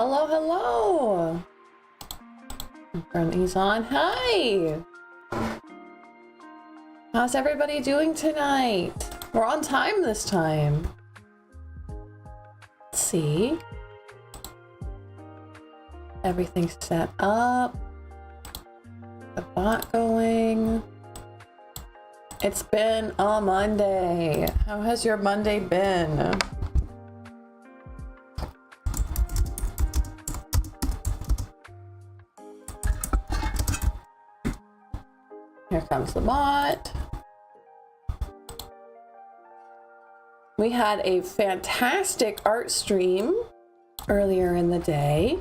Hello, hello. Turn these on. Hi. How's everybody doing tonight? We're on time this time. Let's see. Everything's set up. The bot going. It's been a Monday. How has your Monday been? Here comes the bot. We had a fantastic art stream earlier in the day.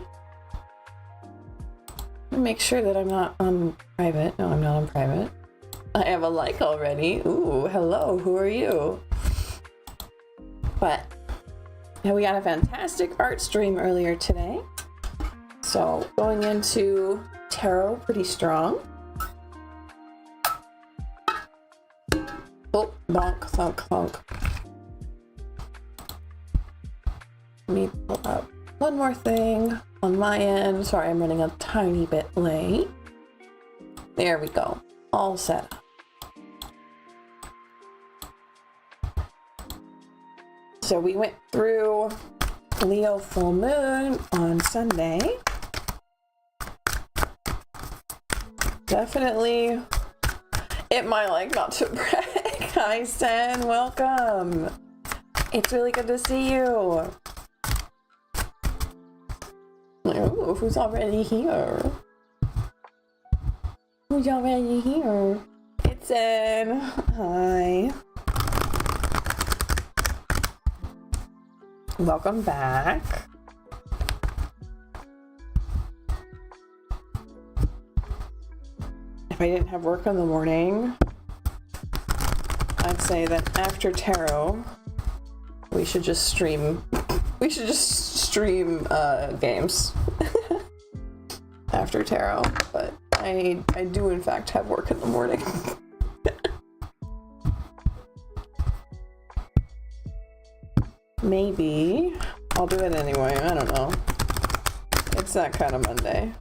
Make sure that I'm not on private. No, I'm not on private. I have a like already. Ooh, hello, who are you? But yeah, we had a fantastic art stream earlier today. So going into tarot pretty strong. Oh, bonk, thunk, thunk. Let me pull up one more thing on my end. Sorry, I'm running a tiny bit late. There we go. All set up. So we went through Leo full moon on Sunday. Definitely it might like not to brag. Hi Sen, welcome. It's really good to see you. Ooh, who's already here? Who's already here? It's Sen. Hi. Welcome back. If I didn't have work in the morning, I'd say that after tarot, we should just stream. We should just stream games after tarot. But I do in fact have work in the morning. Maybe I'll do it anyway. I don't know. It's that kind of Monday.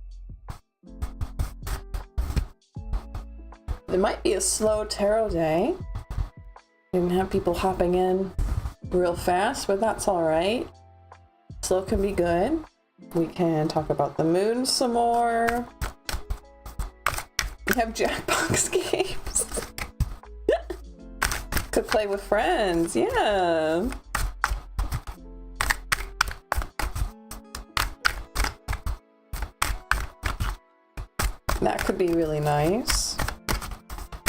It might be a slow tarot day. Didn't have people hopping in real fast, but that's all right. Slow can be good. We can talk about the moon some more. We have Jackbox games. Could play with friends, yeah. That could be really nice.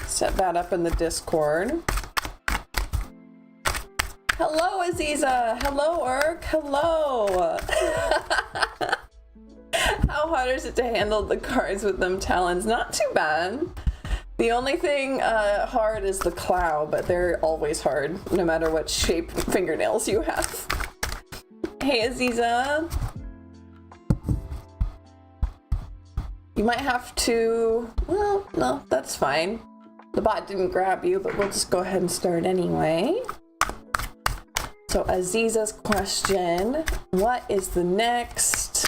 Set that up in the Discord. Hello, Aziza. Hello, Urk. Hello. How hard is it to handle the cards with them talons? Not too bad. The only thing hard is the claw, but they're always hard, no matter what shape fingernails you have. Hey, Aziza. You might have to, well, no, that's fine. The bot didn't grab you, but we'll just go ahead and start anyway. So Aziza's question, what is the next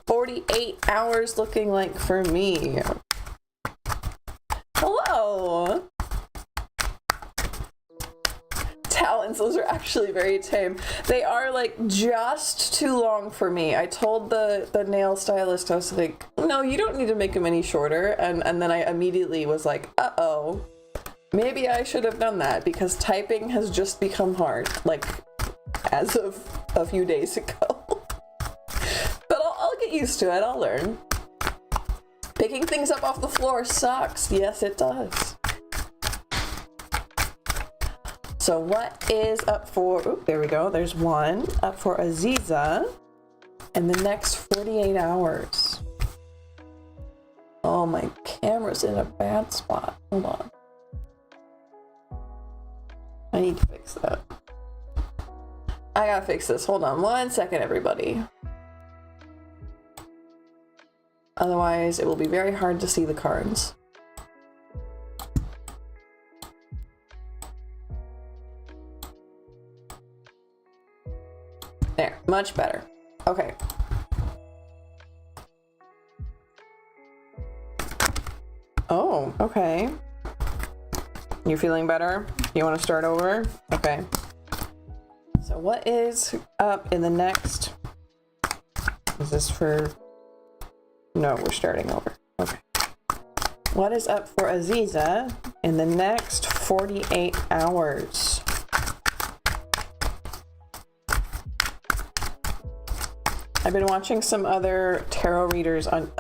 48 hours looking like for me? Hello! Talons, those are actually very tame. They are like just too long for me. I told the nail stylist, I was like, no, you don't need to make them any shorter. And then I immediately was like, uh-oh. Maybe I should have done that because typing has just become hard, like as of a few days ago. But I'll get used to it, I'll learn. Picking things up off the floor sucks. Yes, it does. So what is up for, oh, there we go, there's one, up for Aziza in the next 48 hours. Oh, my camera's in a bad spot. Hold on. I need to fix that. I gotta fix this. Hold on 1 second, everybody. Otherwise, it will be very hard to see the cards. There, much better. Okay. Ooh, okay. You feeling better? You want to start over? Okay. So what is up in the next... Is this for... No, we're starting over. Okay. What is up for Aziza in the next 48 hours? I've been watching some other tarot readers on...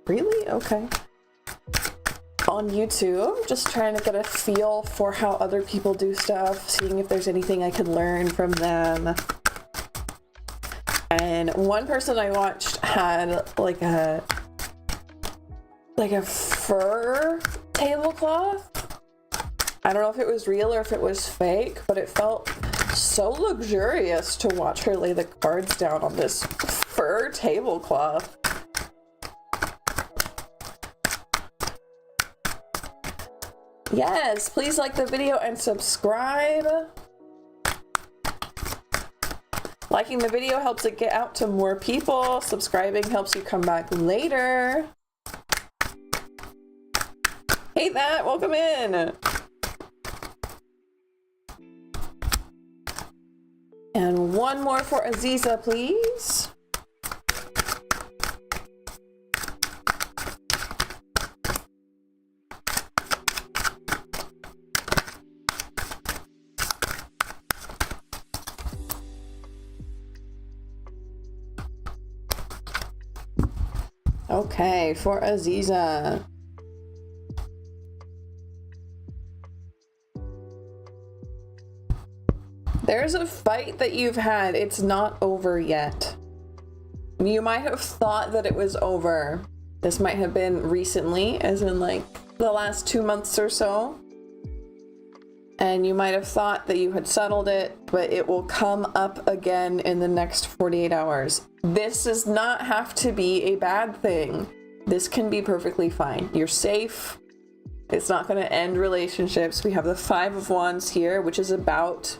Really? Okay. On YouTube, just trying to get a feel for how other people do stuff, seeing if there's anything I could learn from them. And one person I watched had like a fur tablecloth. I don't know if it was real or if it was fake, but it felt so luxurious to watch her lay the cards down on this fur tablecloth. Yes, please like the video and subscribe. Liking the video helps it get out to more people. Subscribing helps you come back later. Hey, that, welcome in. And one more for Aziza, please. Okay, for Aziza. There's a fight that you've had. It's not over yet. You might have thought that it was over. This might have been recently, as in like the last 2 months or so. And you might have thought that you had settled it, but it will come up again in the next 48 hours. This does not have to be a bad thing. This can be perfectly fine. You're safe. It's not going to end relationships. We have the 5 of Wands here, which is about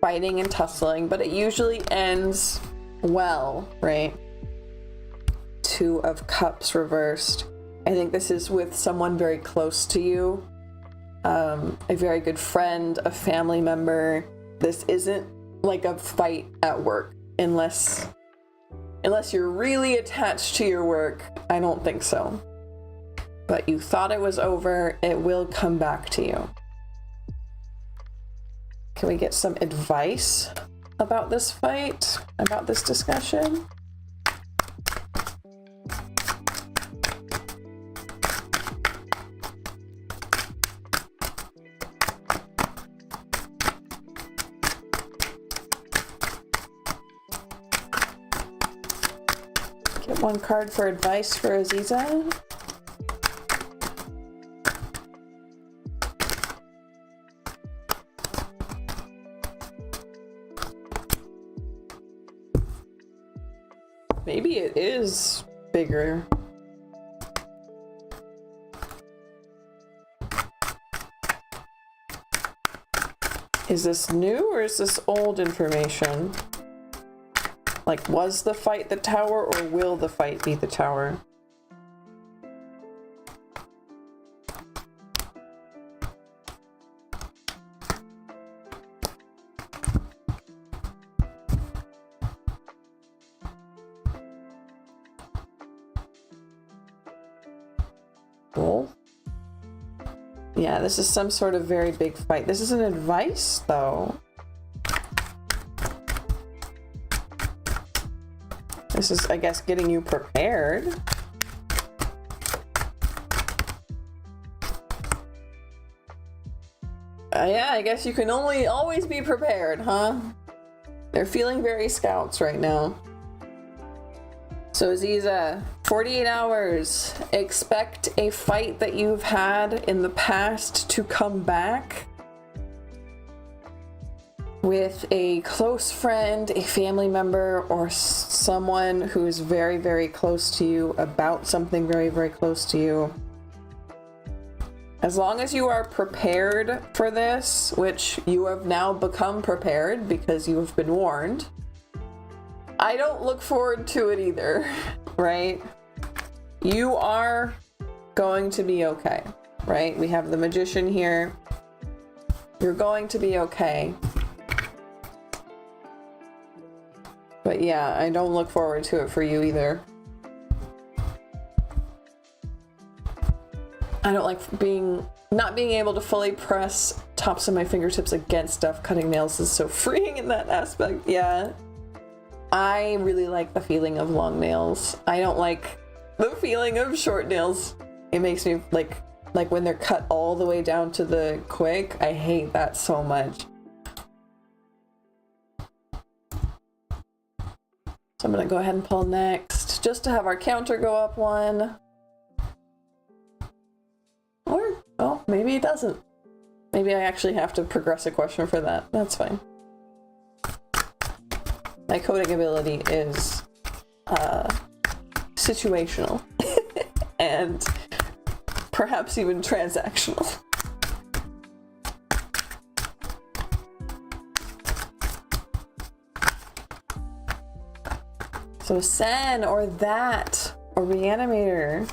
fighting and tussling, but it usually ends well, right? 2 of Cups reversed. I think this is with someone very close to you. A very good friend, a family member. This isn't like a fight at work, unless you're really attached to your work. I don't think so. But you thought it was over, it will come back to you. Can we get some advice about this fight, about this discussion? Get one card for advice for Aziza. Maybe it is bigger. Is this new or is this old information? Like, was the fight the tower or will the fight be the tower? Yeah, this is some sort of very big fight. This is an advice, though. This is, I guess, getting you prepared. Yeah, I guess you can always be prepared, huh? They're feeling very scouts right now. So Aziza, 48 hours. Expect a fight that you've had in the past to come back with a close friend, a family member, or someone who is very, very close to you about something very, very close to you. As long as you are prepared for this, which you have now become prepared because you have been warned, I don't look forward to it either, right? You are going to be okay, right? We have the magician here. You're going to be okay. But yeah, I don't look forward to it for you either. I don't like not being able to fully press tops of my fingertips against stuff. Cutting nails is so freeing in that aspect. Yeah. I really like the feeling of long nails. I don't like the feeling of short nails. It makes me like when they're cut all the way down to the quick. I hate that so much. So I'm gonna go ahead and pull next, just to have our counter go up one. Or, well, maybe it doesn't. Maybe I actually have to progress a question for that. That's fine. My coding ability is situational and perhaps even transactional. So Sen or that or Reanimator.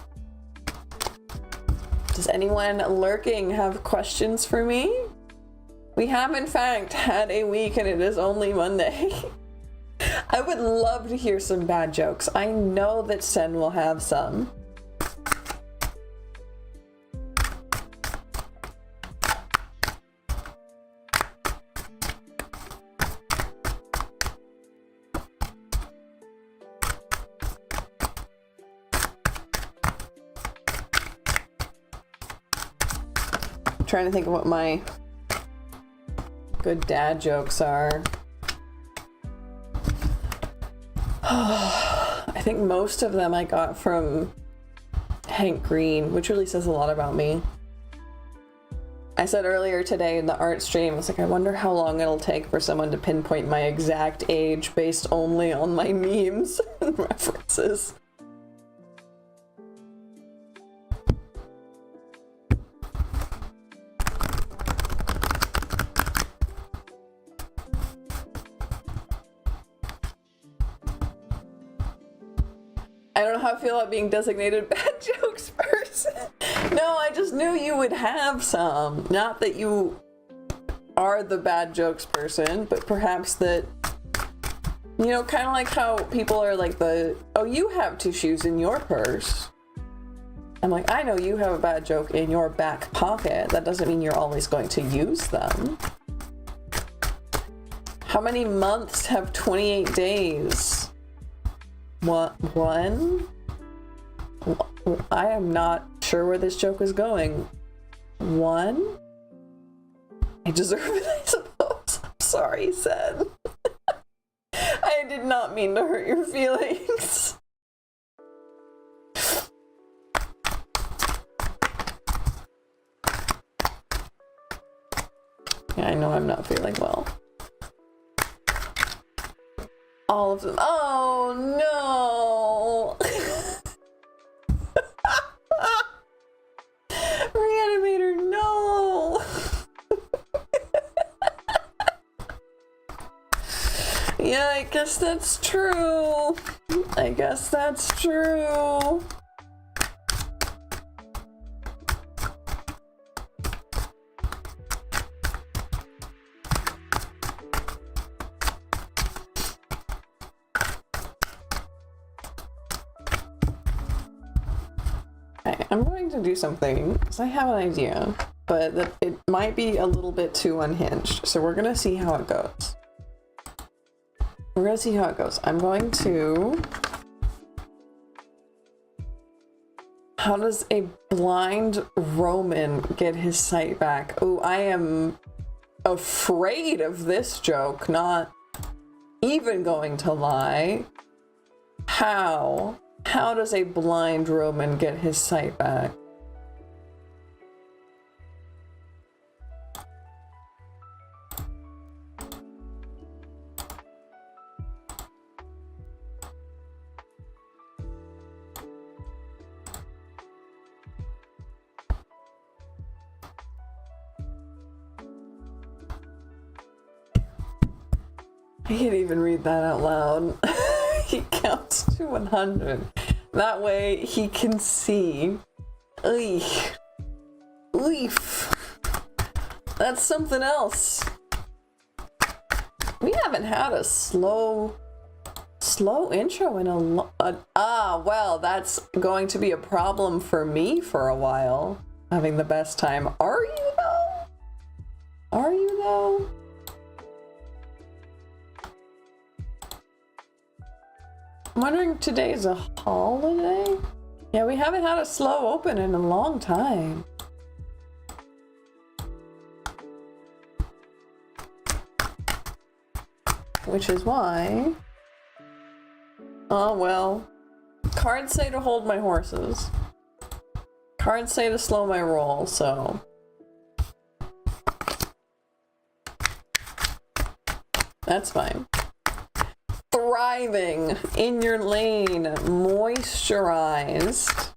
Does anyone lurking have questions for me? We have in fact had a week and it is only Monday. I would love to hear some bad jokes. I know that Sen will have some. I'm trying to think of what my good dad jokes are. I think most of them I got from Hank Green, which really says a lot about me. I said earlier today in the art stream, I was like, I wonder how long it'll take for someone to pinpoint my exact age based only on my memes and references. I don't know how I feel about being designated bad jokes person. No, I just knew you would have some. Not that you are the bad jokes person, but perhaps that, you know, kind of like how people are like oh, you have tissues in your purse. I'm like, I know you have a bad joke in your back pocket. That doesn't mean you're always going to use them. How many months have 28 days? What, one? I am not sure where this joke is going. One? I deserve it, I suppose. I'm sorry, Sen. I did not mean to hurt your feelings. Yeah, I know I'm not feeling well. All of them. Oh no! Reanimator, no! Yeah, I guess that's true. I guess that's true. I'm going to do something, because I have an idea, but it might be a little bit too unhinged, so we're going to see how it goes. I'm going to... How does a blind Roman get his sight back? Oh, I am afraid of this joke, not even going to lie. How? How does a blind Roman get his sight back? I can't even read that out loud. He counts to 100. That way he can see Eek. Leaf. That's something else. We haven't had a slow intro in well, that's going to be a problem for me for a while. Having the best time. Are you though? Are you though? I'm wondering if today's a holiday? Yeah, we haven't had a slow open in a long time. Which is why... Oh, well. Cards say to hold my horses. Cards say to slow my roll, so... That's fine. Thriving in your lane, moisturized.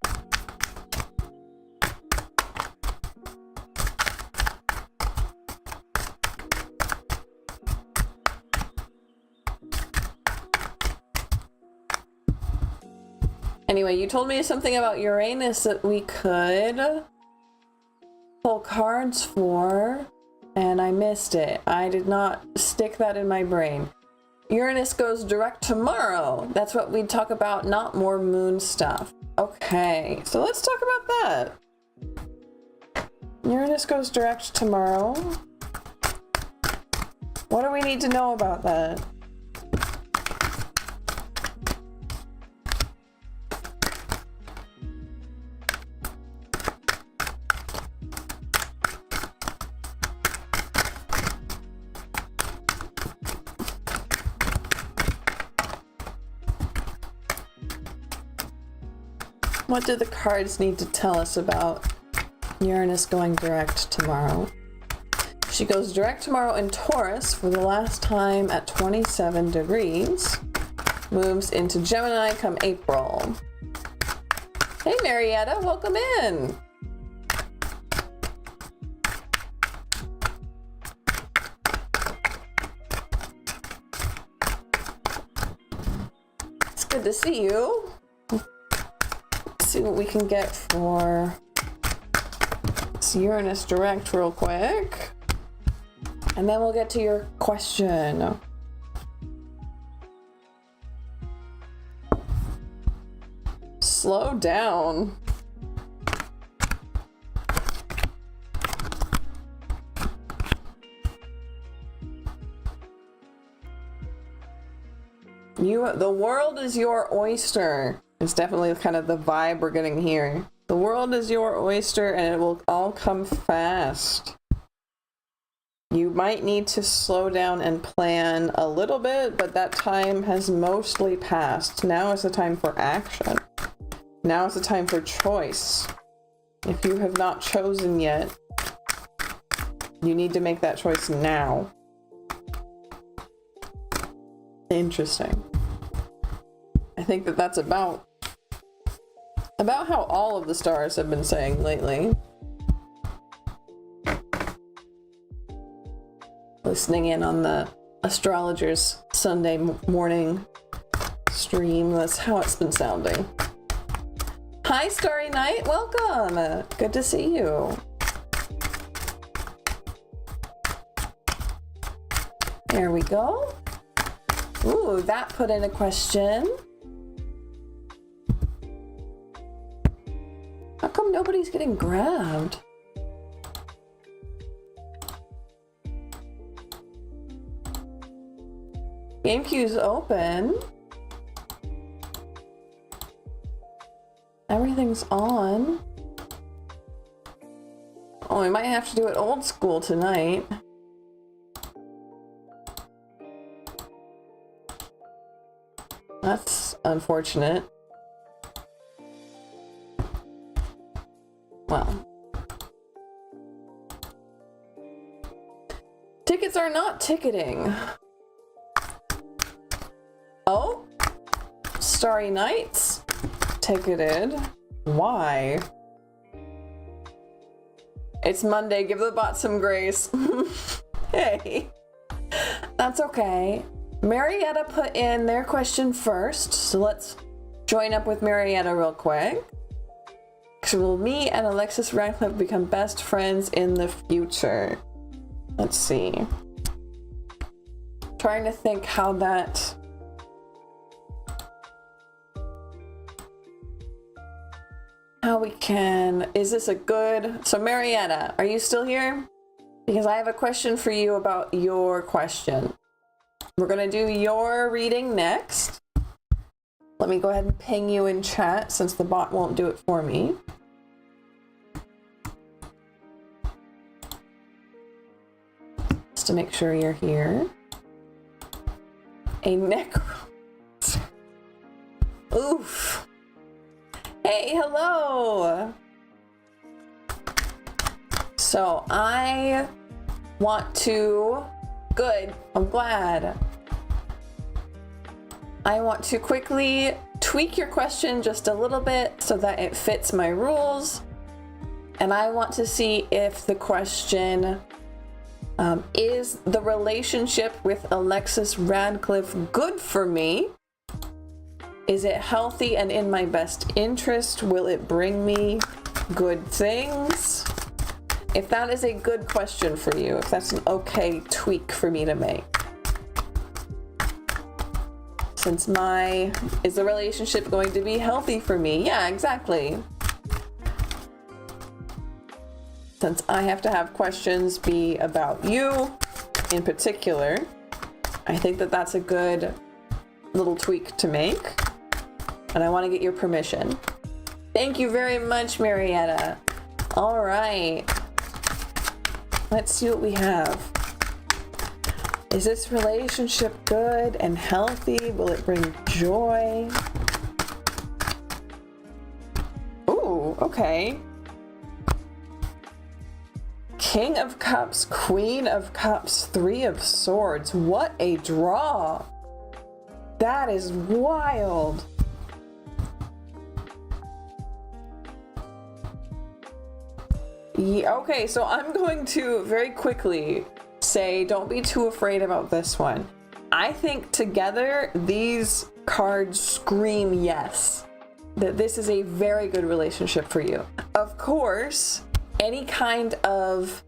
Anyway, you told me something about Uranus that we could pull cards for, and I missed it. I did not stick that in my brain. Uranus goes direct tomorrow. That's what we'd talk about, not more moon stuff. Okay, so let's talk about that. Uranus goes direct tomorrow. What do we need to know about that? What do the cards need to tell us about Uranus going direct tomorrow? She goes direct tomorrow in Taurus for the last time at 27 degrees. Moves into Gemini come April. Hey Marietta, welcome in. It's good to see you. See what we can get for this Uranus direct real quick, and then we'll get to your question. Slow down. The world is your oyster. It's definitely kind of the vibe we're getting here. The world is your oyster and it will all come fast. You might need to slow down and plan a little bit, but that time has mostly passed. Now is the time for action. Now is the time for choice. If you have not chosen yet, you need to make that choice now. Interesting. I think that that's about how all of the stars have been saying lately. Listening in on the astrologers Sunday morning stream, that's how it's been sounding. Hi Starry Night, welcome. Good to see you. There we go. Ooh, that put in a question. How come nobody's getting grabbed? Game queue's open. Everything's on. Oh, we might have to do it old school tonight. That's unfortunate. Well. Tickets are not ticketing. Oh? Starry Nights? Ticketed. Why? It's Monday, give the bot some grace. Hey. That's okay. Marietta put in their question first, so let's join up with Marietta real quick. Will me and Alexis Radcliffe become best friends in the future? Let's see. Trying to think how that... How we can... Is this a good... So Marietta, are you still here? Because I have a question for you about your question. We're gonna do your reading next. Let me go ahead and ping you in chat since the bot won't do it for me. Just to make sure you're here. A necro... Oof. Hey, hello! So I want to... Good, I'm glad. I want to quickly tweak your question just a little bit so that it fits my rules. And I want to see if the question is the relationship with Alexis Radcliffe good for me? Is it healthy and in my best interest? Will it bring me good things? If that is a good question for you, if that's an okay tweak for me to make. Since is the relationship going to be healthy for me? Yeah, exactly. Since I have to have questions be about you in particular, I think that that's a good little tweak to make. And I want to get your permission. Thank you very much, Marietta. All right. Let's see what we have. Is this relationship good and healthy? Will it bring joy? Ooh, okay. King of Cups, Queen of Cups, Three of Swords. What a draw. That is wild. Yeah, okay, so I'm going to very quickly say don't be too afraid about this one. I think together these cards scream yes, that this is a very good relationship for you. Of course, any kind of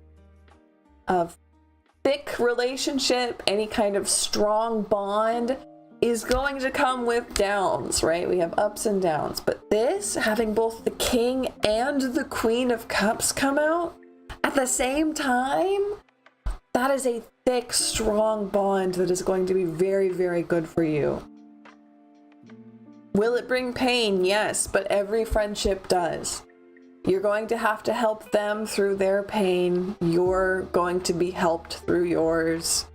thick relationship, any kind of strong bond is going to come with downs, right? We have ups and downs, but this, having both the King and the Queen of Cups come out at the same time, that is a thick, strong bond that is going to be very, very good for you. Will it bring pain? Yes, but every friendship does. You're going to have to help them through their pain. You're going to be helped through yours.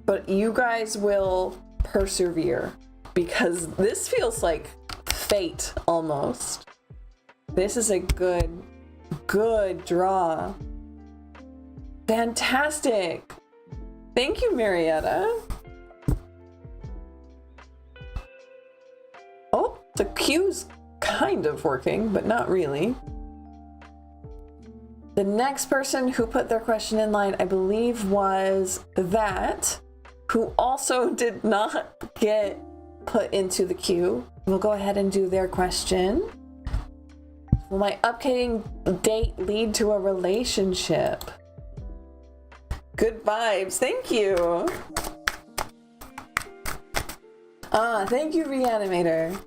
But you guys will persevere because this feels like fate almost. This is a good draw. Fantastic. Thank you, Marietta. Oh, the cue's kind of working, but not really. The next person who put their question in line, I believe, was that, who also did not get put into the queue. We'll go ahead and do their question. Will my upcoming date lead to a relationship? Good vibes, thank you. Thank you, Reanimator.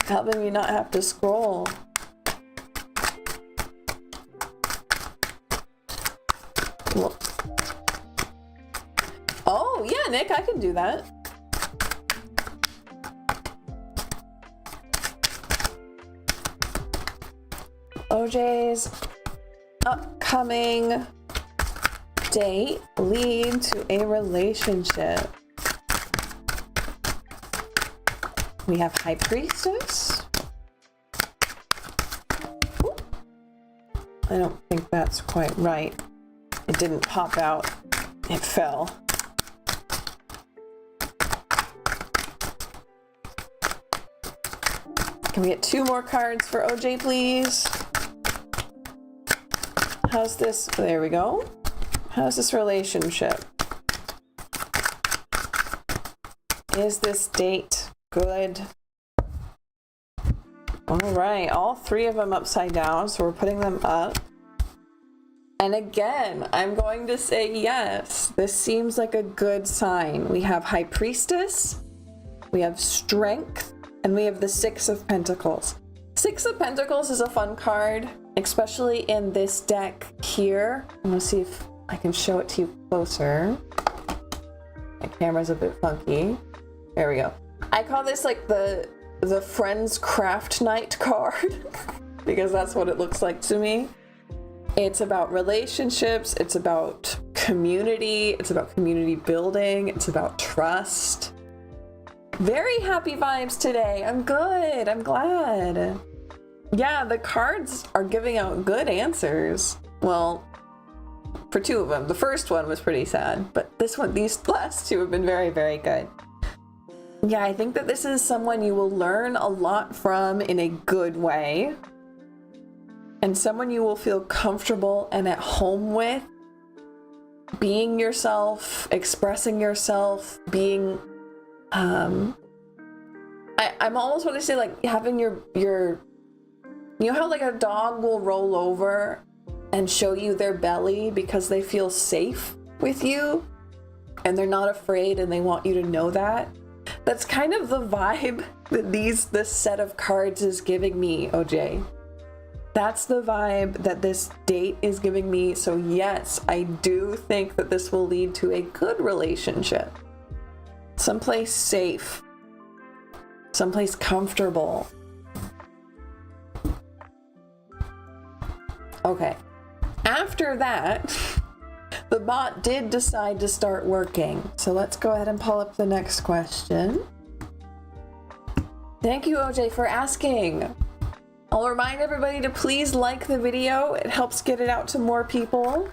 Helping me not have to scroll. Well, oh, yeah, Nick, I can do that. OJ's upcoming date lead to a relationship. We have High Priestess. Ooh. I don't think that's quite right. It didn't pop out. It fell. Can we get 2 more cards for OJ, please? How's this? There we go. How's this relationship? Is this date good? All right, all three of them upside down, so we're putting them up. And again, I'm going to say yes. This seems like a good sign. We have High Priestess, we have Strength, and we have the Six of Pentacles. Six of Pentacles is a fun card, especially in this deck here. I'm gonna see if I can show it to you closer. My camera's a bit funky. There we go. I call this like the Friends Craft Night card because that's what it looks like to me. It's about relationships, it's about community, it's about community building, it's about trust. Very happy vibes today. I'm good. I'm glad. Yeah, the cards are giving out good answers. Well, for two of them. The first one was pretty sad, but these last two have been very, very good. Yeah, I think that this is someone you will learn a lot from in a good way. And someone you will feel comfortable and at home with. Being yourself, expressing yourself, being I'm almost want to say like having your you know how like a dog will roll over and show you their belly because they feel safe with you and they're not afraid and they want you to know that. That's kind of the vibe that this set of cards is giving me, OJ. That's the vibe that this date is giving me. So yes, I do think that this will lead to a good relationship. Someplace safe. Someplace comfortable. Okay. After that, the bot did decide to start working. So let's go ahead and pull up the next question. Thank you, OJ, for asking. I'll remind everybody to please like the video. It helps get it out to more people.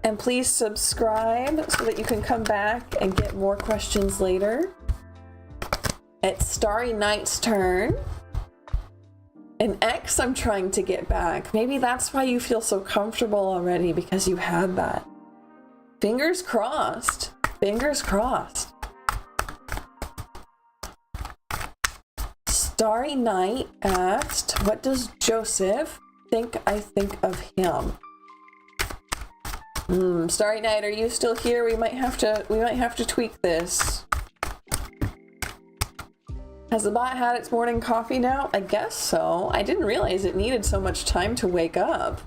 And please subscribe so that you can come back and get more questions later. It's Starry Night's turn. An ex I'm trying to get back. Maybe that's why you feel so comfortable already, because you had that. Fingers crossed. Fingers crossed. Starry Night asked, what does Joseph think I think of him? Starry Night, are you still here? We might have to tweak this. Has the bot had its morning coffee now? I guess so. I didn't realize it needed so much time to wake up.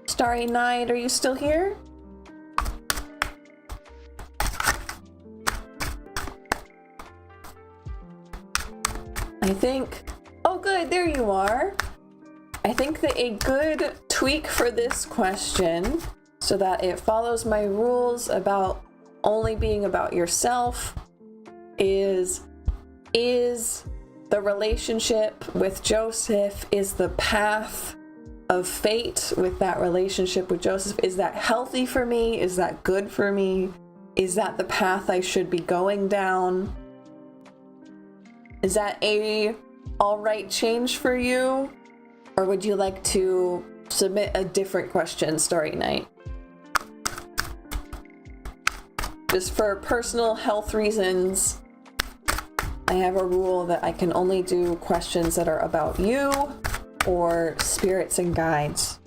Starry Night, are you still here? I think, oh good, there you are. I think that a good tweak for this question, so that it follows my rules about only being about yourself, is the relationship with Joseph, is the path of fate with that relationship with Joseph, is that healthy for me? Is that good for me? Is that the path I should be going down? Is that a all right change for you? Or would you like to submit a different question, Starry Night? Just for personal health reasons, I have a rule that I can only do questions that are about you or spirits and guides.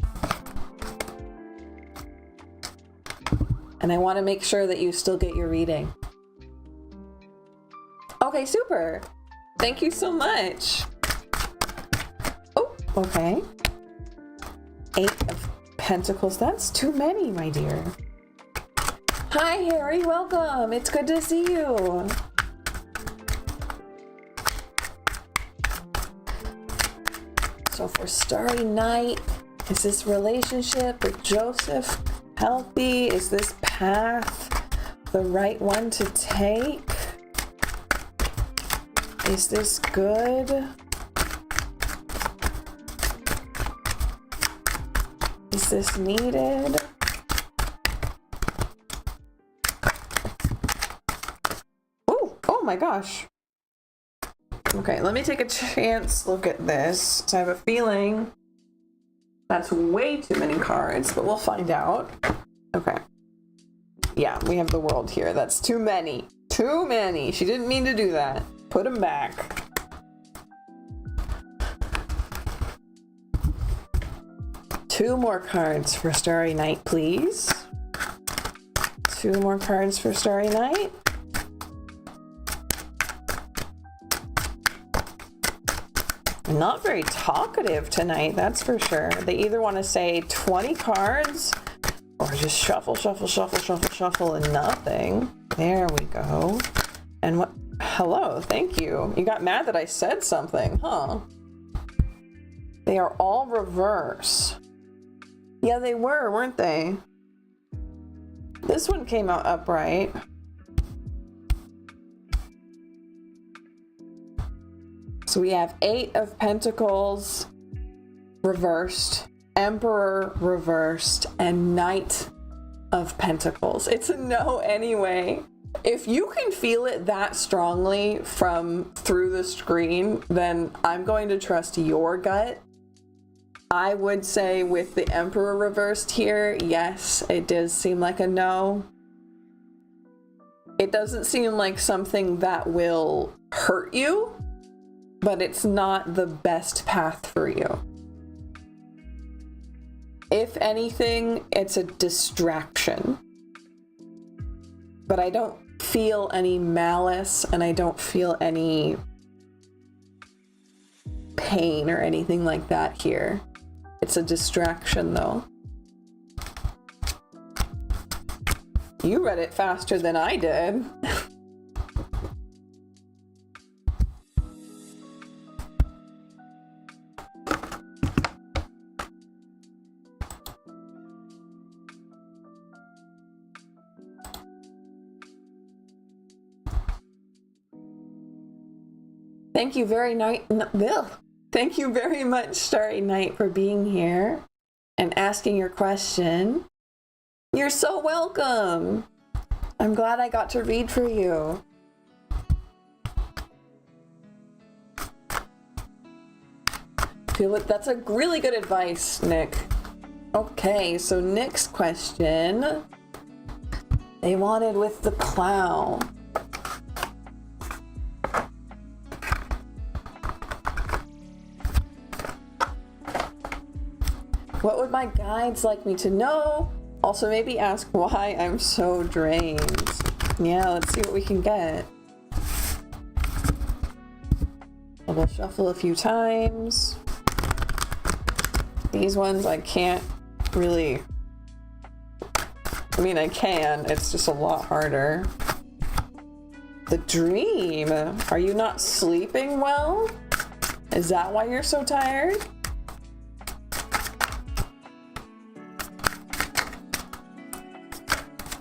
And I want to make sure that you still get your reading. Okay, super. Thank you so much. Oh, okay. 8 of Pentacles. That's too many, my dear. Hi, Harry. Welcome. It's good to see you. So for Starry Night, is this relationship with Joseph healthy? Is this path the right one to take? Is this good? Is this needed? Oh my gosh. Okay, let me take a chance look at this. So I have a feeling that's way too many cards, but we'll find out. Okay. Yeah, we have the world here. That's too many. Too many. She didn't mean to do that. Put them back. Two more cards for Starry Night, please. Two more cards for Starry Night. Not very talkative tonight, that's for sure. They either want to say 20 cards or just shuffle, shuffle, shuffle, shuffle, shuffle, and nothing. There we go. And what? Hello, thank you. You got mad that I said something, huh? They are all reverse. Yeah, they were, weren't they? This one came out upright. So we have 8 of Pentacles reversed, Emperor reversed, and Knight of Pentacles. It's a no anyway. If you can feel it that strongly from through the screen, then I'm going to trust your gut. I would say with the Emperor reversed here, yes, it does seem like a no. It doesn't seem like something that will hurt you, but it's not the best path for you. If anything, it's a distraction. But I don't feel any malice, and I don't feel any pain or anything like that here. It's a distraction, though. You read it faster than I did. Thank you Thank you very much, Starry Night, for being here and asking your question. You're so welcome. I'm glad I got to read for you. Feel it. That's a really good advice, Nick. Okay, so next question. They wanted with the clown. What would my guides like me to know? Also, maybe ask why I'm so drained. Yeah, let's see what we can get. We'll shuffle a few times. These ones I can't really... I mean, I can. It's just a lot harder. The dream. Are you not sleeping well? Is that why you're so tired?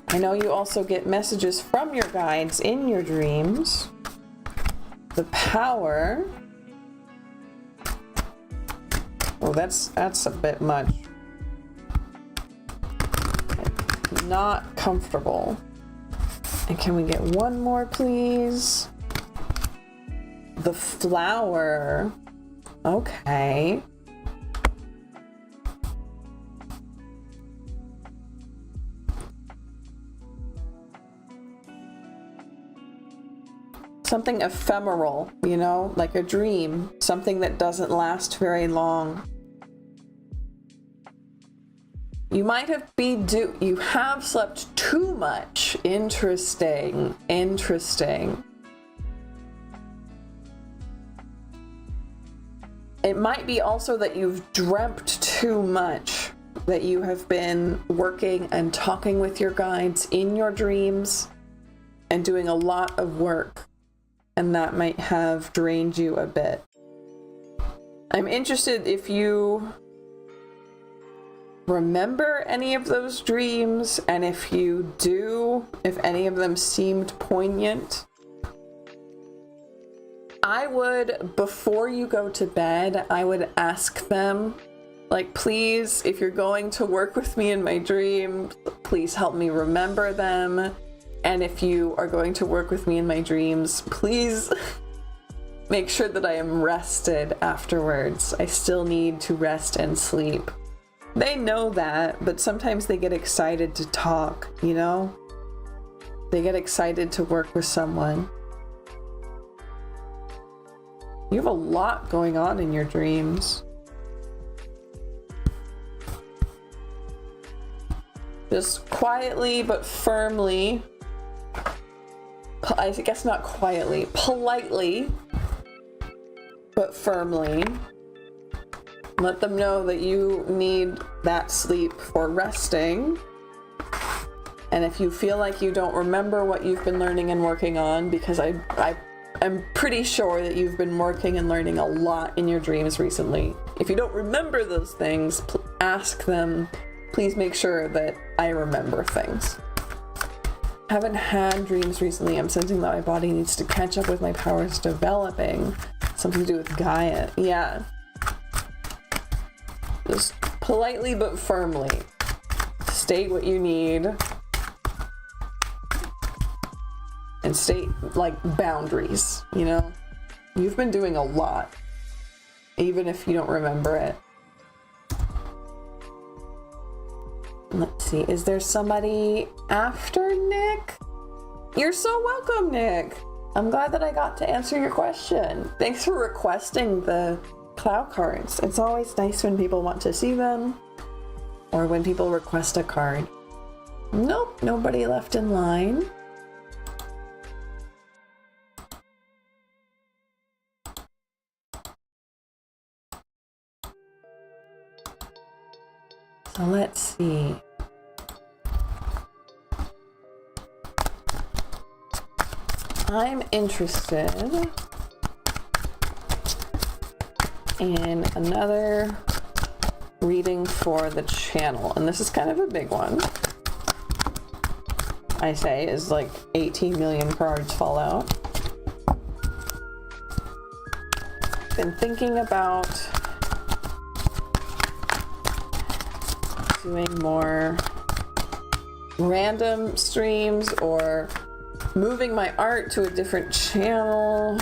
I know you also get messages from your guides in your dreams. The power. Oh, that's a bit much. Not comfortable. And can we get one more, please? The flower. Okay. Something ephemeral, you know, like a dream, something that doesn't last very long. You might have you have slept too much. Interesting. Interesting. It might be also that you've dreamt too much, that you have been working and talking with your guides in your dreams and doing a lot of work. And that might have drained you a bit. I'm interested if you remember any of those dreams, and if you do, if any of them seemed poignant. I would, before you go to bed, I would ask them, like, please, if you're going to work with me in my dreams, please help me remember them. And if you are going to work with me in my dreams, please make sure that I am rested afterwards. I still need to rest and sleep. They know that, but sometimes they get excited to talk, you know? They get excited to work with someone. You have a lot going on in your dreams. Just quietly but firmly, I guess not quietly, politely but firmly, let them know that you need that sleep for resting. And if you feel like you don't remember what you've been learning and working on, because I'm pretty sure that you've been working and learning a lot in your dreams recently. If you don't remember those things, ask them, please make sure that I remember things. Haven't had dreams recently. I'm sensing that my body needs to catch up with my powers developing. Something to do with Gaia. Yeah. Just politely but firmly state what you need. And state, like, boundaries, you know? You've been doing a lot, even if you don't remember it. Let's see, is there somebody after Nick? You're so welcome, Nick. I'm glad that I got to answer your question. Thanks for requesting the cloud cards. It's always nice when people want to see them, or when people request a card. Nope, nobody left in line. So let's see. I'm interested in another reading for the channel, and this is kind of a big one. I say is like 18 million cards fall out. Been thinking about doing more random streams, or moving my art to a different channel,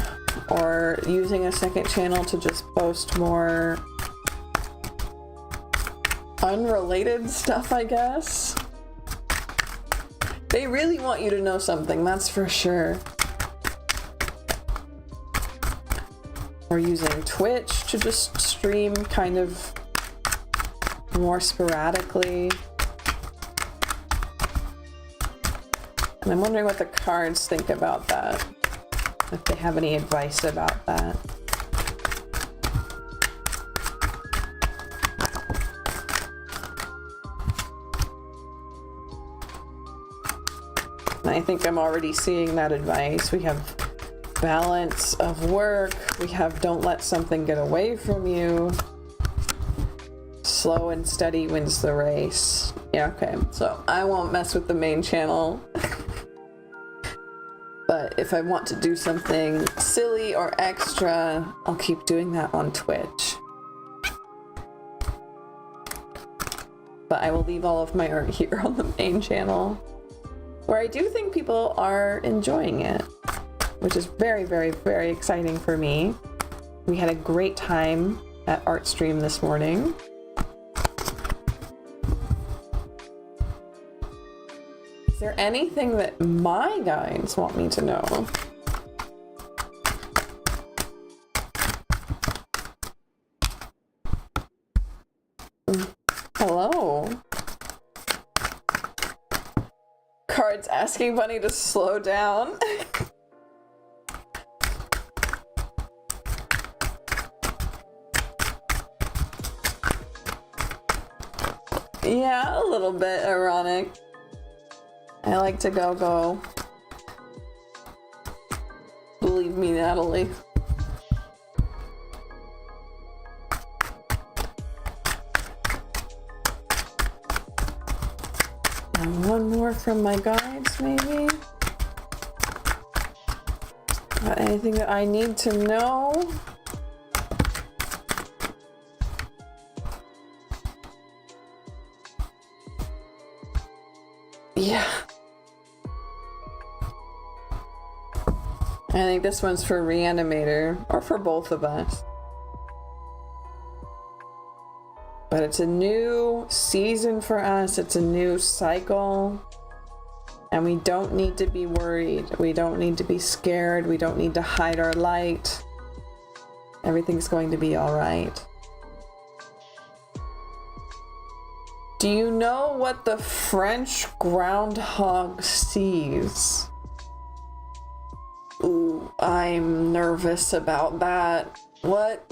or using a second channel to just post more unrelated stuff, I guess. They really want you to know something, that's for sure. Or using Twitch to just stream kind of more sporadically. And I'm wondering what the cards think about that. If they have any advice about that. And I think I'm already seeing that advice. We have balance of work. We have don't let something get away from you. Slow and steady wins the race. Yeah, okay. So I won't mess with the main channel. But if I want to do something silly or extra, I'll keep doing that on Twitch. But I will leave all of my art here on the main channel, where I do think people are enjoying it, which is very, very, very exciting for me. We had a great time at Art Stream this morning. Is there anything that my guides want me to know? Hello? Cards asking Bunny to slow down. Yeah, a little bit ironic. I like to go. Believe me, Natalie. And one more from my guides, maybe? Got anything that I need to know? Yeah. I think this one's for Reanimator, or for both of us. But it's a new season for us, it's a new cycle. And we don't need to be worried. We don't need to be scared. We don't need to hide our light. Everything's going to be all right. Do you know what the French groundhog sees? Ooh, I'm nervous about that. What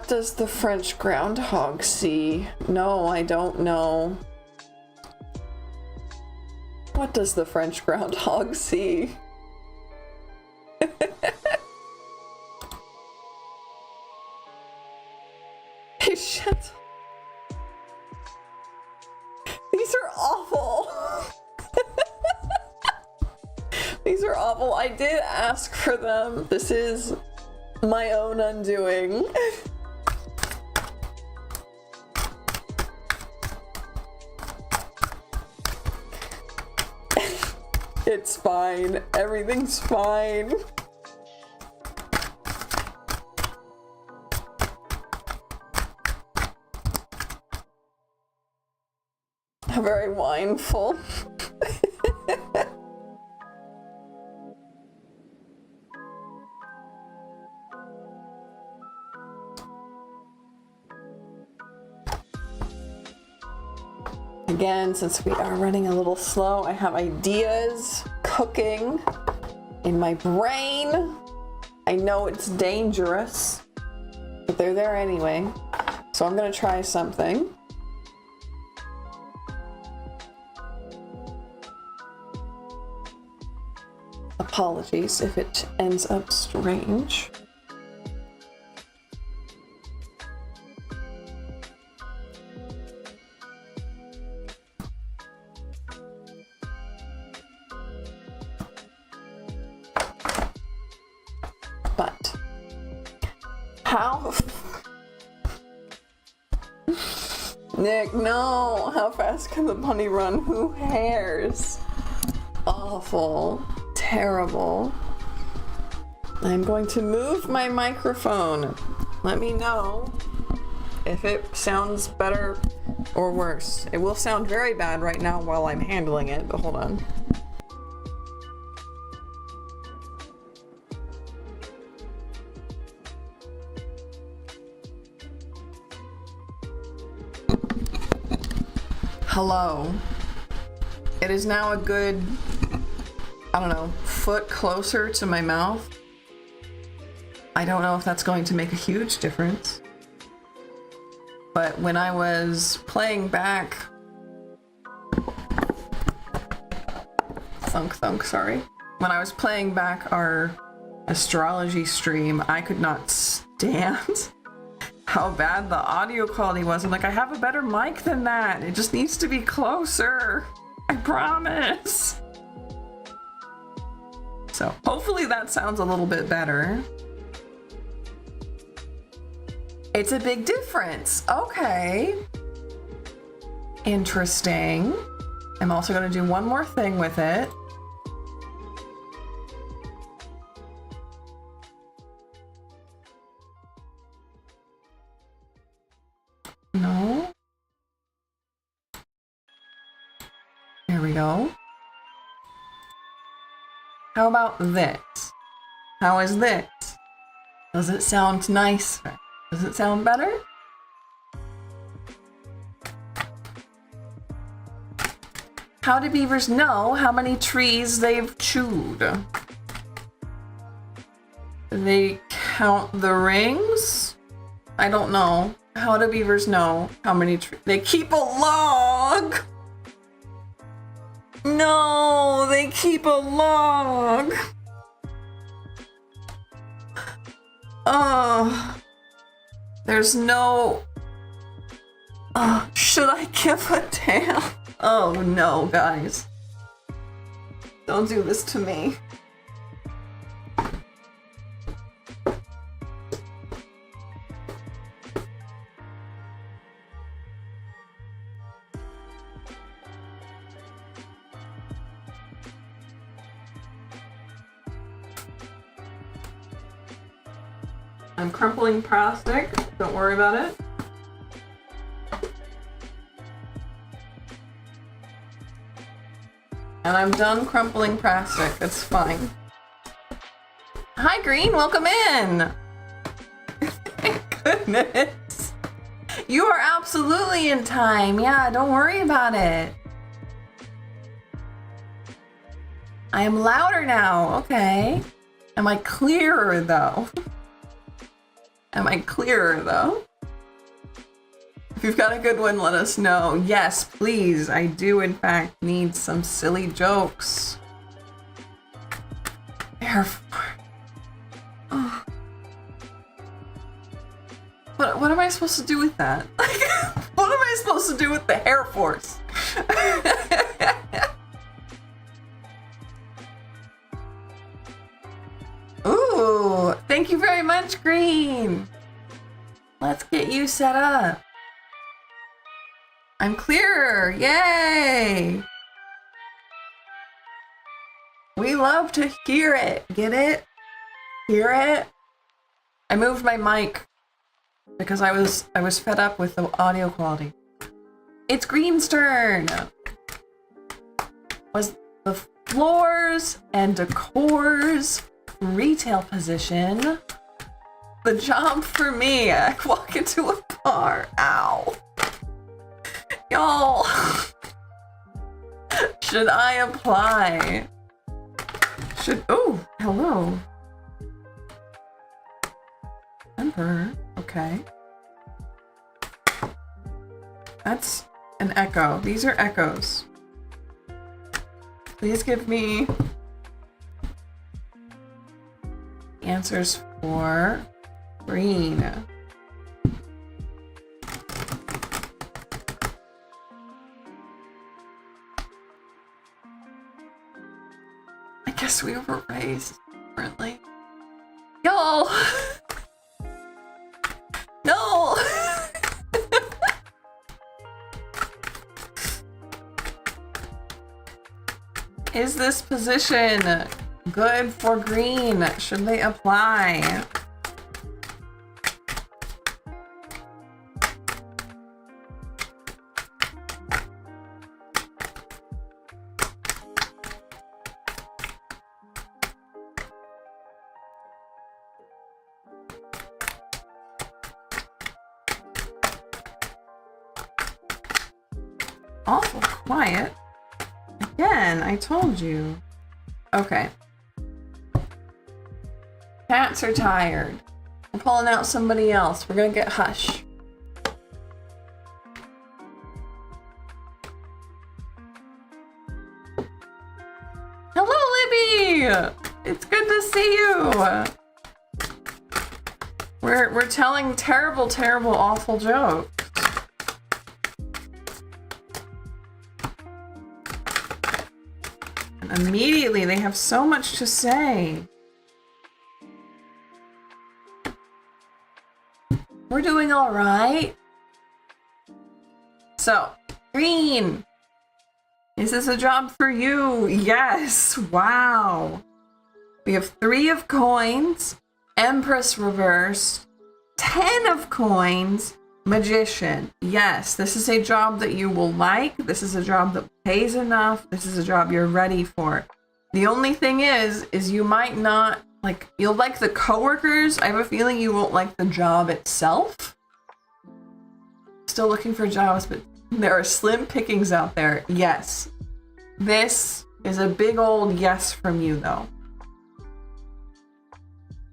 does the French groundhog see? No, I don't know. What does the French groundhog see? Hey, shit. These are awful. These are awful. I did ask for them. This is my own undoing. It's fine. Everything's fine. I'm very mindful. Again, since we are running a little slow, I have ideas cooking in my brain. I know it's dangerous, but they're there anyway. So I'm gonna try something. Apologies if it ends up strange. But how? Nick, no! How fast can the bunny run? Who cares? Awful. Terrible. I'm going to move my microphone. Let me know if it sounds better or worse. It will sound very bad right now while I'm handling it, but hold on. Hello. It is now a good, I don't know, foot closer to my mouth. I don't know if that's going to make a huge difference. But when I was playing back... Thunk, sorry. When I was playing back our astrology stream, I could not stand how bad the audio quality was. I'm like, I have a better mic than that. It just needs to be closer. I promise. So hopefully that sounds a little bit better. It's a big difference. Okay. Interesting. I'm also going to do one more thing with it. No. There we go. How about this? How is this? Does it sound nicer? Does it sound better? How do beavers know how many trees they've chewed? They count the rings? I don't know. How do beavers know how many trees? They keep a log! No, they keep a log! Oh, there's no... should I give a damn? Oh no, guys. Don't do this to me. I'm crumpling plastic, don't worry about it. And I'm done crumpling plastic. It's fine. Hi, Green. Welcome in. Thank goodness. You are absolutely in time. Yeah, don't worry about it. I am louder now. Okay. Am I clearer, though? Am I clearer, though? If you've got a good one, let us know. Yes, please. I do, in fact, need some silly jokes. Oh. What am I supposed to do with that? What am I supposed to do with the hair force? Ooh, thank you very much, Green. Let's get you set up. I'm clearer, yay! We love to hear it, get it? Hear it? I moved my mic because I was fed up with the audio quality. It's Green's turn. Was the floors and decors retail position the job for me? I walk into a bar. Ow. Y'all. Should I apply? Oh, hello. Emperor. Okay. That's an echo. These are echoes. Please give me answers for Green. I guess we were raised differently. Y'all! No! Is this position good for Green? Should they apply? Awful quiet. Again, I told you. Okay. Cats are tired. I'm pulling out somebody else. We're gonna get Hush. Hello, Libby! It's good to see you. We're telling terrible, terrible, awful jokes. Immediately, they have so much to say. We're doing all right. So, Green, is this a job for you? Yes. Wow. We have 3 of coins, Empress reversed, 10 of coins, Magician. Yes, this is a job that you will like. This is a job that pays enough. This is a job you're ready for. The only thing is you might not like, you'll like the coworkers. I have a feeling you won't like the job itself. Still looking for jobs, but there are slim pickings out there. Yes. This is a big old yes from you though.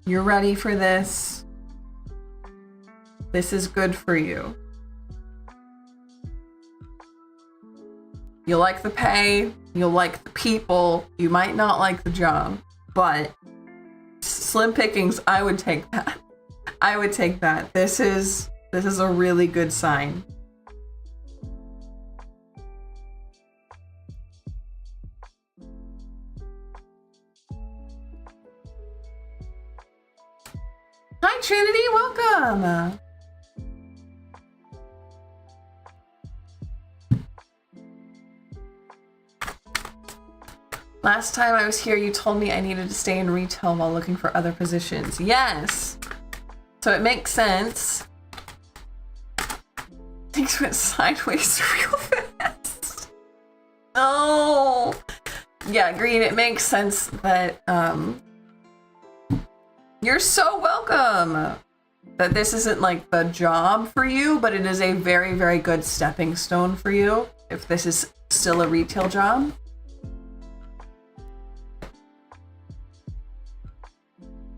You're ready for this. This is good for you. You'll like the pay, you'll like the people, you might not like the job, but slim pickings, I would take that. I would take that. This is a really good sign. Hi Trinity, welcome. Last time I was here, you told me I needed to stay in retail while looking for other positions. Yes. So it makes sense. Things went sideways real fast. No. Yeah, Green, it makes sense that, you're so welcome! That this isn't like the job for you, but it is a very, very good stepping stone for you if this is still a retail job.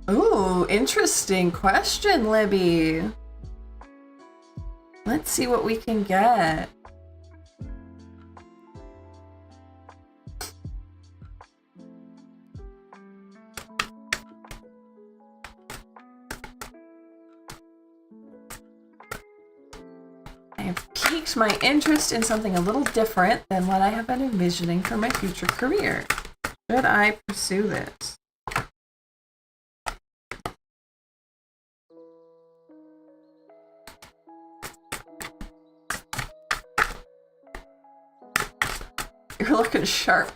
Ooh, interesting question, Libby. Let's see what we can get. I have piqued my interest in something a little different than what I have been envisioning for my future career. Should I pursue this? You're looking sharp.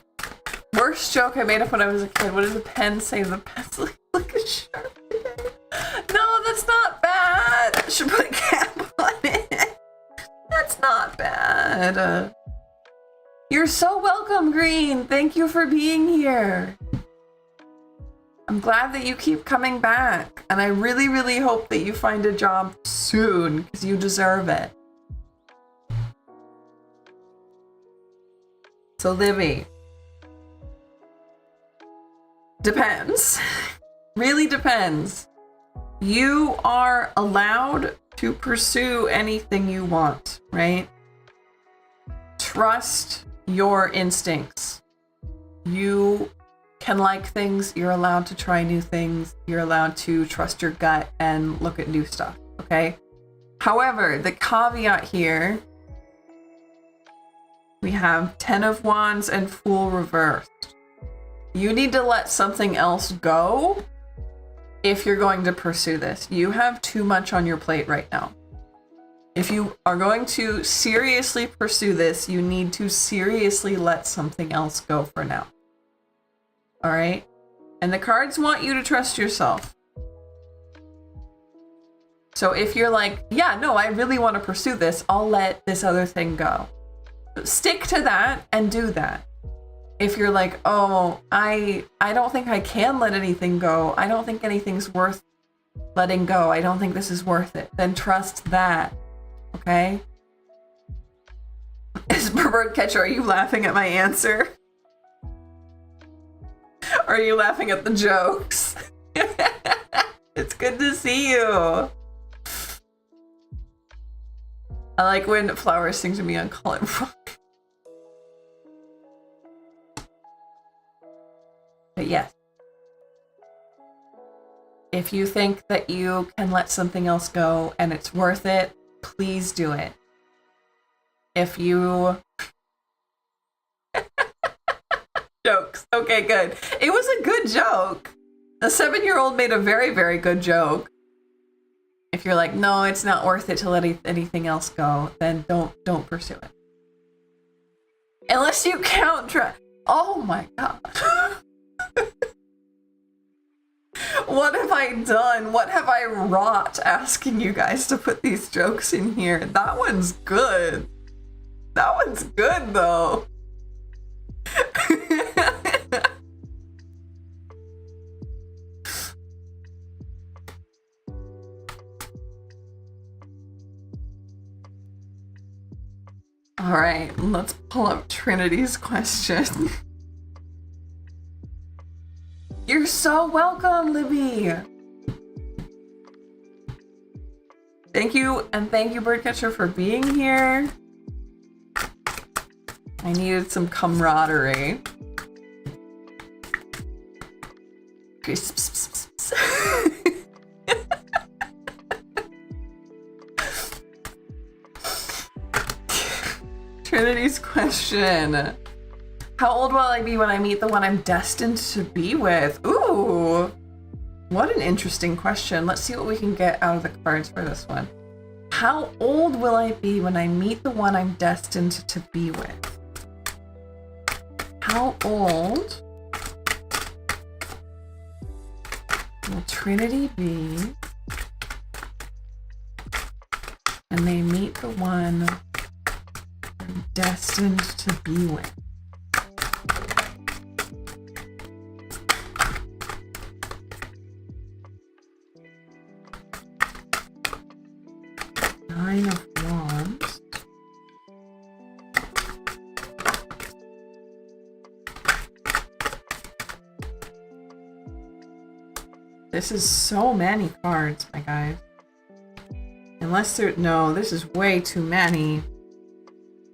Worst joke I made up when I was a kid. What did the pen say? The pen's looking sharp today. No, that's not bad. I should put a cap on it. That's not bad. You're so welcome, Green. Thank you for being here. I'm glad that you keep coming back. And I really, really hope that you find a job soon because you deserve it. So Libby, depends, really depends. You are allowed to pursue anything you want, right? Trust your instincts. You can like things, you're allowed to try new things, you're allowed to trust your gut and look at new stuff, okay? However, the caveat here, we have 10 of Wands and Fool reversed. You need to let something else go if you're going to pursue this. You have too much on your plate right now. If you are going to seriously pursue this, you need to seriously let something else go for now. All right? And the cards want you to trust yourself. So if you're like, yeah, no, I really want to pursue this, I'll let this other thing go. Stick to that and do that. If you're like, oh, I don't think I can let anything go. I don't think anything's worth letting go. I don't think this is worth it. Then trust that. Okay? Birdcatcher, are you laughing at my answer? Or are you laughing at the jokes? It's good to see you. I like when flowers sing to me on Call It Rock. But yes. If you think that you can let something else go and it's worth it, please do it. If you... Jokes. Okay, good. It was a good joke. The 7-year-old made a very, very good joke. If you're like, no, it's not worth it to let anything else go, then don't pursue it. Unless you count oh my god. What have I done? What have I wrought asking you guys to put these jokes in here? That one's good. That one's good though. All right, let's pull up Trinity's question. You're so welcome, Libby. Thank you, and thank you, Birdcatcher, for being here. I needed some camaraderie. Trinity's question. How old will I be when I meet the one I'm destined to be with? Ooh, what an interesting question. Let's see what we can get out of the cards for this one. How old will I be when I meet the one I'm destined to be with? How old will Trinity be when they meet the one they're destined to be with? Nine of Wands. This is so many cards, my guys. Unless there, no, this is way too many.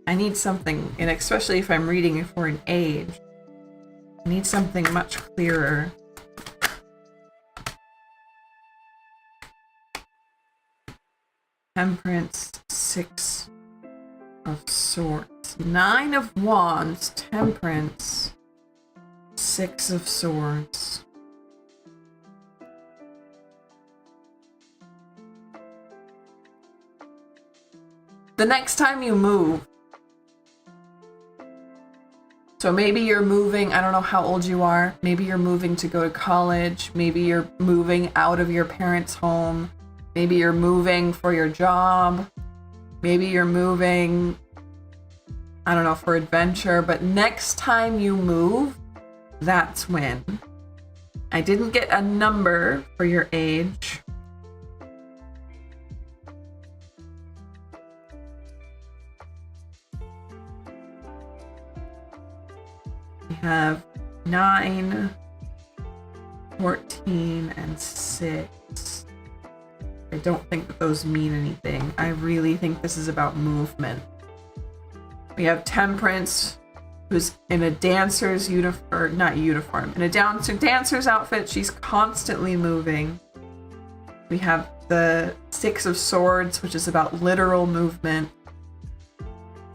I need something, and especially if I'm reading it for an age, I need something much clearer. Temperance, Six of Swords. Nine of Wands, Temperance, Six of Swords. The next time you move, so maybe you're moving, I don't know how old you are, maybe you're moving to go to college, maybe you're moving out of your parents' home, maybe you're moving for your job, maybe you're moving, I don't know, for adventure, but next time you move, that's when. I didn't get a number for your age. We have 9, 14, and 6. I don't think that those mean anything. I really think this is about movement. We have Temperance, who's in a dancer's uniform, not uniform, in a dancer's outfit. She's constantly moving. We have the Six of Swords, which is about literal movement.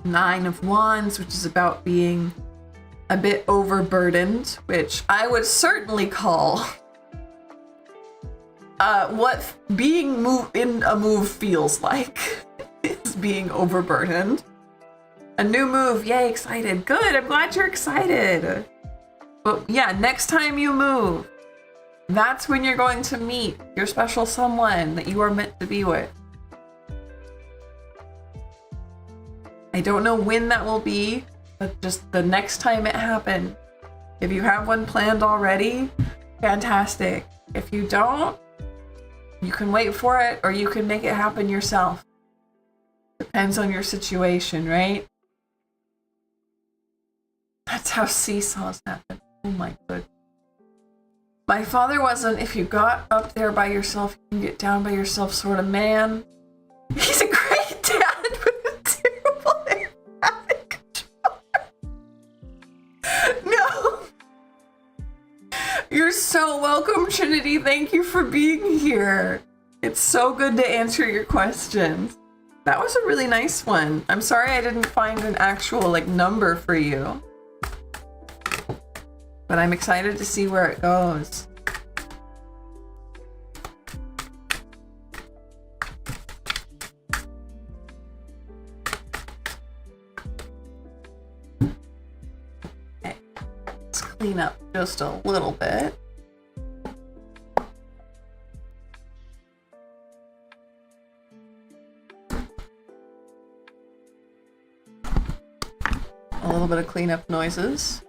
9 of Wands, which is about being a bit overburdened, which I would certainly call what being in a move feels like is being overburdened. A new move, yay, excited. Good, I'm glad you're excited. But yeah, next time you move, that's when you're going to meet your special someone that you are meant to be with. I don't know when that will be, but just the next time it happened. If you have one planned already, fantastic. If you don't, you can wait for it or you can make it happen yourself. Depends on your situation, right? That's how seesaws happen. Oh my goodness. My father wasn't, if you got up there by yourself, you can get down by yourself sort of man. He's a great dad with a terrible empathic controller. No. You're so welcome, Trinity. Thank you for being here. It's so good to answer your questions. That was a really nice one. I'm sorry I didn't find an actual number for you. But I'm excited to see where it goes. Okay, let's clean up just a little bit. A little bit of cleanup noises.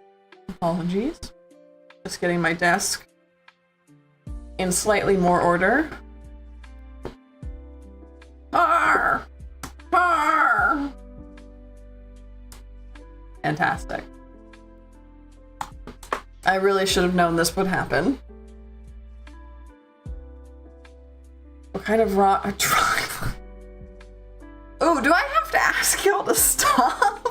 Apologies. Just getting my desk in slightly more order. Arr! Arr! Fantastic. I really should have known this would happen. What kind of rock? Oh, do I have to ask y'all to stop?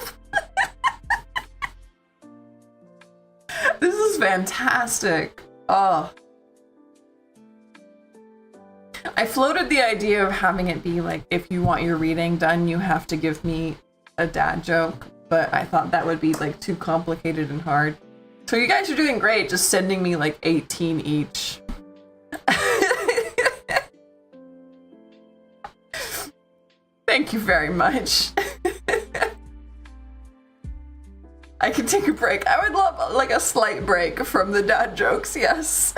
This is fantastic. Oh. I floated the idea of having it be if you want your reading done, you have to give me a dad joke, but I thought that would be too complicated and hard. So you guys are doing great, just sending me 18 each. Thank you very much. I can take a break. I would love a slight break from the dad jokes, yes.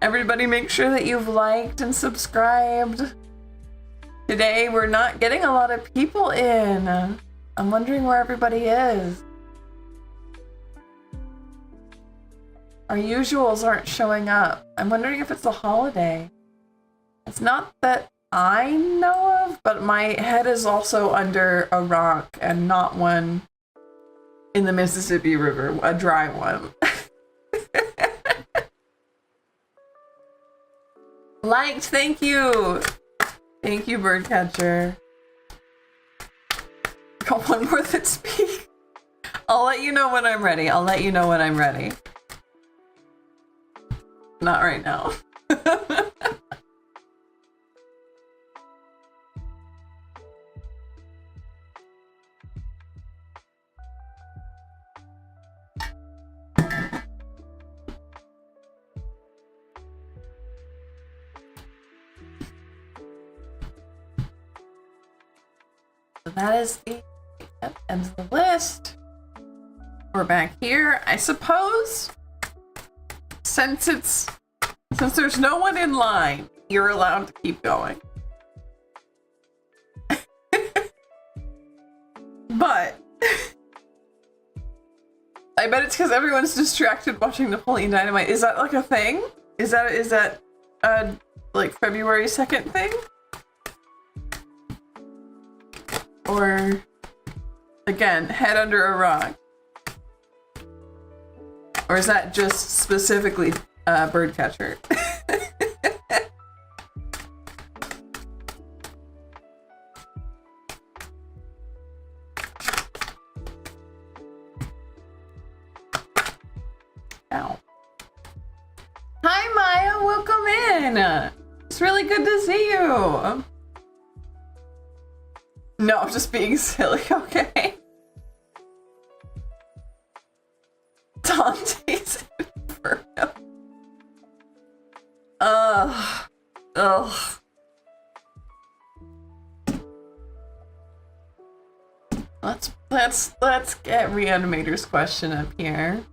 Everybody make sure that you've liked and subscribed. Today we're not getting a lot of people in. I'm wondering where everybody is. Our usuals aren't showing up. I'm wondering if it's a holiday. It's not that I know of, but my head is also under a rock and not one in the Mississippi River, a dry one. Liked, thank you. Thank you, Birdcatcher. Got one more that speak. I'll let you know when I'm ready. I'll let you know when I'm ready. Not right now. So that is the end of the list. We're back here, I suppose. Since there's no one in line, you're allowed to keep going. But I bet it's because everyone's distracted watching Napoleon Dynamite. Is that like a thing? Is that like February 2nd thing? Or again, head under a rock? Or is that just specifically Birdcatcher? Ow. Hi Maya, welcome in. It's really good to see you. No, I'm just being silly, okay? Dante's Inferno. Ugh. Let's get Reanimator's question up here.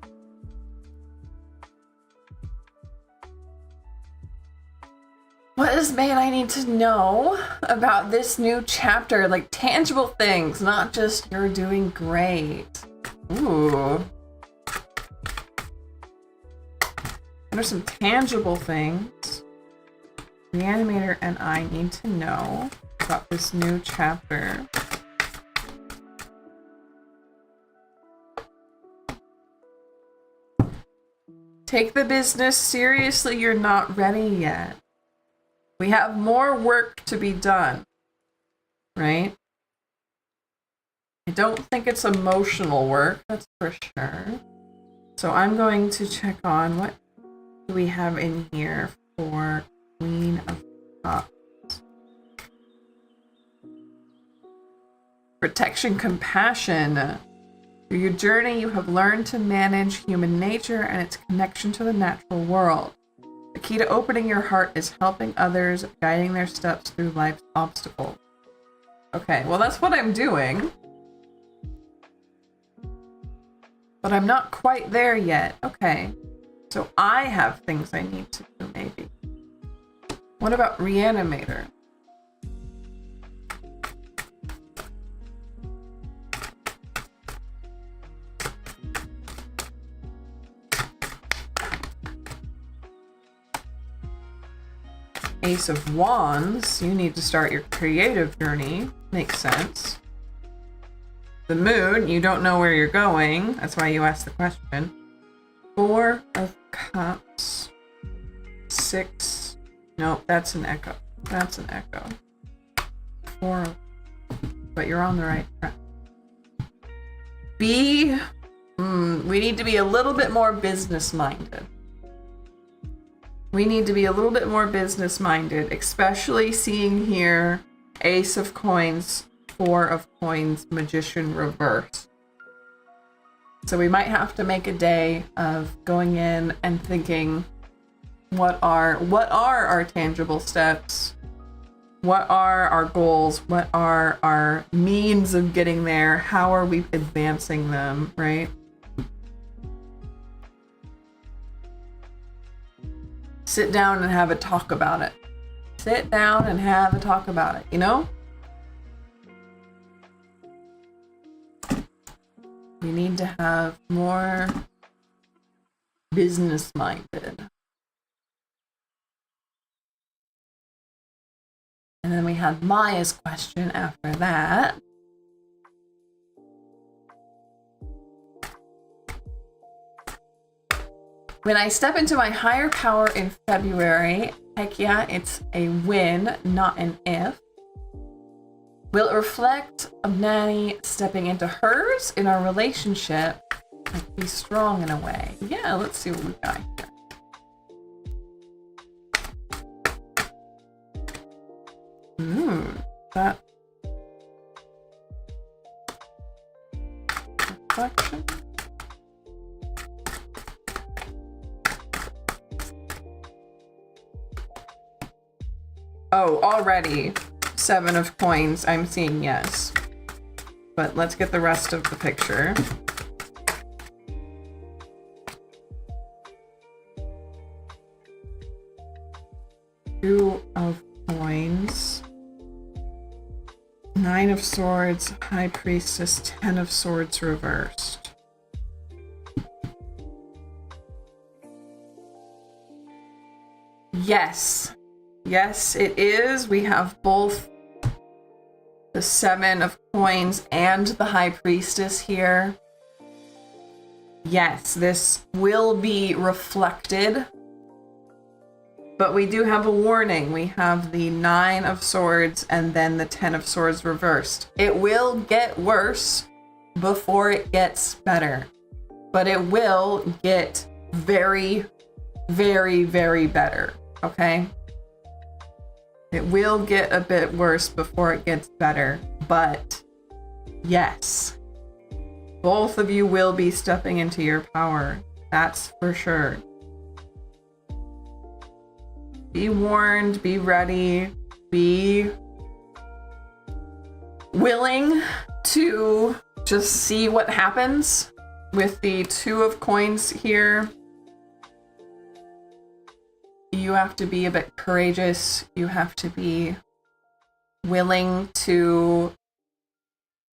What is man I need to know about this new chapter? Like tangible things, not just you're doing great. Ooh. What are some tangible things Reanimator and I need to know about this new chapter? Take the business seriously, you're not ready yet. We have more work to be done, right? I don't think it's emotional work, that's for sure. So I'm going to check on what do we have in here for Queen of Cups. Protection, compassion. Through your journey, you have learned to manage human nature and its connection to the natural world. The key to opening your heart is helping others, guiding their steps through life's obstacles. Okay, well that's what I'm doing. But I'm not quite there yet. Okay, so I have things I need to do maybe. What about Reanimator? Ace of Wands, you need to start your creative journey. Makes sense. The Moon, you don't know where you're going. That's why you asked the question. Four of Cups. 6. Nope, that's an Echo. That's an Echo. 4 of... But you're on the right track. B. We need to be a little bit more business-minded. We need to be a little bit more business-minded, especially seeing here Ace of Coins, 4 of Coins, Magician reverse. So we might have to make a day of going in and thinking, what are our tangible steps? What are our goals? What are our means of getting there? How are we advancing them, right? Sit down and have a talk about it. Sit down and have a talk about it, you know? We need to have more business-minded. And then we had Maya's question after that. When I step into my higher power in February, heck yeah, it's a win, not an if. Will it reflect of Nanny stepping into hers in our relationship? Like be strong in a way. Yeah, let's see what we got here. That reflection. Oh, already 7 of coins. I'm seeing yes. But let's get the rest of the picture. Two of coins. 9 of swords, High Priestess, 10 of swords reversed. Yes. Yes, it is. We have both the 7 of coins and the High Priestess here. Yes, this will be reflected. But we do have a warning. We have the 9 of swords and then the 10 of swords reversed. It will get worse before it gets better. But it will get very, very, very better. Okay? It will get a bit worse before it gets better. But yes, both of you will be stepping into your power. That's for sure. Be warned, be ready, be willing to just see what happens with the 2 of coins here. You have to be a bit courageous. You have to be willing to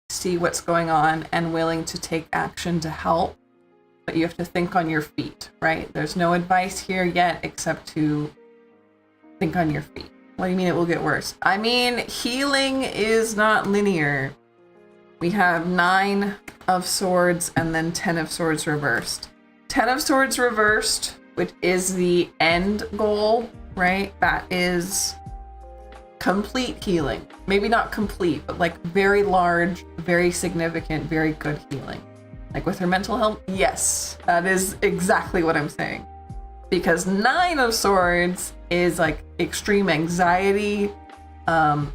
see what's going on and willing to take action to help. But you have to think on your feet, right? There's no advice here yet except to think on your feet. What do you mean it will get worse? I mean, healing is not linear. We have 9 of swords and then 10 of swords reversed. 10 of swords reversed, which is the end goal, right? That is complete healing. Maybe not complete, but like very large, very significant, very good healing. Like with her mental health, yes, that is exactly what I'm saying. Because 9 of swords is like extreme anxiety,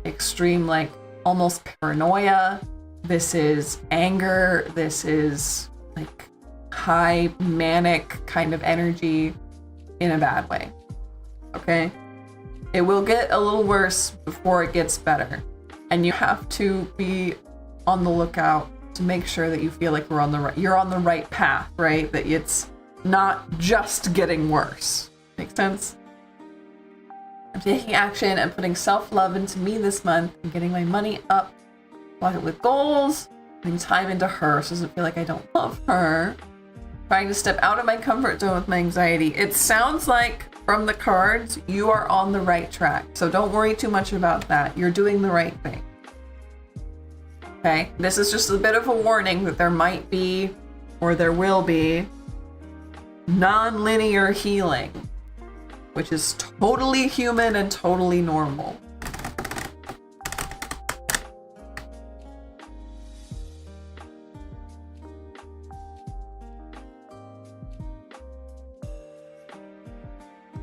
extreme like almost paranoia. This is anger. This is like high manic kind of energy in a bad way. Okay? It will get a little worse before it gets better. And you have to be on the lookout to make sure that you feel like you're on the right path, right? That it's not just getting worse. Make sense? I'm taking action and putting self-love into me this month and getting my money up, block it with goals, putting time into her so it doesn't feel like I don't love her. Trying to step out of my comfort zone with my anxiety. It sounds like from the cards, you are on the right track. So don't worry too much about that. You're doing the right thing. Okay? This is just a bit of a warning that there might be, or there will be, non-linear healing, which is totally human and totally normal.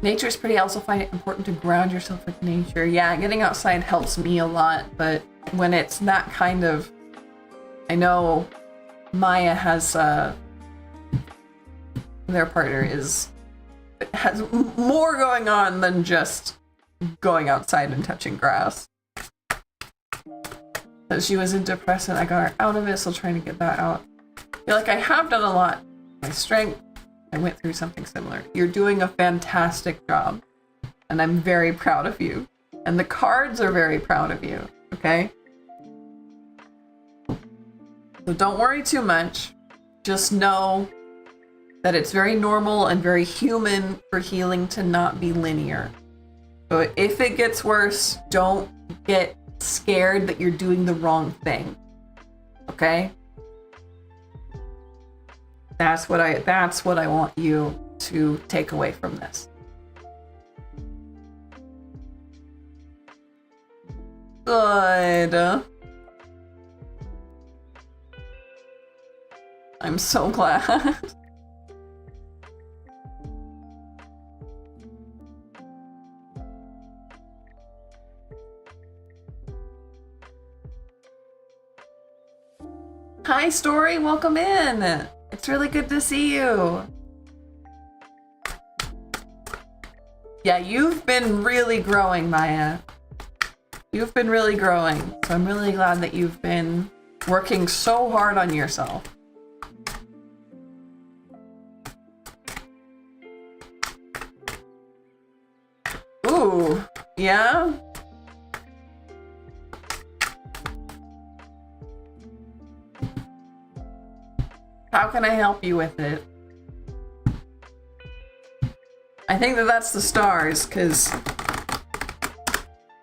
Nature is pretty. I also find it important to ground yourself with nature. Yeah, getting outside helps me a lot, but when it's that kind of... I know Maya has... their partner has more going on than just going outside and touching grass. So she was in depression. I got her out of it, so trying to get that out. I feel like I have done a lot. My strength, I went through something similar. You're doing a fantastic job, and I'm very proud of you. And the cards are very proud of you, okay? So don't worry too much. Just know that it's very normal and very human for healing to not be linear. So if it gets worse, don't get scared that you're doing the wrong thing. Okay? That's what I want you to take away from this. Good. I'm so glad. Hi, Story. Welcome in. It's really good to see you. Yeah, you've been really growing, Maya. You've been really growing. So I'm really glad that you've been working so hard on yourself. Ooh, yeah? How can I help you with it? I think that that's the stars, because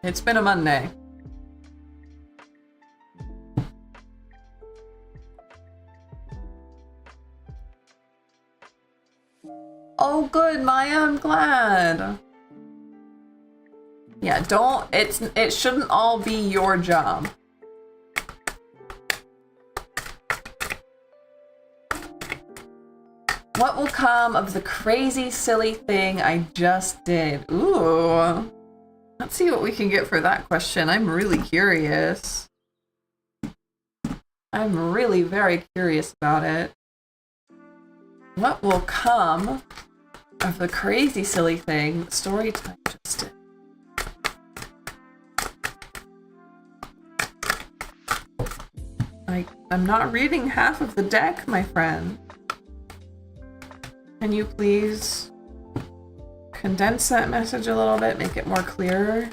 it's been a Monday. Oh, good, Maya, I'm glad. Yeah, it shouldn't all be your job. What will come of the crazy, silly thing I just did? Ooh. Let's see what we can get for that question. I'm really curious. I'm really very curious about it. What will come of the crazy, silly thing story time just did? I'm not reading half of the deck, my friend. Can you please condense that message a little bit, make it more clearer?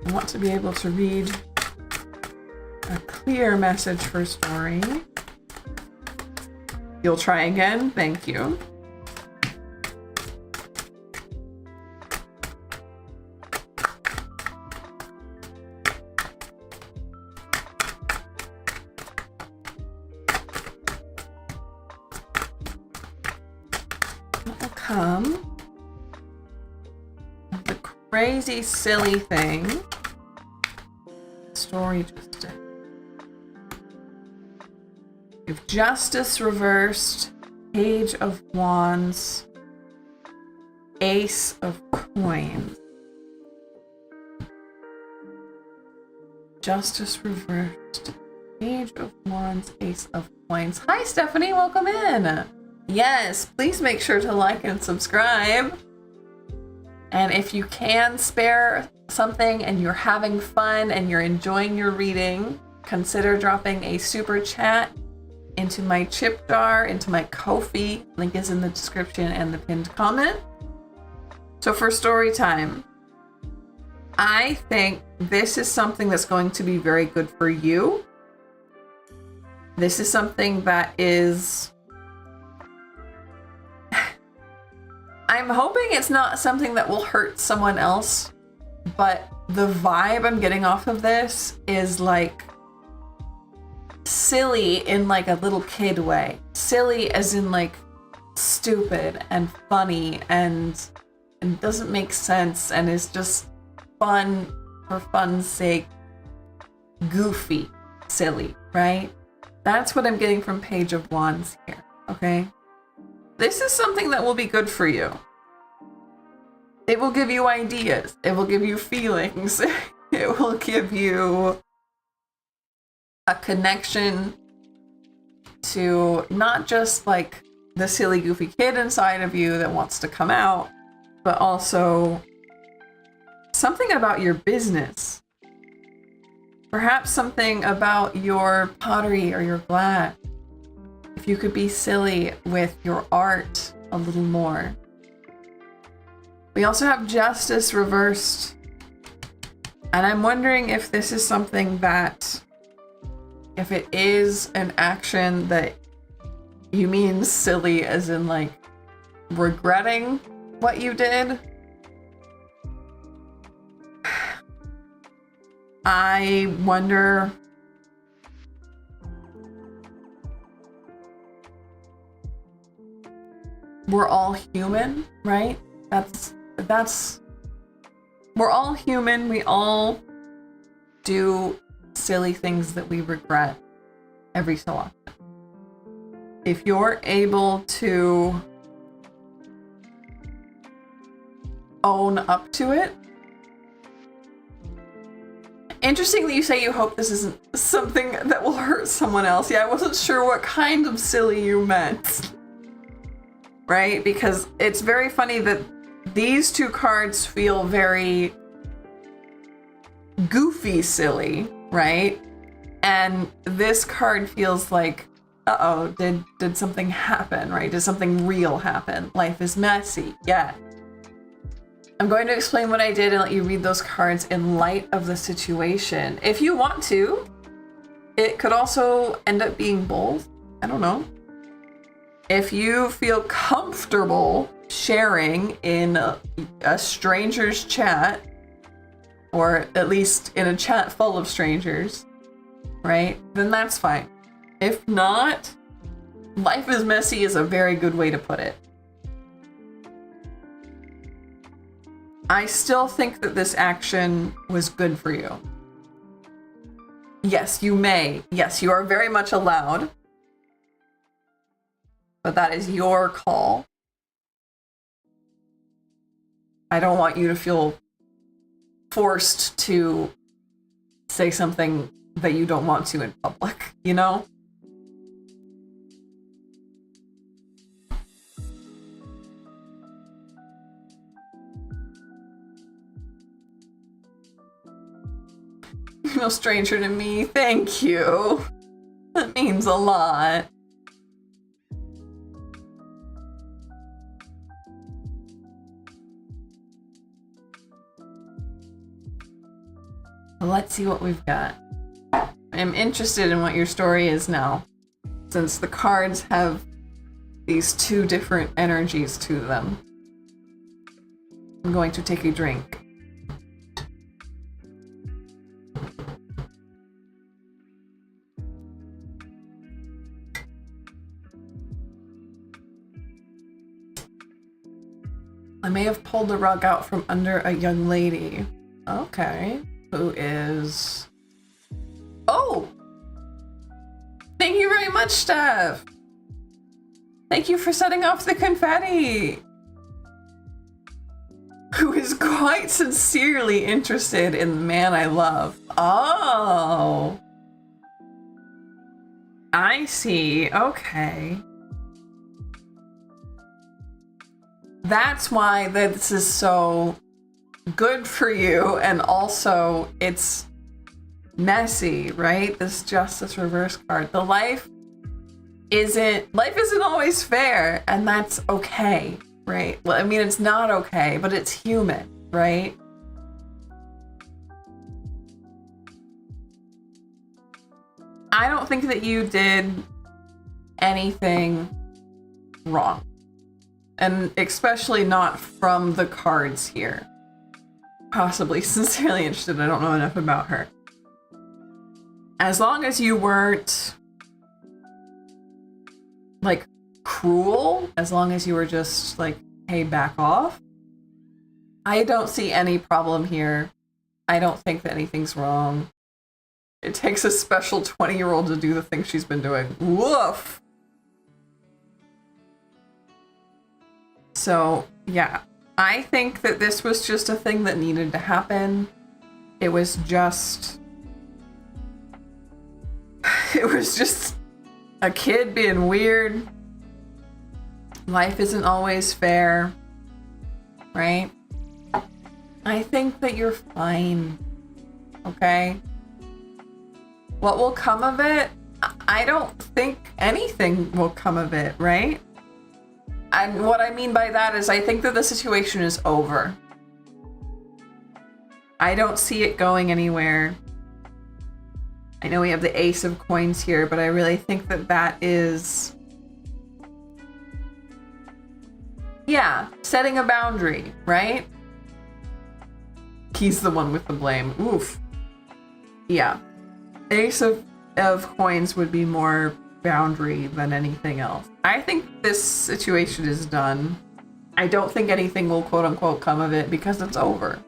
I want to be able to read a clear message for Story. You'll try again? Thank you. The crazy, silly thing Story just did. If Justice reversed, Page of Wands, Ace of Coins. Justice reversed, Page of Wands, Ace of Coins. Hi, Stephanie, welcome in. Yes, please make sure to like and subscribe. And if you can spare something and you're having fun and you're enjoying your reading, consider dropping a super chat into my chip jar, into my Ko-fi. Link is in the description and the pinned comment. So for story time, I think this is something that's going to be very good for you. This is something that is... I'm hoping it's not something that will hurt someone else, but the vibe I'm getting off of this is like silly in like a little kid way. Silly as in like stupid and funny and doesn't make sense and is just fun for fun's sake. Goofy, silly, right? That's what I'm getting from Page of Wands here, okay? This is something that will be good for you. It will give you ideas. It will give you feelings. It will give you a connection to not just like the silly, goofy kid inside of you that wants to come out, but also something about your business. Perhaps something about your pottery or your glass. If you could be silly with your art a little more. We also have Justice reversed. And I'm wondering if this is something that, if it is an action that you mean silly as in like regretting what you did, I wonder... We're all human, right? We're all human. We all do silly things that we regret every so often. If you're able to own up to it. Interesting that you say you hope this isn't something that will hurt someone else. Yeah, I wasn't sure what kind of silly you meant. Right? Because it's very funny that these two cards feel very goofy silly, right? And this card feels like, uh-oh, did something happen, right? Did something real happen? Life is messy, yeah. I'm going to explain what I did and let you read those cards in light of the situation. If you want to, it could also end up being both. I don't know. If you feel comfortable sharing in a stranger's chat, or at least in a chat full of strangers, right? Then that's fine. If not, life is messy is a very good way to put it. I still think that this action was good for you. Yes, you may. Yes, you are very much allowed. But that is your call. I don't want you to feel forced to say something that you don't want to in public, you know? No stranger to me, thank you. That means a lot. Let's see what we've got. I'm interested in what your story is now, since the cards have these two different energies to them. I'm going to take a drink. I may have pulled the rug out from under a young lady. Okay. Who is... Oh! Thank you very much, Steph! Thank you for setting off the confetti! Who is quite sincerely interested in the man I love. Oh! I see. Okay. That's why this is so good for you, and also it's messy, right? This Justice reverse card. The life isn't always fair, and that's okay, right? Well, I mean, it's not okay, but it's human, right? I don't think that you did anything wrong. And especially not from the cards here. Possibly sincerely interested. I don't know enough about her. As long as you weren't like cruel, as long as you were just like, hey, back off, I don't see any problem here. I don't think that anything's wrong. It takes a special 20-year-old to do the thing she's been doing. Woof! So, yeah. I think that this was just a thing that needed to happen. It was just a kid being weird. Life isn't always fair, right? I think that you're fine, okay? What will come of it? I don't think anything will come of it, right? And what I mean by that is I think that the situation is over. I don't see it going anywhere. I know we have the Ace of Coins here, but I really think that that is... yeah, setting a boundary, right? He's the one with the blame. Oof. Yeah. Ace of coins would be more boundary than anything else. I think this situation is done. I don't think anything will quote unquote come of it because it's over.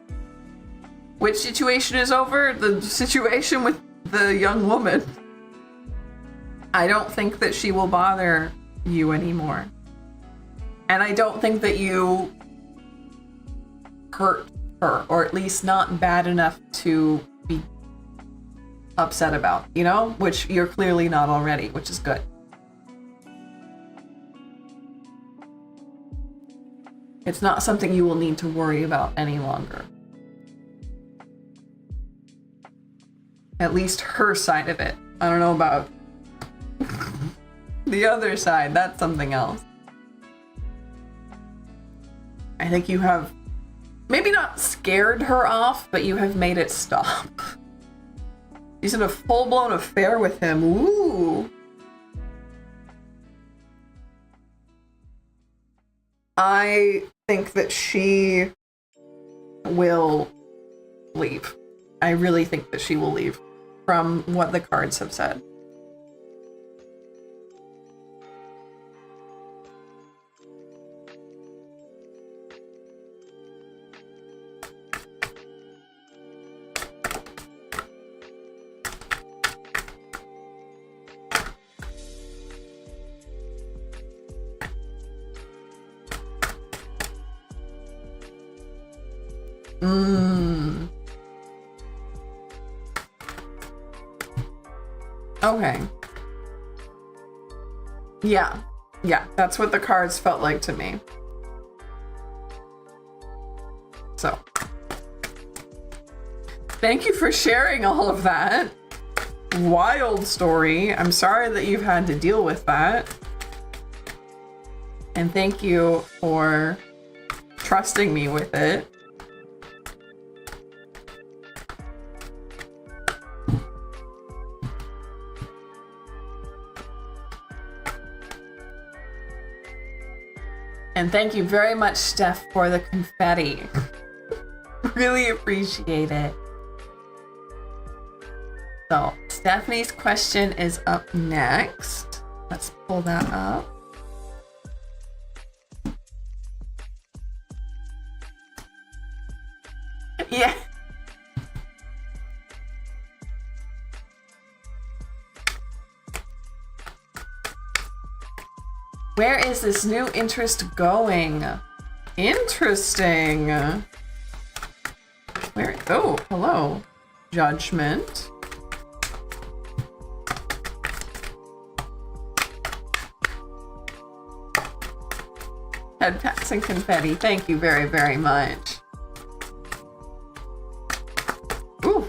Which situation is over? The situation with the young woman. I don't think that she will bother you anymore. And I don't think that you hurt her, or at least not bad enough to be upset about, you know? Which you're clearly not already, which is good. It's not something you will need to worry about any longer. At least her side of it. I don't know about the other side. That's something else. I think you have maybe not scared her off, but you have made it stop. She's in a full-blown affair with him. Ooh. I think that she will leave. I really think that she will leave from what the cards have said. Okay. Yeah, that's what the cards felt like to me. So, thank you for sharing all of that. Wild story. I'm sorry that you've had to deal with that. And thank you for trusting me with it. And thank you very much, Steph, for the confetti. Really appreciate it. So, Stephanie's question is up next. Let's pull that up. Yeah. Where is this new interest going? Interesting. Where? Oh, hello. Judgment. Headpats and confetti. Thank you very, very much. Ooh.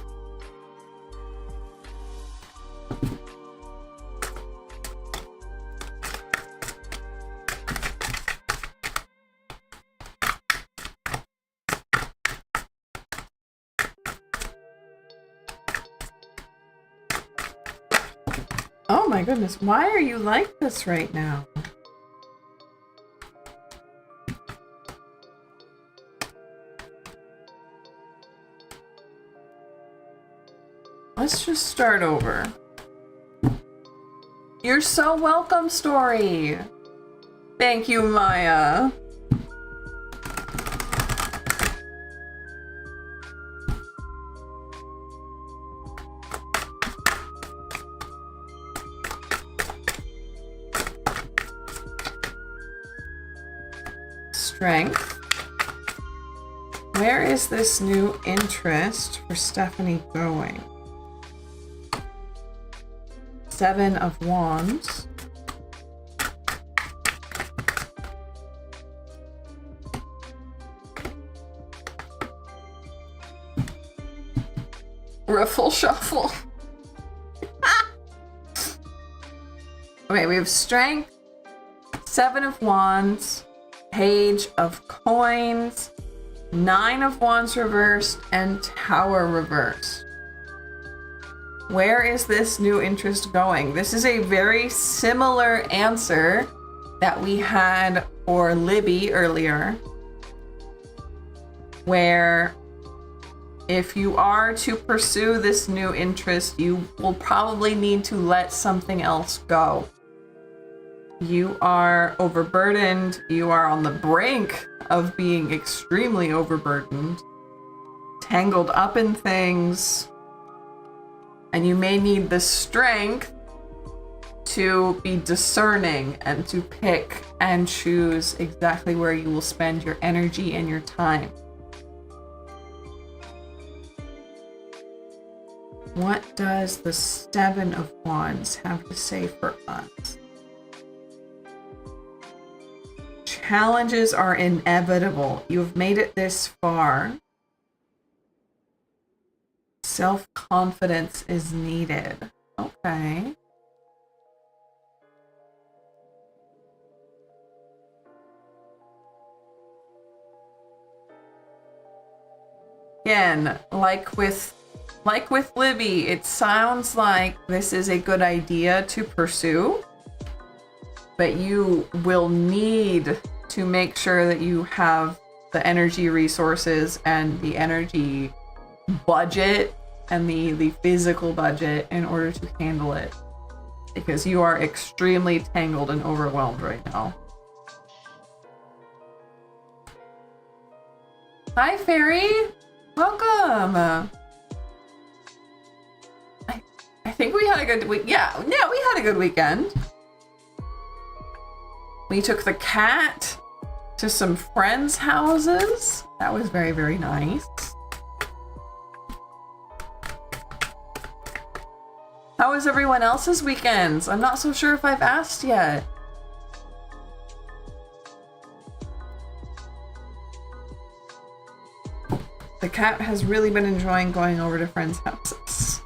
Oh my goodness, why are you like this right now? Let's just start over. You're so welcome, Story. Thank you, Maya. Strength. Where is this new interest for Stephanie going? 7 of Wands. Riffle shuffle. Okay, we have Strength, 7 of Wands, Page of Coins, 9 of Wands reversed, and Tower reversed. Where is this new interest going? This is a very similar answer that we had for Libby earlier, where if you are to pursue this new interest, you will probably need to let something else go. You are overburdened. You are on the brink of being extremely overburdened, tangled up in things, and you may need the strength to be discerning and to pick and choose exactly where you will spend your energy and your time. What does the Seven of Wands have to say for us? Challenges are inevitable. You've made it this far. Self-confidence is needed. Okay. Again, like with Libby, it sounds like this is a good idea to pursue, but you will need to make sure that you have the energy resources and the energy budget and the physical budget in order to handle it, because you are extremely tangled and overwhelmed right now. Hi, Fairy. Welcome. I think we had a good week. Yeah, we had a good weekend. We took the cat to some friends' houses. That was very, very nice. How was everyone else's weekends? I'm not so sure if I've asked yet. The cat has really been enjoying going over to friends' houses.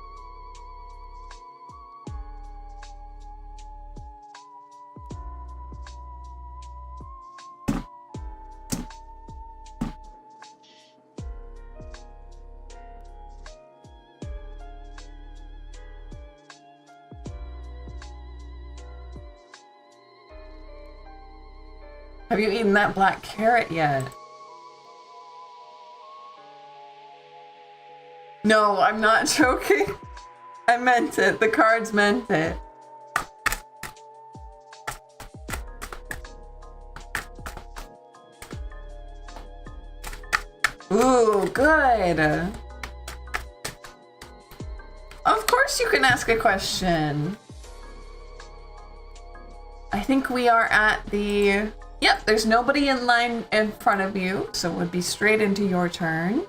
Have you eaten that black carrot yet? No, I'm not joking. I meant it. The cards meant it. Ooh, good. Of course you can ask a question. I think we are at the... Yep, there's nobody in line in front of you, so it would be straight into your turn.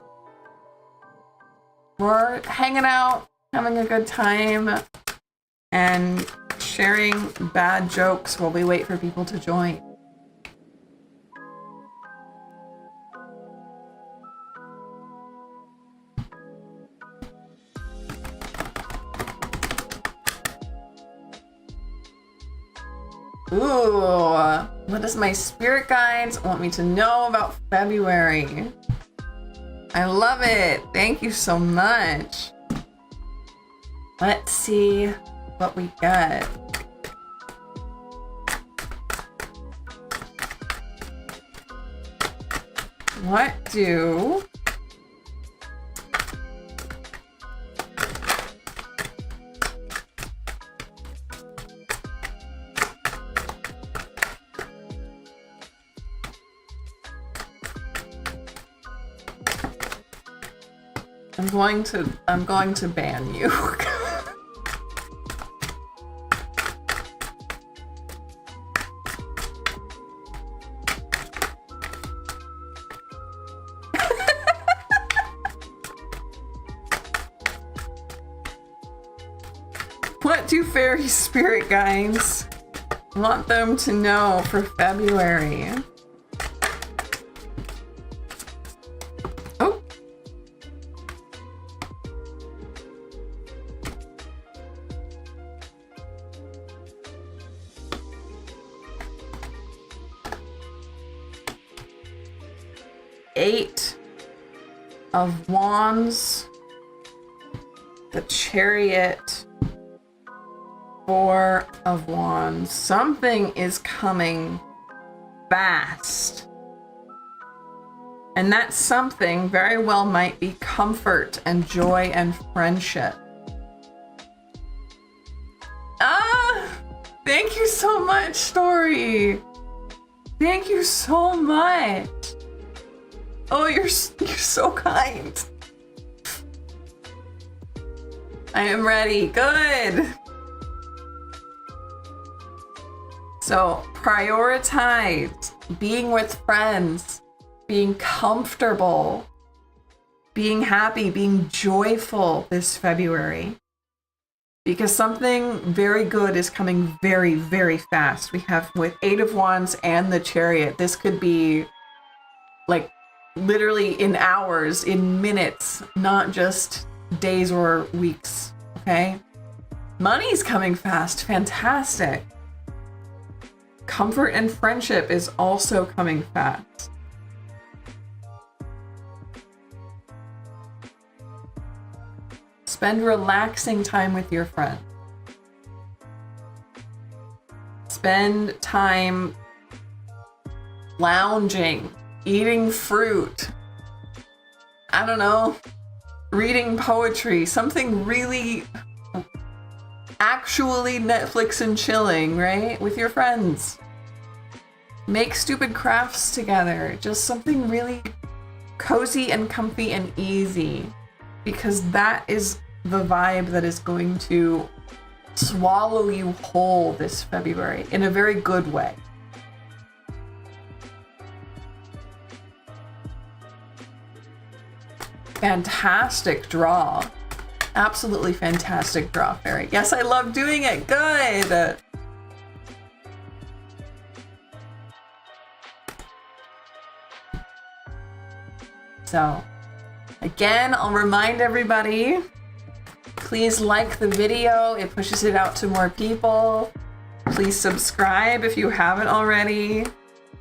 We're hanging out, having a good time, and sharing bad jokes while we wait for people to join. Ooh, what does my spirit guides want me to know about February? I love it. Thank you so much. Let's see what we get. What do I'm going to ban you. What do fairy spirit guides want them to know for February? Oh. Eight of Wands, the Chariot, Four of Wands. Something is coming fast. And that something very well might be comfort and joy and friendship. Thank you so much, Story. Thank you so much. Oh, you're so kind. I am ready. Good. So prioritize being with friends, being comfortable, being happy, being joyful this February. Because something very good is coming very, very fast. We have with 8 of Wands and the Chariot. This could be like literally in hours, in minutes, not just days or weeks, okay? Money's coming fast, fantastic. Comfort and friendship is also coming fast. Spend relaxing time with your friends. Spend time lounging, eating fruit. I don't know, reading poetry, something really actually Netflix and chilling, right? With your friends. Make stupid crafts together. Just something really cozy and comfy and easy. Because that is the vibe that is going to swallow you whole this February in a very good way. Fantastic draw. Absolutely fantastic draw, Fairy. Yes, I love doing it. Good. So, again, I'll remind everybody, please like the video. It pushes it out to more people. Please subscribe if you haven't already.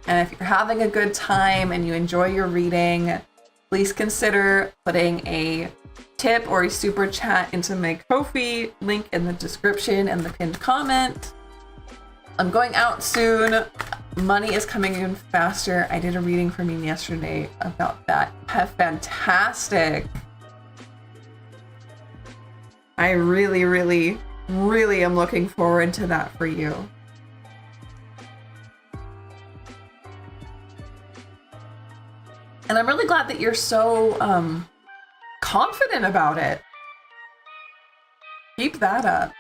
And if you're having a good time and you enjoy your reading, please consider putting a tip or a super chat into my Ko-fi, link in the description and the pinned comment. I'm going out soon. Money is coming in faster. I did a reading for me yesterday about that. Fantastic. I really, really, really am looking forward to that for you. And I'm really glad that you're so confident about it. Keep that up.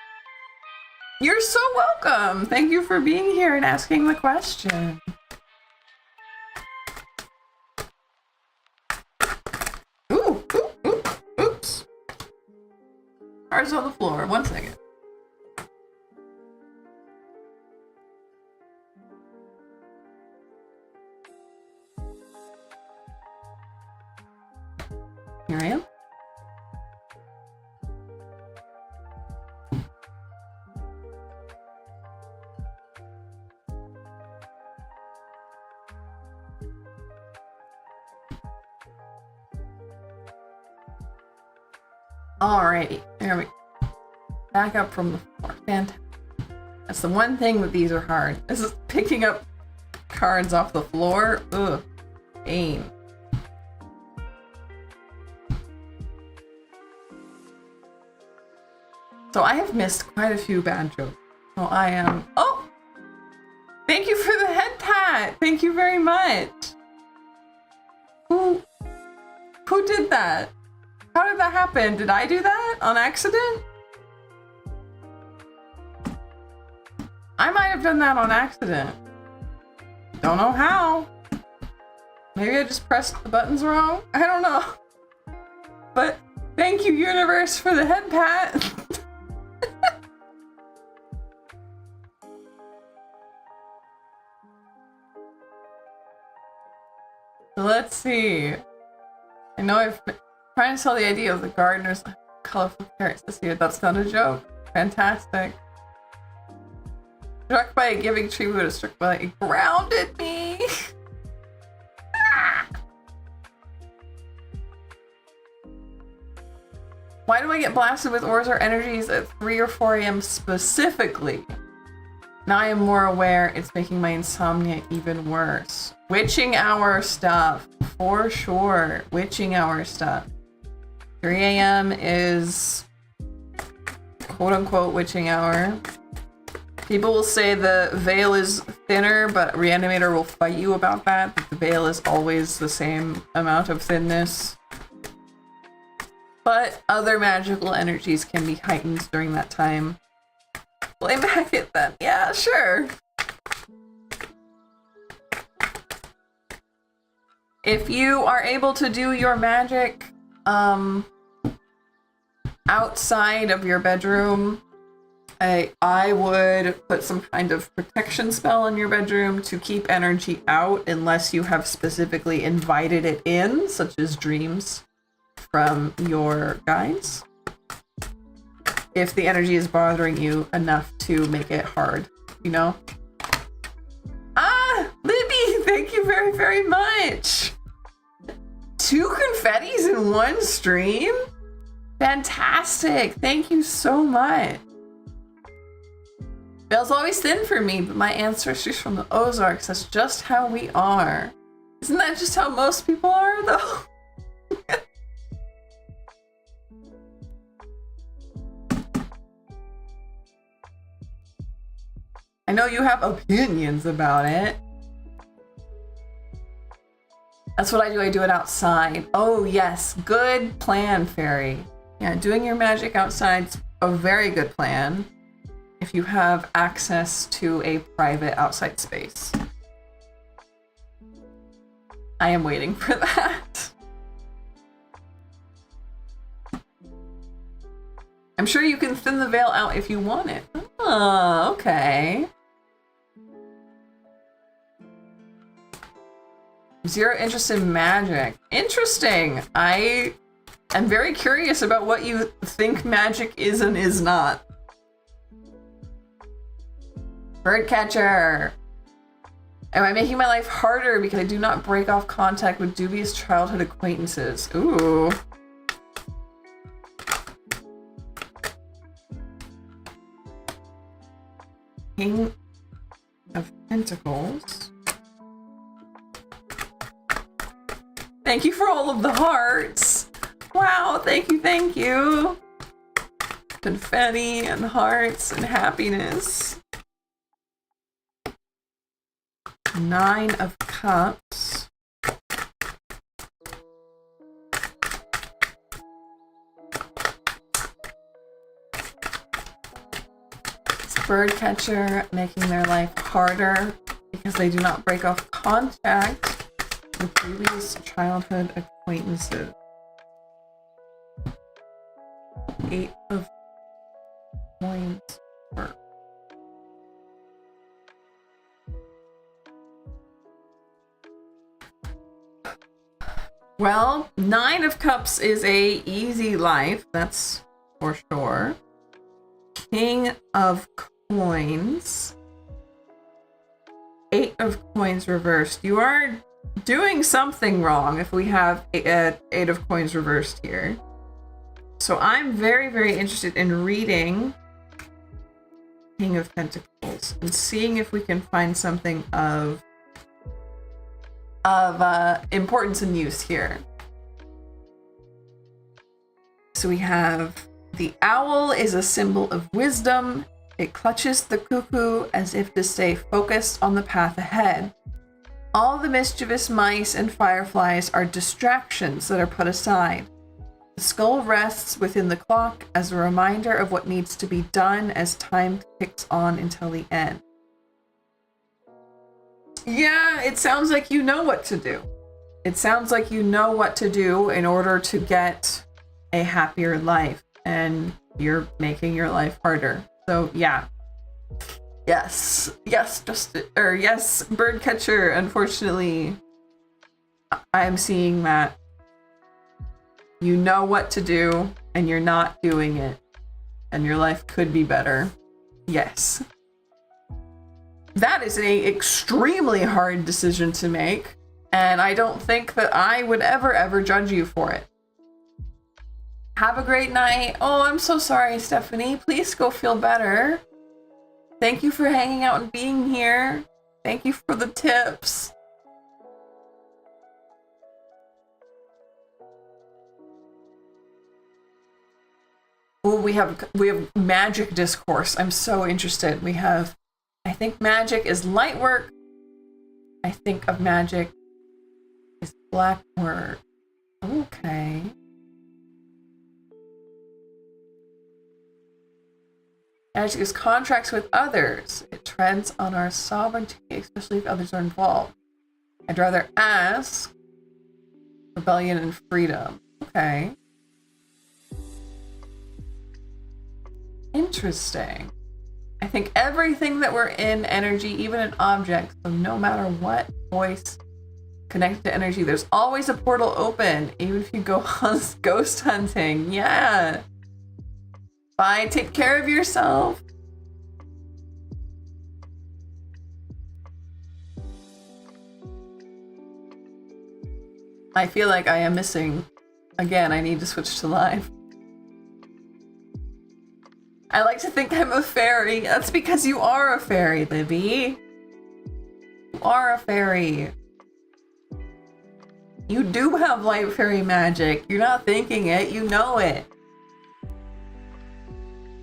You're so welcome. Thank you for being here and asking the question. Oops. Cards on the floor. 1 second. Here I am. Alrighty, there we go. Back up from the floor. Fantastic. That's the one thing that these are hard. This is picking up cards off the floor. Ugh. Pain. So I have missed quite a few bad jokes. So I am... Oh! Thank you for the head pat! Thank you very much! Who did that? How did that happen? Did I do that on accident? I might have done that on accident. Don't know how. Maybe I just pressed the buttons wrong? I don't know. But thank you, universe, for the head pat. So let's see. I know I've been trying to sell the idea of the gardener's colorful carrots this year. That's not a joke. Fantastic. Struck by a giving tree would have struck by it grounded me. Why do I get blasted with ors or energies at 3 or 4 a.m. specifically? Now I am more aware it's making my insomnia even worse. Witching hour stuff, for sure. Witching hour stuff. 3 a.m. is quote-unquote witching hour. People will say the veil is thinner, but Reanimator will fight you about that. The veil is always the same amount of thinness. But other magical energies can be heightened during that time. Play back it then. Yeah, sure. If you are able to do your magic outside of your bedroom, I would put some kind of protection spell in your bedroom to keep energy out unless you have specifically invited it in, such as dreams from your guides. If the energy is bothering you enough to make it hard, you know? Ah, Libby, thank you very, very much. 2 confettis in one stream? Fantastic, thank you so much. Veil's always thin for me, but my ancestors from the Ozarks, that's just how we are. Isn't that just how most people are, though? I know you have opinions about it. That's what I do it outside. Oh yes, good plan, Fairy. Yeah, doing your magic outside's a very good plan if you have access to a private outside space. I am waiting for that. I'm sure you can thin the veil out if you want it. Oh, okay. 0 interest in magic. Interesting. I am very curious about what you think magic is and is not. Birdcatcher. Am I making my life harder because I do not break off contact with dubious childhood acquaintances? Ooh. King of Pentacles. Thank you for all of the hearts. Wow, thank you, thank you. Confetti and hearts and happiness. 9 of Cups. Birdcatcher making their life harder because they do not break off contact with previous childhood acquaintances. 8 of Coins. Well, 9 of Cups is a easy life, that's for sure. King of Coins. 8 of Coins reversed. You are doing something wrong if we have 8 of Coins reversed here. So I'm very, very interested in reading King of Pentacles and seeing if we can find something of importance and use here. So we have the owl is a symbol of wisdom. It clutches the cuckoo as if to stay focused on the path ahead. All the mischievous mice and fireflies are distractions that are put aside. The skull rests within the clock as a reminder of what needs to be done as time ticks on until the end. Yeah, it sounds like you know what to do. It sounds like you know what to do in order to get a happier life, and you're making your life harder. So yeah. Yes, Birdcatcher, unfortunately, I'm seeing that you know what to do and you're not doing it, and your life could be better. Yes. That is an extremely hard decision to make, and I don't think that I would ever judge you for it. Have a great night. Oh, I'm so sorry, Stephanie. Please go feel better. Thank you for hanging out and being here. Thank you for the tips. Oh, we have magic discourse. I'm so interested. We have, I think magic is light work. I think of magic is black work. Okay. Magic is contracts with others. It treads on our sovereignty, especially if others are involved. I'd rather ask rebellion and freedom. Okay. Interesting. I think everything that we're in, energy, even an object, so no matter what voice connected to energy, there's always a portal open, even if you go ghost hunting. Yeah. Bye. Take care of yourself. I feel like I am missing. Again, I need to switch to live. I like to think I'm a fairy. That's because you are a fairy, Libby. You are a fairy. You do have light fairy magic. You're not thinking it, you know it.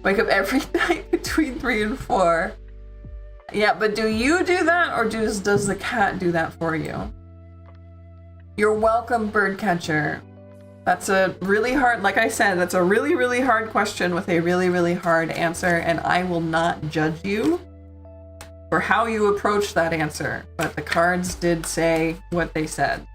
Wake up every night between 3 and 4. Yeah, but do you do that, or does the cat do that for you? You're welcome, birdcatcher. That's a really hard, like I said, that's a really, really hard question with a really, really hard answer, and I will not judge you for how you approach that answer, but the cards did say what they said.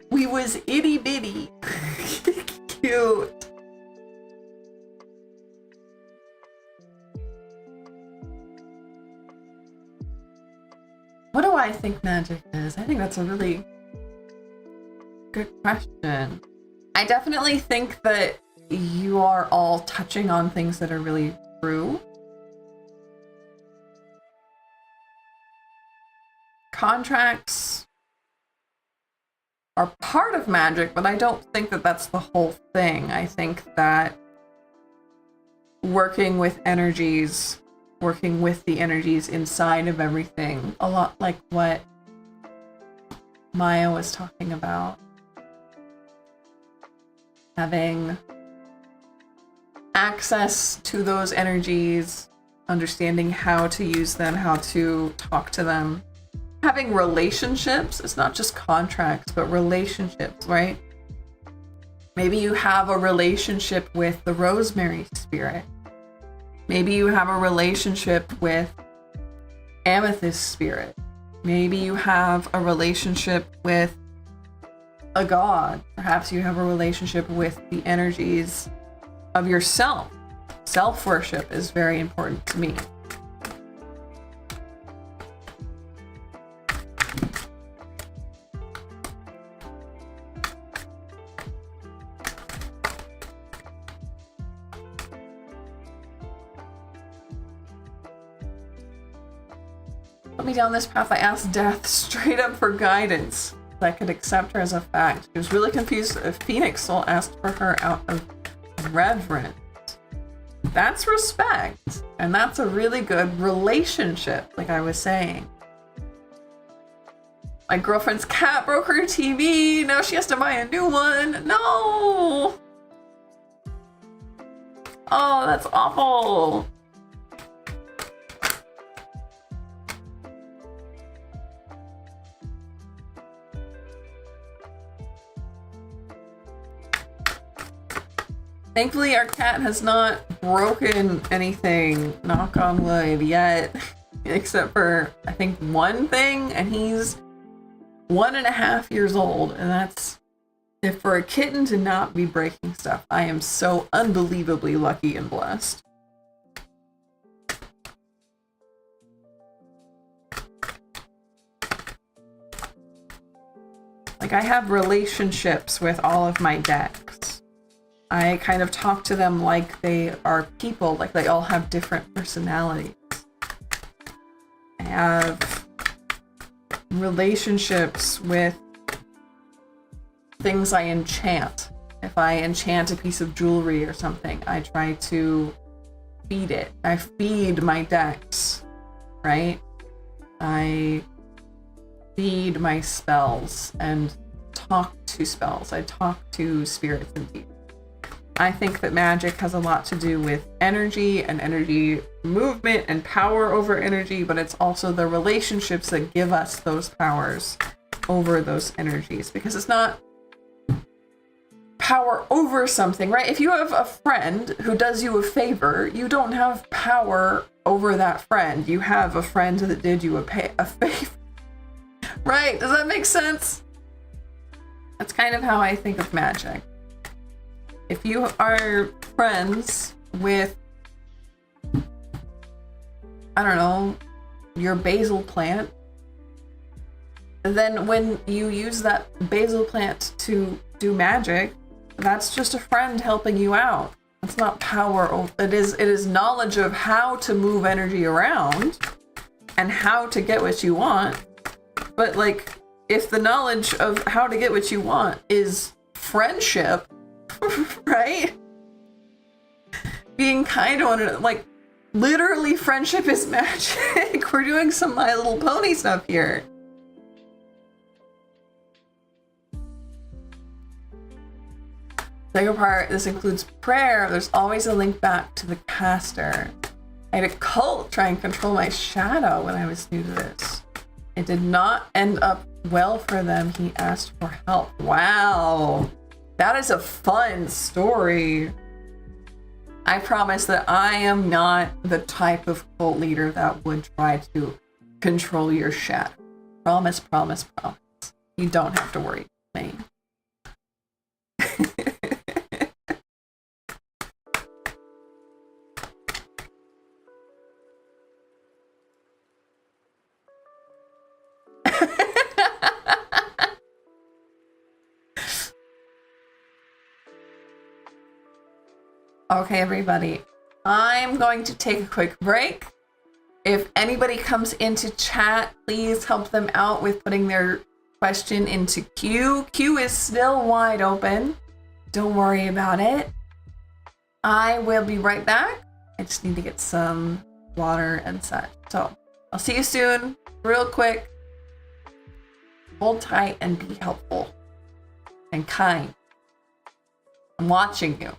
We was itty bitty. Cute. What do I think magic is? I think that's a really good question. I definitely think that you are all touching on things that are really true. Contracts are part of magic, but I don't think that that's the whole thing. I think that working with the energies inside of everything, a lot like what Maya was talking about. Having access to those energies, understanding how to use them, how to talk to them. Having relationships, it's not just contracts, but relationships, right? Maybe you have a relationship with the rosemary spirit. Maybe you have a relationship with amethyst spirit. Maybe you have a relationship with a god. Perhaps you have a relationship with the energies of yourself. Self-worship is very important to me. Put me down this path. I asked Death straight up for guidance. I could accept her as a fact. She was really confused if Phoenix Soul asked for her out of reverence. That's respect. And that's a really good relationship, like I was saying. My girlfriend's cat broke her TV. Now she has to buy a new one. No! Oh, that's awful. Thankfully, our cat has not broken anything, knock on wood, yet. Except for, I think, one thing, and he's 1.5 years old, and that's, if for a kitten to not be breaking stuff, I am so unbelievably lucky and blessed. Like, I have relationships with all of my decks. I kind of talk to them like they are people, like they all have different personalities. I have relationships with things I enchant. If I enchant a piece of jewelry or something, I try to feed it. I feed my decks, right? I feed my spells and talk to spells. I talk to spirits and demons. I think that magic has a lot to do with energy and energy movement and power over energy, but it's also the relationships that give us those powers over those energies, because it's not power over something, right? If you have a friend who does you a favor, you don't have power over that friend. You have a friend that did you a favor. Right? Does that make sense? That's kind of how I think of magic. If you are friends with, I don't know, your basil plant, then when you use that basil plant to do magic, that's just a friend helping you out. It's not power. It is knowledge of how to move energy around and how to get what you want. But like, if the knowledge of how to get what you want is friendship, right? Being kind to one another, like literally friendship is magic. We're doing some My Little Pony stuff here. Second part, this includes prayer. There's always a link back to the caster. I had a cult try and control my shadow when I was new to this. It did not end up well for them. He asked for help. Wow. That is a fun story. I promise that I am not the type of cult leader that would try to control your shadow. Promise, promise, promise. You don't have to worry about me. Okay, everybody, I'm going to take a quick break. If anybody comes into chat, please help them out with putting their question into queue. Queue is still wide open. Don't worry about it. I will be right back. I just need to get some water and such. So I'll see you soon, real quick. Hold tight and be helpful and kind. I'm watching you.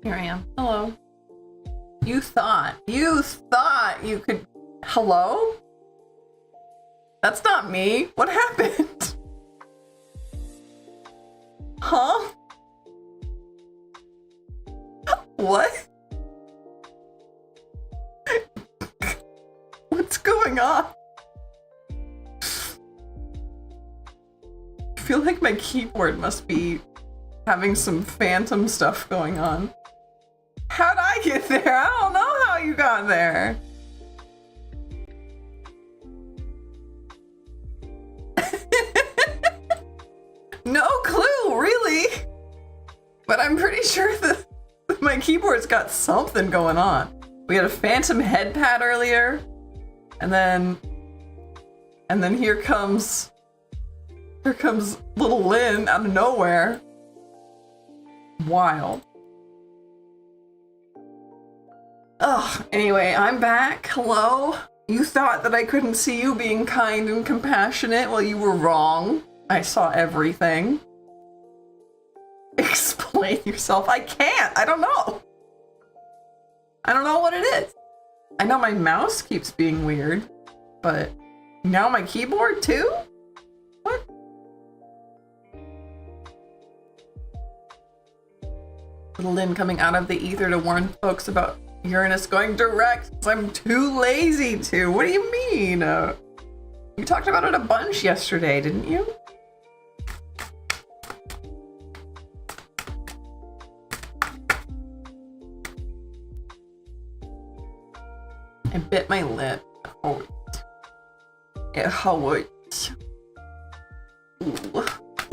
Here I am. Hello. You thought you could... Hello? That's not me. What happened? Huh? What? What's going on? I feel like my keyboard must be having some phantom stuff going on. How'd I get there? I don't know how you got there. No clue, really. But I'm pretty sure that my keyboard's got something going on. We had a phantom headpat earlier, and then here comes little Lynn out of nowhere. Wild. Ugh, anyway, I'm back. Hello. You thought that I couldn't see you being kind and compassionate? Well, you were wrong. I saw everything. Explain yourself. I can't. I don't know. I don't know what it is. I know my mouse keeps being weird, but now my keyboard too? What? Little Lynn coming out of the ether to warn folks about Uranus going direct because I'm too lazy to. What do you mean? You talked about it a bunch yesterday, didn't you? I bit my lip. Oh, it hurts. Ooh.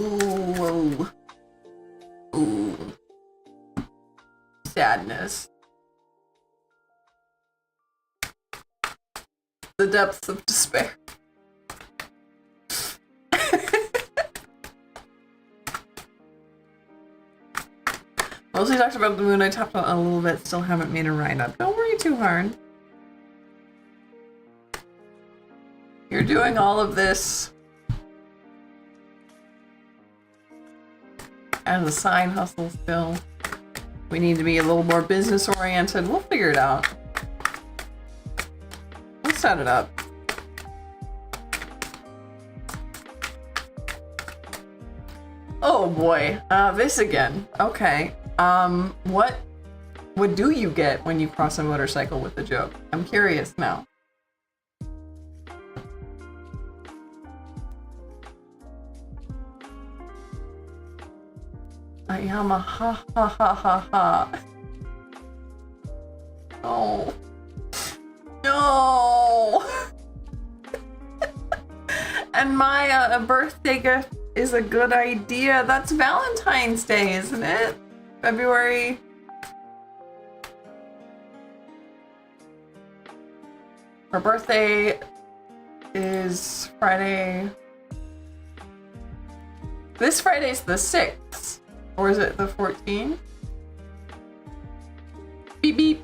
Ooh. Ooh. Sadness. The depths of despair. Mostly talked about the moon. I talked about it a little bit. Still haven't made a write-up. Don't worry too hard. You're doing all of this as a side hustle still. We need to be a little more business oriented. We'll figure it out. We'll set it up. Oh boy, this again. Okay. What do you get when you cross a motorcycle with a joke? I'm curious now. I am a ha ha ha ha ha. Oh. No. And my birthday gift is a good idea. That's Valentine's Day, isn't it? February. Her birthday is Friday. This Friday's the 6th. Or is it the 14th? Beep beep.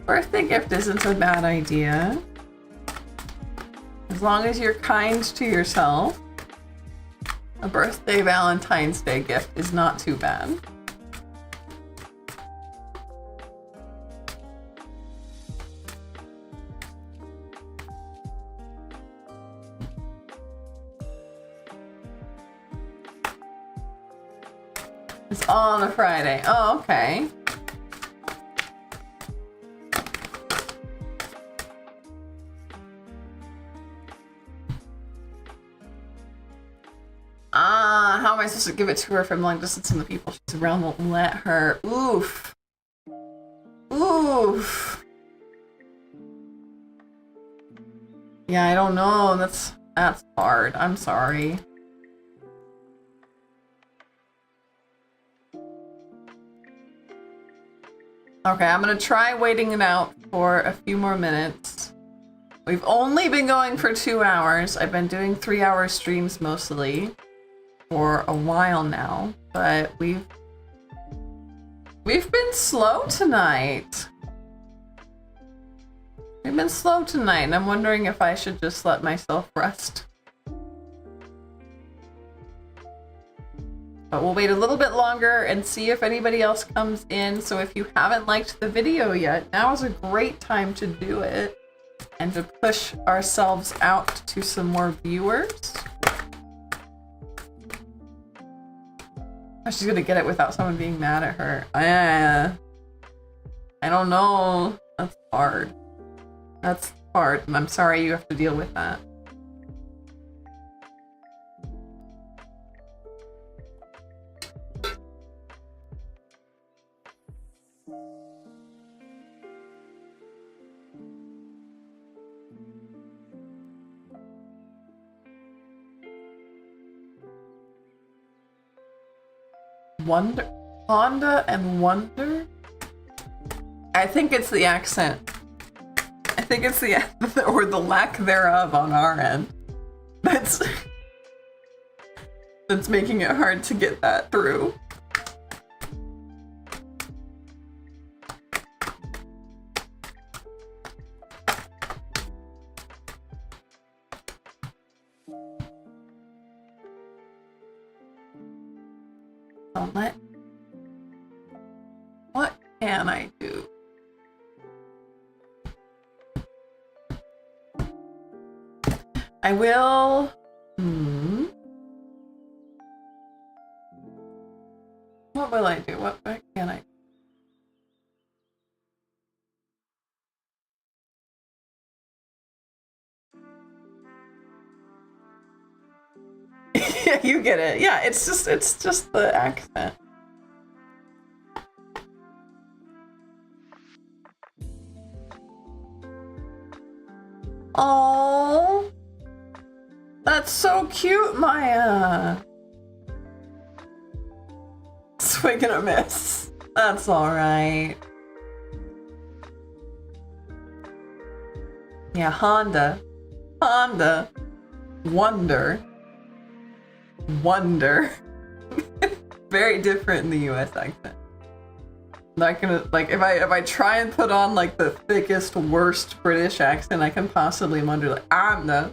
Birthday gift isn't a bad idea. As long as you're kind to yourself. A birthday Valentine's Day gift is not too bad. It's on a Friday. Oh, okay. How am I supposed to give it to her from long distance and the people she's around won't let her? Oof. Oof. Yeah, I don't know. That's hard. I'm sorry. Okay, I'm gonna try waiting it out for a few more minutes. We've only been going for 2 hours. I've been doing 3-hour streams mostly for a while now, but we've been slow tonight. We've been slow tonight, and I'm wondering if I should just let myself rest. But we'll wait a little bit longer and see if anybody else comes in. So if you haven't liked the video yet, now is a great time to do it and to push ourselves out to some more viewers. Oh, she's gonna get it without someone being mad at her. I don't know. That's hard. That's hard, and I'm sorry you have to deal with that. Wonder, Honda and Wonder? I think it's the accent. I think it's the or the lack thereof on our end. That's making it hard to get that through. What can I do? I will. What will I do? What can I do? Yeah, you get it. Yeah, it's just the accent. Oh, that's so cute, Maya. Swing and a miss. That's all right. Yeah, Honda, Wonder. Very different in the U.S. accent. Not gonna, like, if I try and put on like the thickest, worst British accent I can possibly munder, like Honda.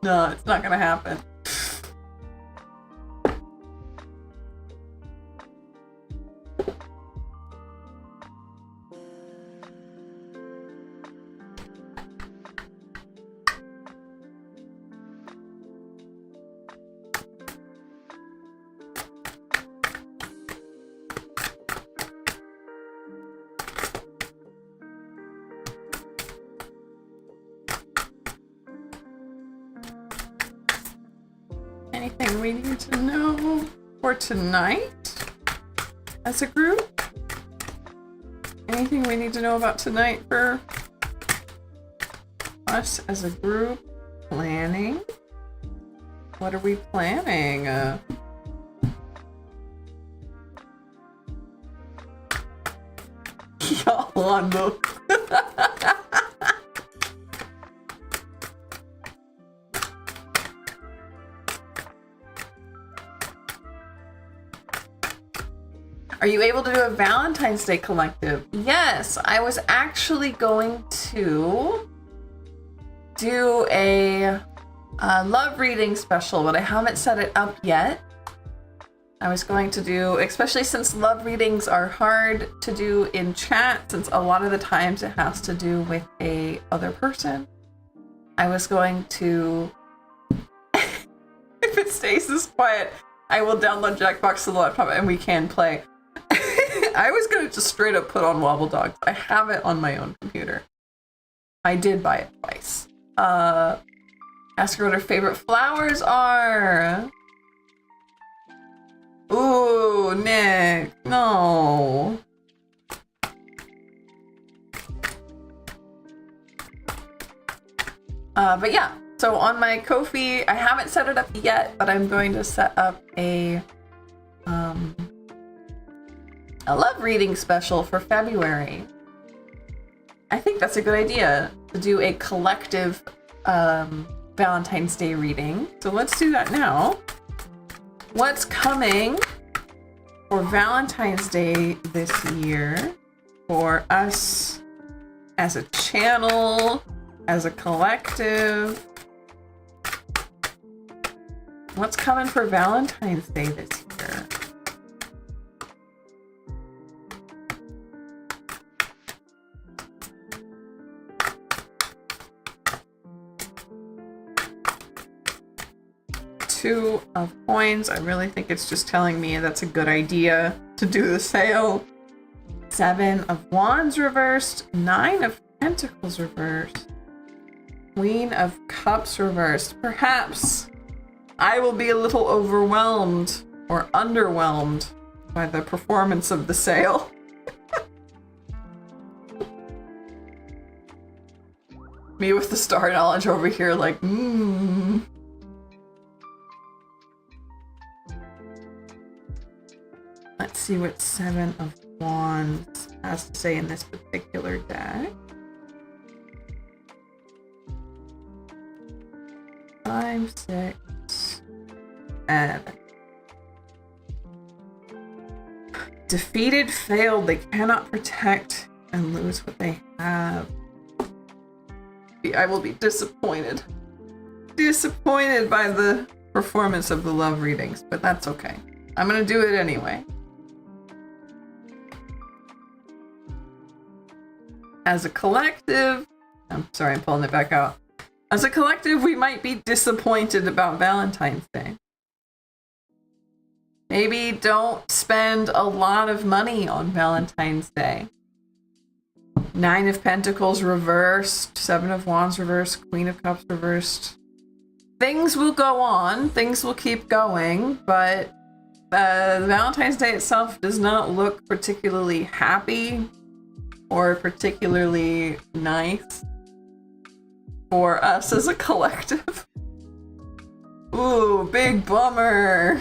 No, it's not gonna happen. Anything we need to know for tonight as a group? Anything we need to know about tonight for us as a group? Planning? What are we planning? Y'all on the... Are you able to do a Valentine's Day collective? Yes, I was actually going to do a love reading special, but I haven't set it up yet. I was going to do, especially since love readings are hard to do in chat, since a lot of the times it has to do with a other person. I was going to, if it stays this quiet, I will download Jackbox to the laptop and we can play. I was gonna just straight up put on Wobble Dogs. I have it on my own computer. I did buy it twice. Ask her what her favorite flowers are. Ooh, Nick, no. But yeah, so on my Ko-fi, I haven't set it up yet, but I'm going to set up a love reading special for February. I think that's a good idea to do a collective Valentine's Day reading. So let's do that now. What's coming for Valentine's Day this year for us as a channel, as a collective? What's coming for Valentine's Day this year? Two of coins. I really think it's just telling me that's a good idea to do the sale. 7 of wands reversed. 9 of pentacles reversed. Queen of cups reversed. Perhaps I will be a little overwhelmed or underwhelmed by the performance of the sale. Me with the star knowledge over here like, Let's see what 7 of wands has to say in this particular deck. 5, 6, 7. Defeated, failed. They cannot protect and lose what they have. I will be disappointed. Disappointed by the performance of the love readings, but that's okay. I'm gonna do it anyway. As a collective, I'm sorry, I'm pulling it back out. As a collective, we might be disappointed about Valentine's Day. Maybe don't spend a lot of money on Valentine's Day. 9 of Pentacles reversed, 7 of Wands reversed, Queen of Cups reversed. Things will go on, things will keep going, but Valentine's Day itself does not look particularly happy or particularly nice for us as a collective. Ooh, big bummer.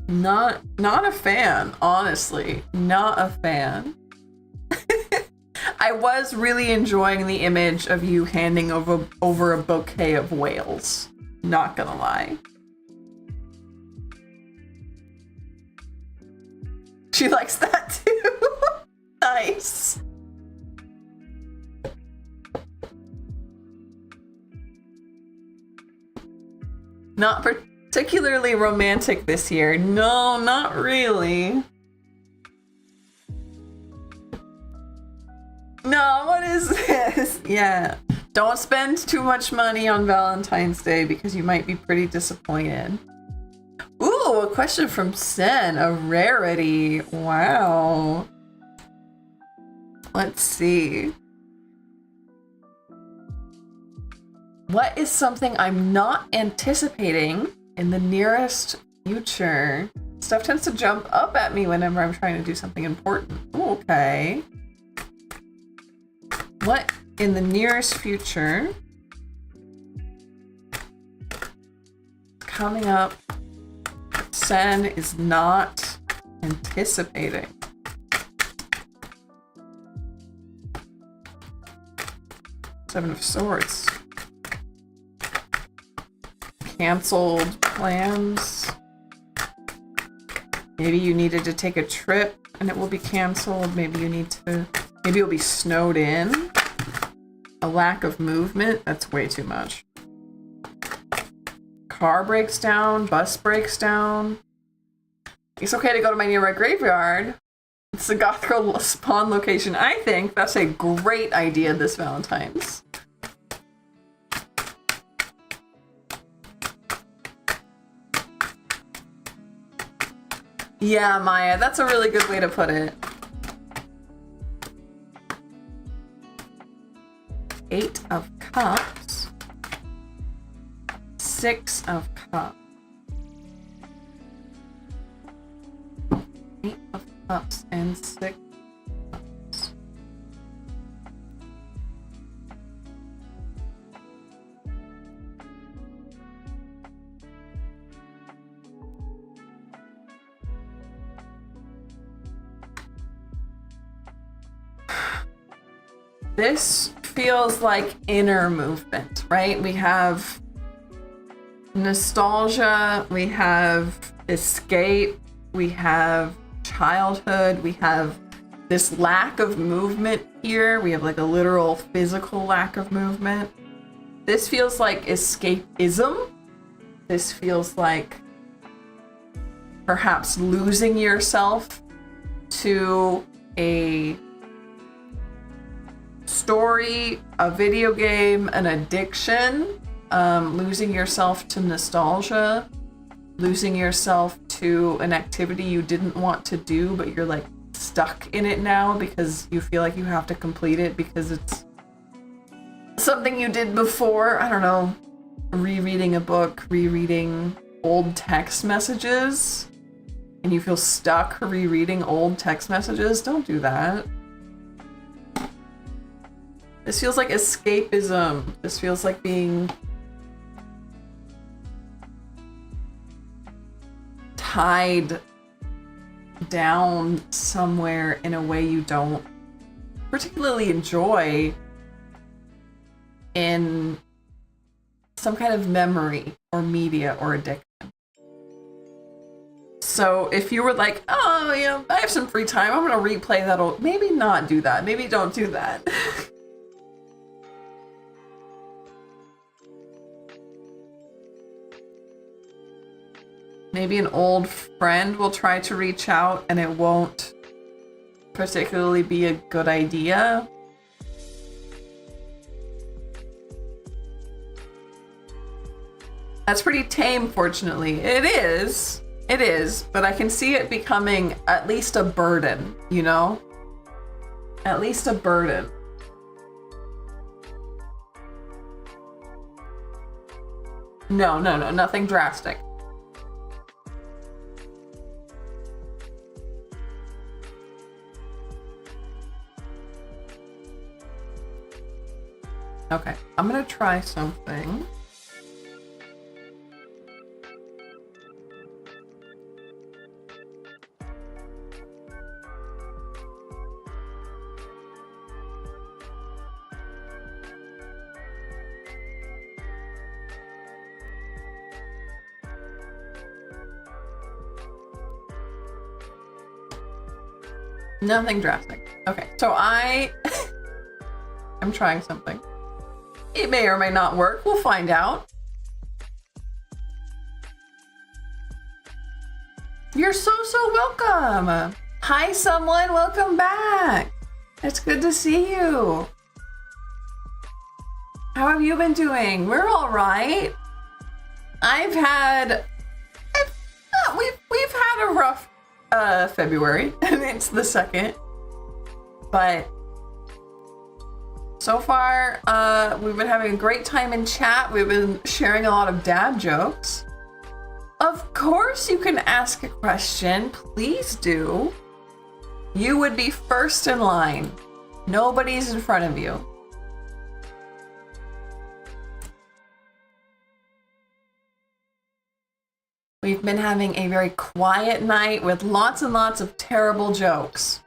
Not a fan, honestly. Not a fan. I was really enjoying the image of you handing over a bouquet of whales. Not gonna lie. She likes that too. Nice. Not particularly romantic this year. No, not really. No, what is this? Yeah. Don't spend too much money on Valentine's Day because you might be pretty disappointed. Ooh, a question from Sen. A rarity. Wow. Let's see. What is something I'm not anticipating in the nearest future? Stuff tends to jump up at me whenever I'm trying to do something important. Ooh, okay. What in the nearest future coming up Sen is not anticipating? Seven of Swords. Canceled plans. Maybe you needed to take a trip and it will be canceled. Maybe you'll be snowed in. A lack of movement. That's way too much. Car breaks down. Bus breaks down. It's okay to go to my nearby graveyard. It's the Goth Girl spawn location. I think that's a great idea this Valentine's. Yeah, Maya, that's a really good way to put it. 8 of Cups. 6 of Cups. 8 of Cups and 6 of Cups. This feels like inner movement, right? We have nostalgia, we have escape, we have childhood, we have this lack of movement here. We have like a literal physical lack of movement. This feels like escapism. This feels like perhaps losing yourself to a story, a video game, an addiction, losing yourself to nostalgia, losing yourself to an activity you didn't want to do, but you're like stuck in it now because you feel like you have to complete it because it's something you did before. I don't know, rereading a book, rereading old text messages, and you feel stuck rereading old text messages. Don't do that. This feels like escapism. This feels like being tied down somewhere in a way you don't particularly enjoy, in some kind of memory or media or addiction. So if you were like, oh, you know, I have some free time, I'm gonna replay that old, maybe not do that. Maybe don't do that. Maybe an old friend will try to reach out and it won't particularly be a good idea. That's pretty tame, fortunately. It is, but I can see it becoming at least a burden, you know? At least a burden. No, nothing drastic. Okay, I'm gonna try something. Nothing drastic. Okay, so I'm trying something. It may or may not work. We'll find out. You're so welcome. Hi, someone. Welcome back. It's good to see you. How have you been doing? We're all right. We've had a rough February, and it's the 2nd, but so far we've been having a great time in chat. We've been sharing a lot of dad jokes. Of course you can ask a question, please do. You would be first in line. Nobody's in front of you. We've been having a very quiet night with lots and lots of terrible jokes.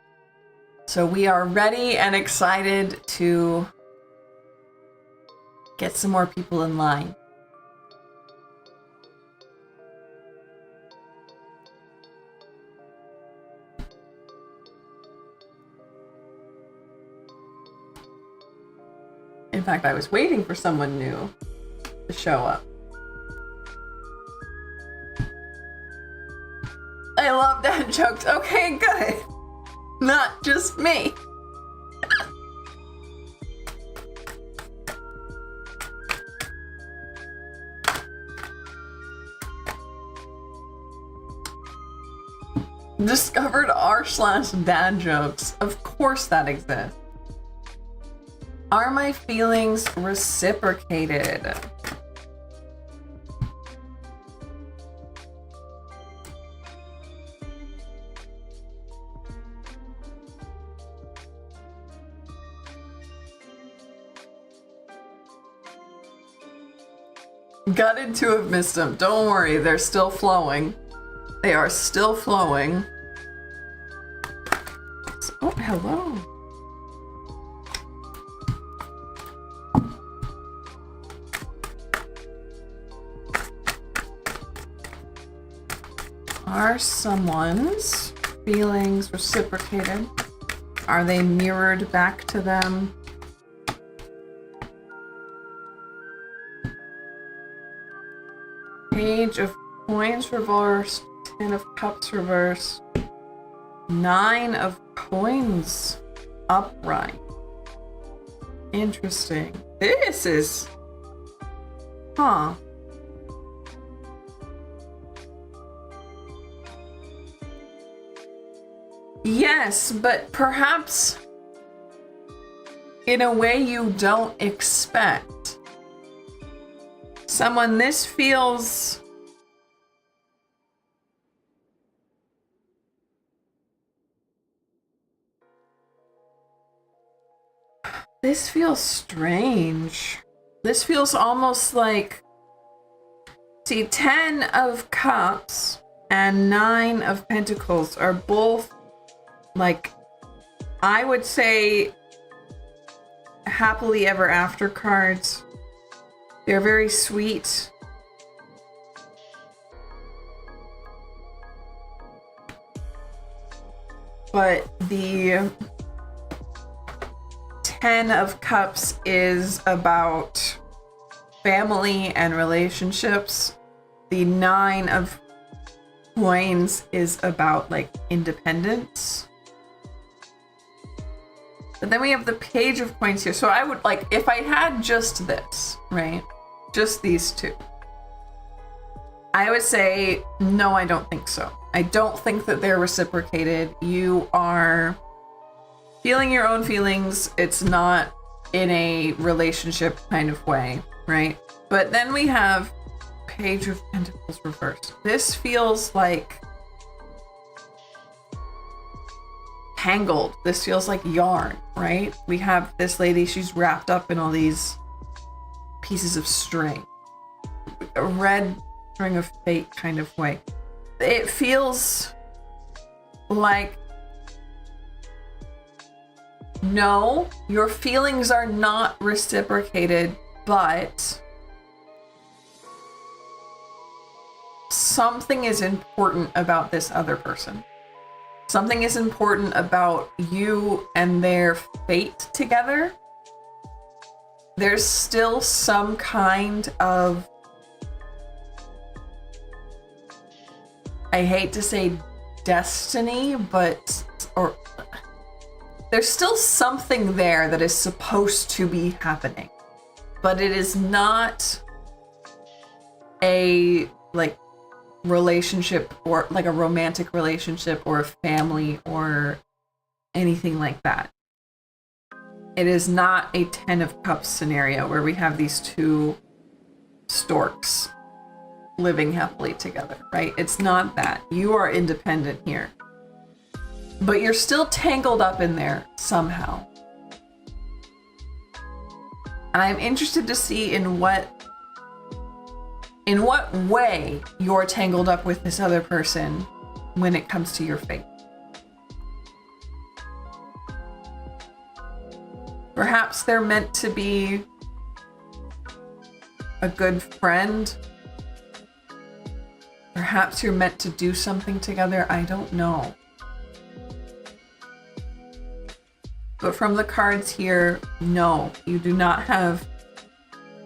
So we are ready and excited to get some more people in line. In fact, I was waiting for someone new to show up. I love dad jokes. Okay, good. Not just me. Discovered r/dad jokes. Of course that exists. Are my feelings reciprocated? Gutted to have missed them. Don't worry, they're still flowing. They are still flowing. Oh, hello. Are someone's feelings reciprocated? Are they mirrored back to them? Page of coins reversed, 10 of cups reversed, 9 of coins upright. Interesting. This is... Huh. Yes, but perhaps in a way you don't expect. Someone, this feels... This feels strange. This feels almost like... See, 10 of cups and 9 of pentacles are both, like, I would say, happily ever after cards. They're very sweet. But the 10 of cups is about family and relationships. The 9 of coins is about, like, independence. But then we have the page of coins here. So I would, like, if I had just this, right? Just these two, I would say, no, I don't think so. I don't think that they're reciprocated. You are feeling your own feelings. It's not in a relationship kind of way, right? But then we have Page of Pentacles reversed. This feels like tangled. This feels like yarn, right? We have this lady, she's wrapped up in all these pieces of string. A red string of fate kind of way. It feels like, no, your feelings are not reciprocated, but something is important about this other person. Something is important about you and their fate together. There's still some kind of, I hate to say destiny, but, or there's still something there that is supposed to be happening, but it is not a, like, relationship or like a romantic relationship or a family or anything like that. It is not a 10 of cups scenario where we have these two storks living happily together, right? It's not that. You are independent here, but you're still tangled up in there somehow. And I'm interested to see in what way you're tangled up with this other person when it comes to your fate. Perhaps they're meant to be a good friend. Perhaps you're meant to do something together. I don't know. But from the cards here, no, you do not have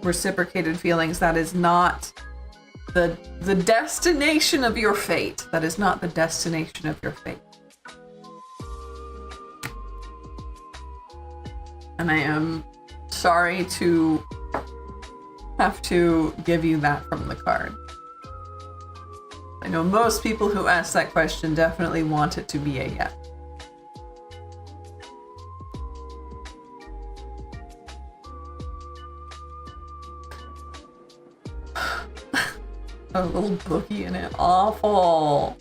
reciprocated feelings. That is not the destination of your fate. That is not the destination of your fate. And I am sorry to have to give you that from the card. I know most people who ask that question definitely want it to be a yes. A little bookie in it. Awful.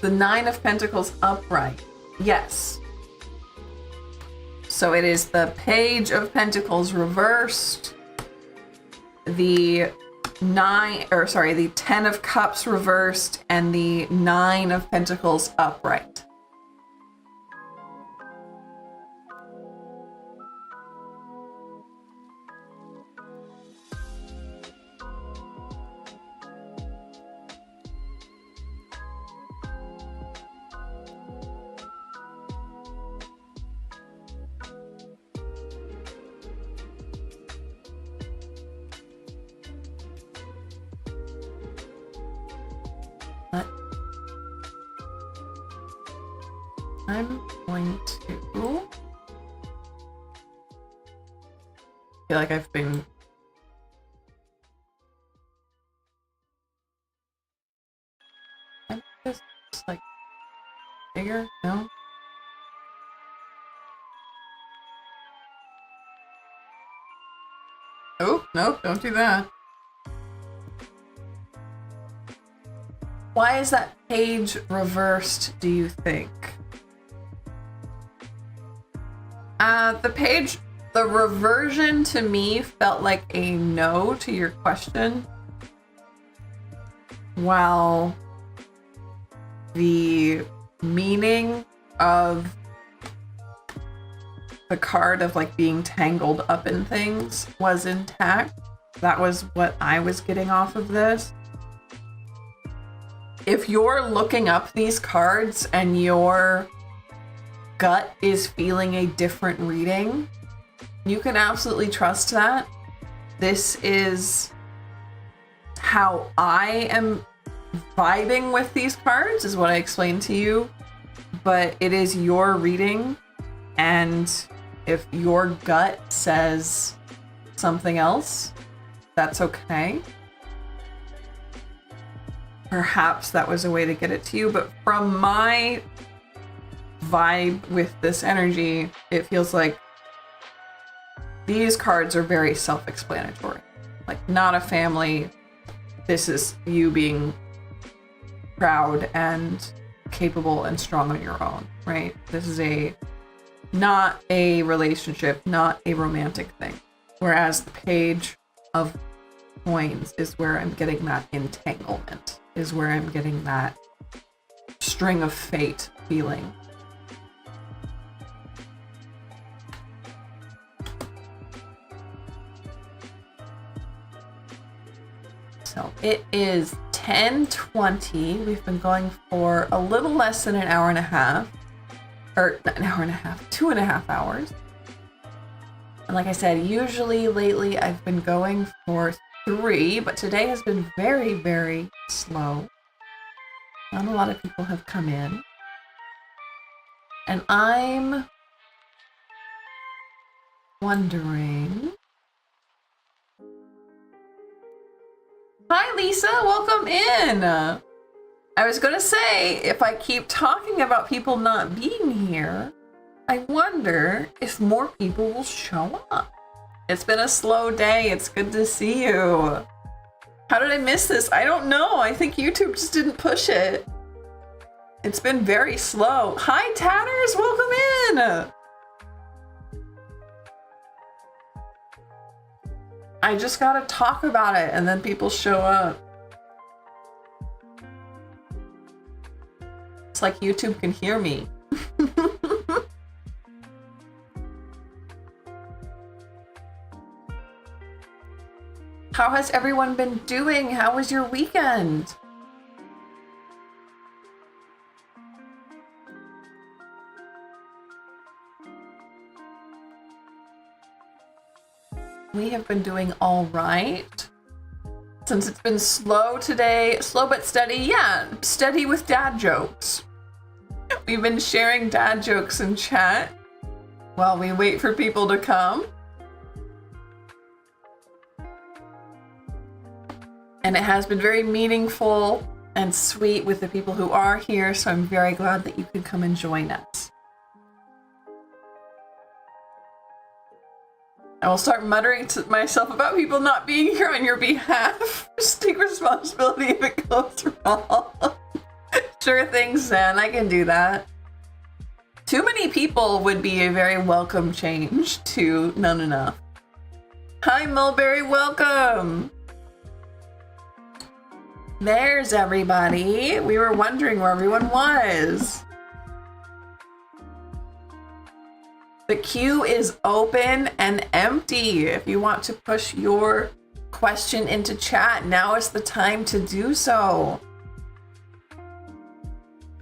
The 9 of Pentacles upright. Yes. So it is the Page of Pentacles reversed. The 10 of Cups reversed and the 9 of Pentacles upright. But I'm going to feel like I've been just like bigger? No? Oh, no, don't do that. Why is that page reversed, do you think? The reversion to me felt like a no to your question, while the meaning of the card of like being tangled up in things was intact. That was what I was getting off of this. If you're looking up these cards and your gut is feeling a different reading, you can absolutely trust that. This is how I am vibing with these cards, is what I explained to you, but it is your reading, and if your gut says something else, that's okay. Perhaps that was a way to get it to you, but from my vibe with this energy, it feels like these cards are very self-explanatory. Like, not a family. This is you being proud and capable and strong on your own, right? This is not a relationship, not a romantic thing. Whereas the page of coins is where I'm getting that entanglement, is where I'm getting that string of fate feeling. So it is 10:20. We've been going for a little less than an hour and a half. Or not an hour and a half, 2.5 hours. And like I said, usually lately I've been going for 3, but today has been very, very slow. Not a lot of people have come in. And I'm wondering... Hi, Lisa. Welcome in. I was going to say, if I keep talking about people not being here, I wonder if more people will show up. It's been a slow day. It's good to see you. How did I miss this? I don't know. I think YouTube just didn't push it. It's been very slow. Hi, Tatters. Welcome in. I just gotta talk about it and then people show up. It's like YouTube can hear me. How has everyone been doing? How was your weekend? We have been doing all right. Since it's been slow today, slow but steady, yeah, steady with dad jokes. We've been sharing dad jokes in chat while we wait for people to come. And it has been very meaningful and sweet with the people who are here, so I'm very glad that you could come and join us. I will start muttering to myself about people not being here on your behalf. Just take responsibility if it goes wrong. Sure thing, Zen. I can do that. Too many people would be a very welcome change to none enough. Hi, Mulberry. Welcome. There's everybody. We were wondering where everyone was. The queue is open and empty. If you want to push your question into chat, now is the time to do so.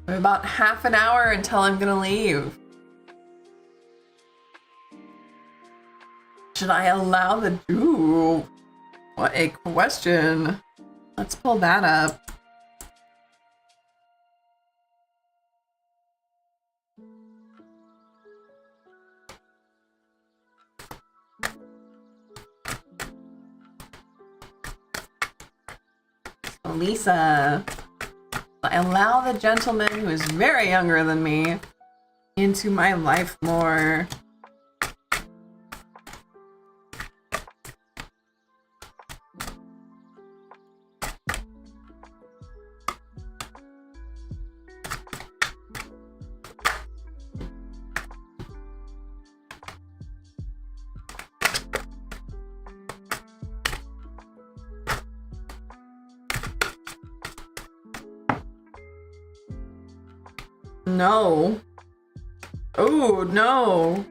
We have about half an hour until I'm gonna leave. Should I allow the... Ooh, what a question. Let's pull that up. Lisa. Allow the gentleman who is very younger than me into my life more. No. Oh, no.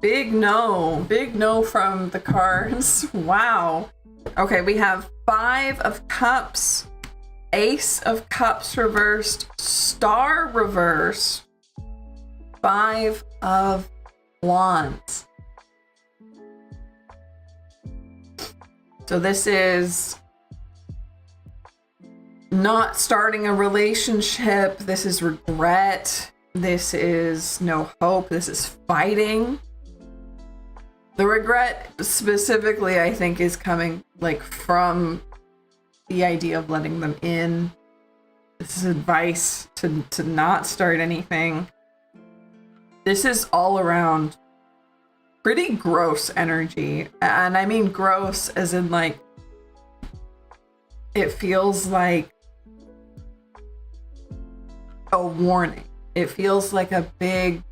Big no. Big no from the cards. Wow. Okay, we have 5 of Cups, Ace of Cups reversed, Star reversed, 5 of Wands. So this is not starting a relationship. This is regret. This is no hope. This is fighting. The regret specifically, I think, is coming like from the idea of letting them in. This is advice to not start anything. This is all around pretty gross energy. And I mean gross as in like, it feels like a warning. It feels like a big,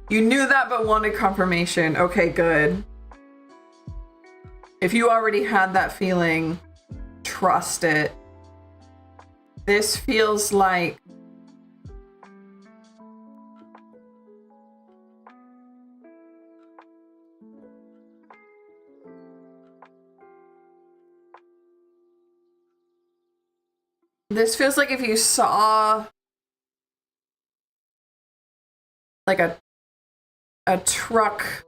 you knew that but wanted confirmation. Okay, good. If you already had that feeling, trust it. This feels like if you saw like a truck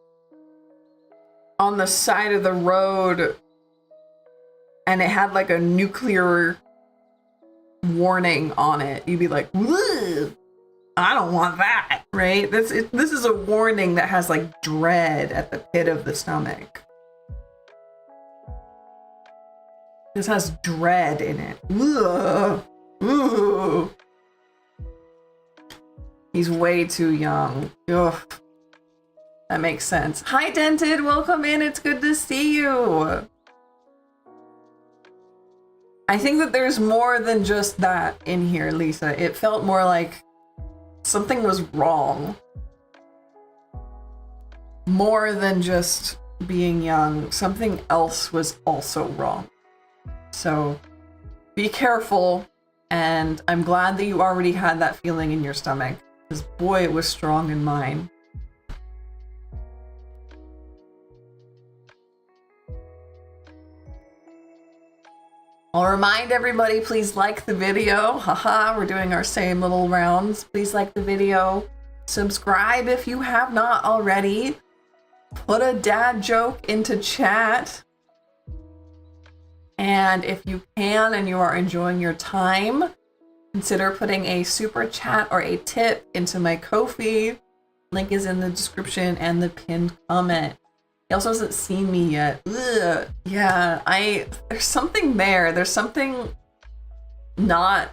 on the side of the road and it had like a nuclear warning on it, you'd be like, "Ugh, I don't want that," right? This is a warning that has like dread at the pit of the stomach. This has dread in it. Ugh. Ooh. He's way too young. Ugh. That makes sense. Hi, Dented. Welcome in. It's good to see you. I think that there's more than just that in here, Lisa. It felt more like something was wrong. More than just being young. Something else was also wrong. So be careful. And I'm glad that you already had that feeling in your stomach. Because boy, it was strong in mine. I'll remind everybody, please like the video. Haha, we're doing our same little rounds. Please like the video. Subscribe if you have not already. Put a dad joke into chat. And if you can and you are enjoying your time, consider putting a super chat or a tip into my Ko-fi. Link is in the description and the pinned comment. He also hasn't seen me yet. Ugh. Yeah, there's something there. There's something not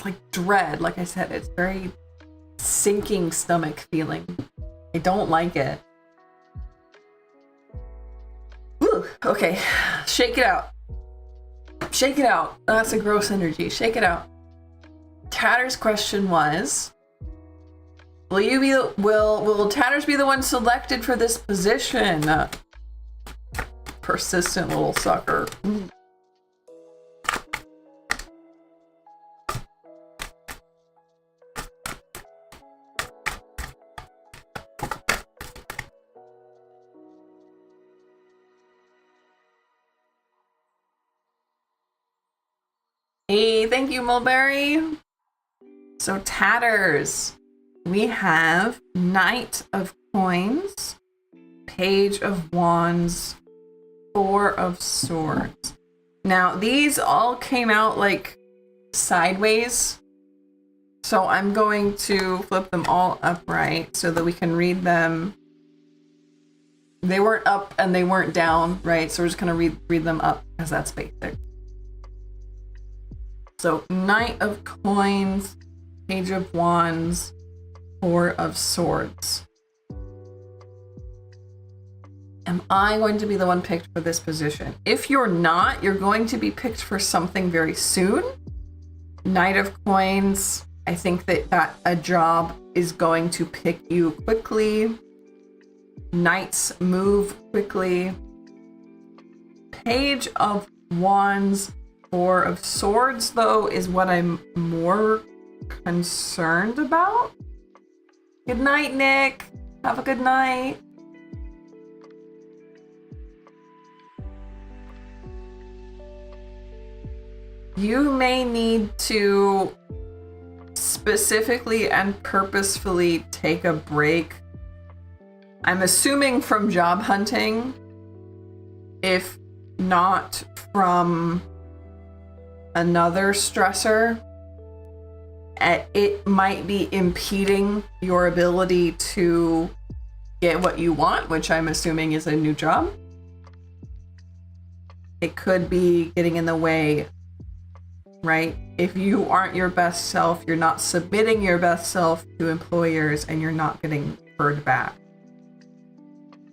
like dread. Like I said, it's very sinking stomach feeling. I don't like it. Whew. Okay, shake it out. Shake it out. That's a gross energy. Shake it out. Tatter's question was, will Tatters be the one selected for this position? Persistent little sucker. Hey, thank you, Mulberry. So Tatters, we have Knight of Coins, Page of Wands, 4 of Swords. Now, these all came out like sideways. So I'm going to flip them all upright so that we can read them They weren't up and they weren't down, right? So we're just gonna read them up because that's basic. So Knight of Coins, Page of Wands, Four of Swords. Am I going to be the one picked for this position? If you're not, you're going to be picked for something very soon. Knight of Coins, I think that a job is going to pick you quickly. Knights move quickly. Page of Wands, Four of Swords, though, is what I'm more concerned about. Good night, Nick. Have a good night. You may need to specifically and purposefully take a break. I'm assuming from job hunting, if not from another stressor. It might be impeding your ability to get what you want, which I'm assuming is a new job. It could be getting in the way, right? If you aren't your best self, you're not submitting your best self to employers and you're not getting heard back.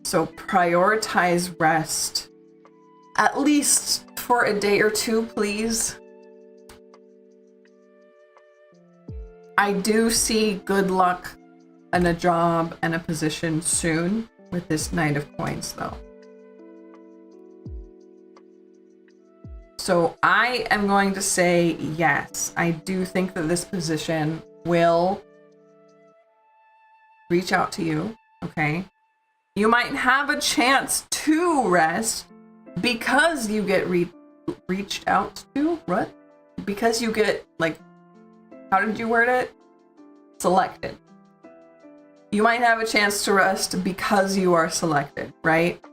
So prioritize rest, at least for a day or two, please. I do see good luck and a job and a position soon with this Knight of Coins, though. So I am going to say yes. I do think that this position will reach out to you, okay? You might have a chance to rest because you get reached out to, what? Because you get, like, how did you word it? Selected. You might have a chance to rest because you are selected, right?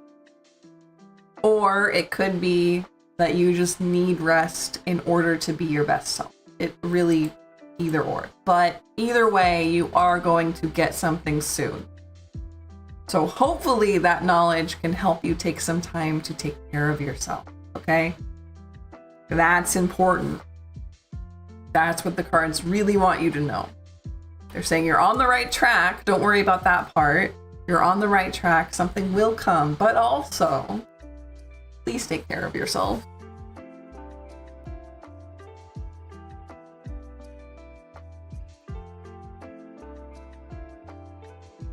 Or it could be that you just need rest in order to be your best self. It really, either or. But either way, you are going to get something soon. So hopefully that knowledge can help you take some time to take care of yourself, okay? That's important. That's what the cards really want you to know. They're saying you're on the right track. Don't worry about that part. You're on the right track. Something will come, but also, please take care of yourself.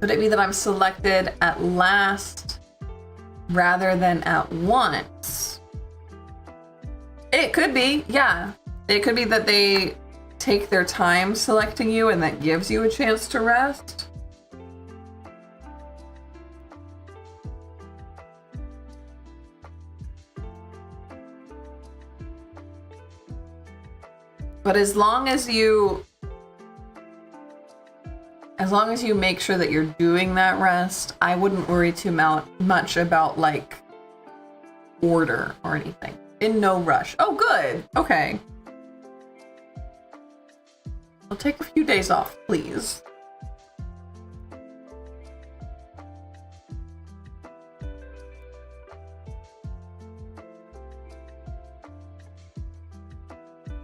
Could it be that I'm selected at last rather than at once? It could be, yeah. It could be that they take their time selecting you and that gives you a chance to rest. But as long as you make sure that you're doing that rest, I wouldn't worry too much about like order or anything. In no rush. Oh, good. Okay. I'll take a few days off, please.